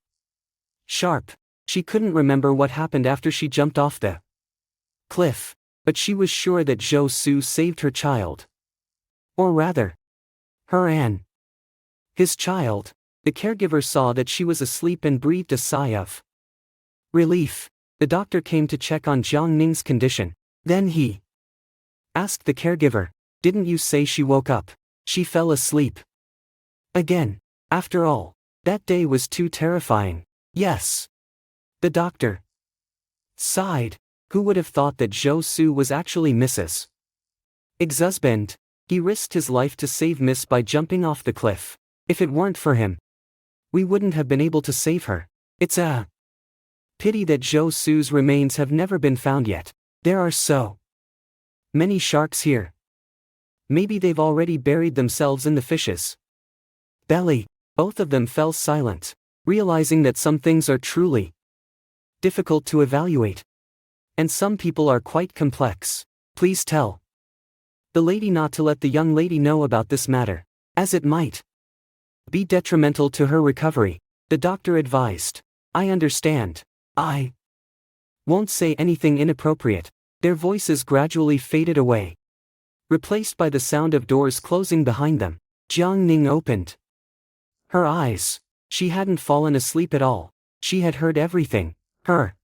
sharp. She couldn't remember what happened after she jumped off the cliff, but she was sure that Zhou Su saved her child. Or rather, her and his child. The caregiver saw that she was asleep and breathed a sigh of relief. The doctor came to check on Jiang Ning's condition. Then he asked the caregiver, "Didn't you say she woke up? She fell asleep again. After all, that day was too terrifying." "Yes." The doctor sighed. Who would have thought that Zhou Su was actually Mrs. ex-husband? He risked his life to save Miss by jumping off the cliff. If it weren't for him, we wouldn't have been able to save her. It's a pity that Zhou Su's remains have never been found yet. There are so many sharks here. Maybe they've already buried themselves in the fish's belly. Both of them fell silent, realizing that some things are truly difficult to evaluate. And some people are quite complex. Please tell the lady not to let the young lady know about this matter, as it might be detrimental to her recovery, the doctor advised. I understand. I won't say anything inappropriate. Their voices gradually faded away, replaced by the sound of doors closing behind them. Jiang Ning opened her eyes. She hadn't fallen asleep at all. She had heard everything. Her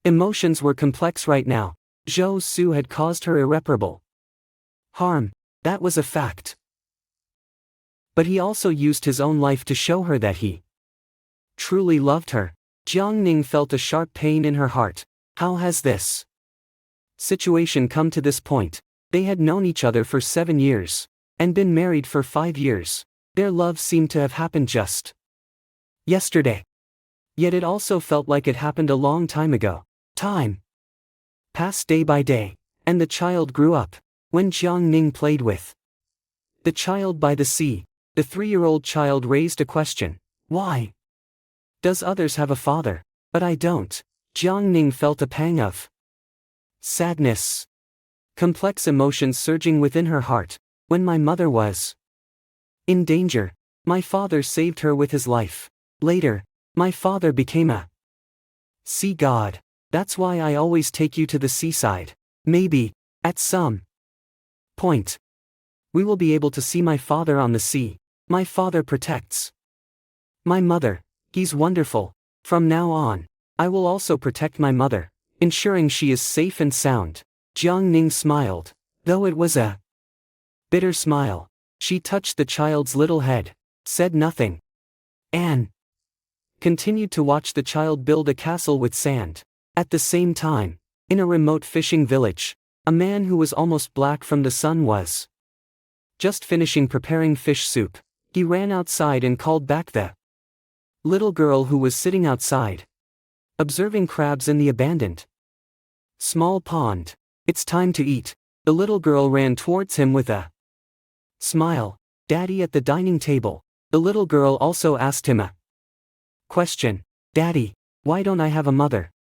emotions were complex right now. Zhou Su had caused her irreparable harm. That was a fact. But he also used his own life to show her that he truly loved her. Jiang Ning felt a sharp pain in her heart. How has this situation come to this point? They had known each other for 7 years, and been married for 5 years. Their love seemed to have happened just yesterday. Yet it also felt like it happened a long time ago. Time passed day by day, and the child grew up. When Jiang Ning played with the child by the sea, the 3-year-old child raised a question. Why does others have a father, but I don't? Jiang Ning felt a pang of sadness, complex emotions surging within her heart. When my mother was in danger, my father saved her with his life. Later, my father became a sea god. That's why I always take you to the seaside. Maybe, at some point, we will be able to see my father on the sea. My father protects my mother. He's wonderful. From now on, I will also protect my mother, ensuring she is safe and sound. Jiang Ning smiled, though it was a bitter smile. She touched the child's little head, said nothing, and continued to watch the child build a castle with sand. At the same time, in a remote fishing village, a man who was almost black from the sun was just finishing preparing fish soup. He ran outside and called back the little girl who was sitting outside, observing crabs in the abandoned small pond. It's time to eat. The little girl ran towards him with a smile. Daddy at the dining table. The little girl also asked him a question. Daddy, why don't I have a mother?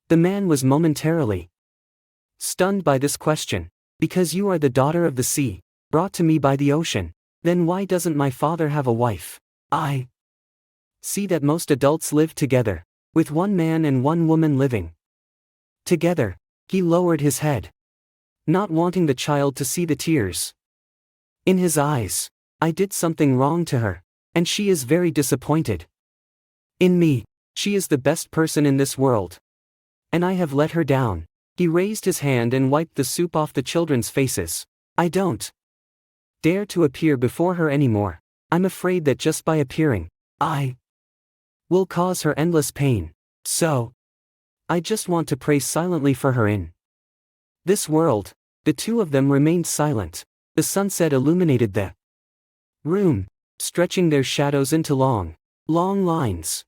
The man was momentarily stunned by this question. Because you are the daughter of the sea, brought to me by the ocean. Then why doesn't my father have a wife? I see that most adults live together, with one man and one woman living together. He lowered his head, not wanting the child to see the tears in his eyes. I did something wrong to her, and she is very disappointed in me. She is the best person in this world, and I have let her down. He raised his hand and wiped the soup off the children's faces. I don't dare to appear before her anymore. I'm afraid that just by appearing, I will cause her endless pain. So, I just want to pray silently for her in this world. The two of them remained silent. The sunset illuminated the room, stretching their shadows into long, long lines.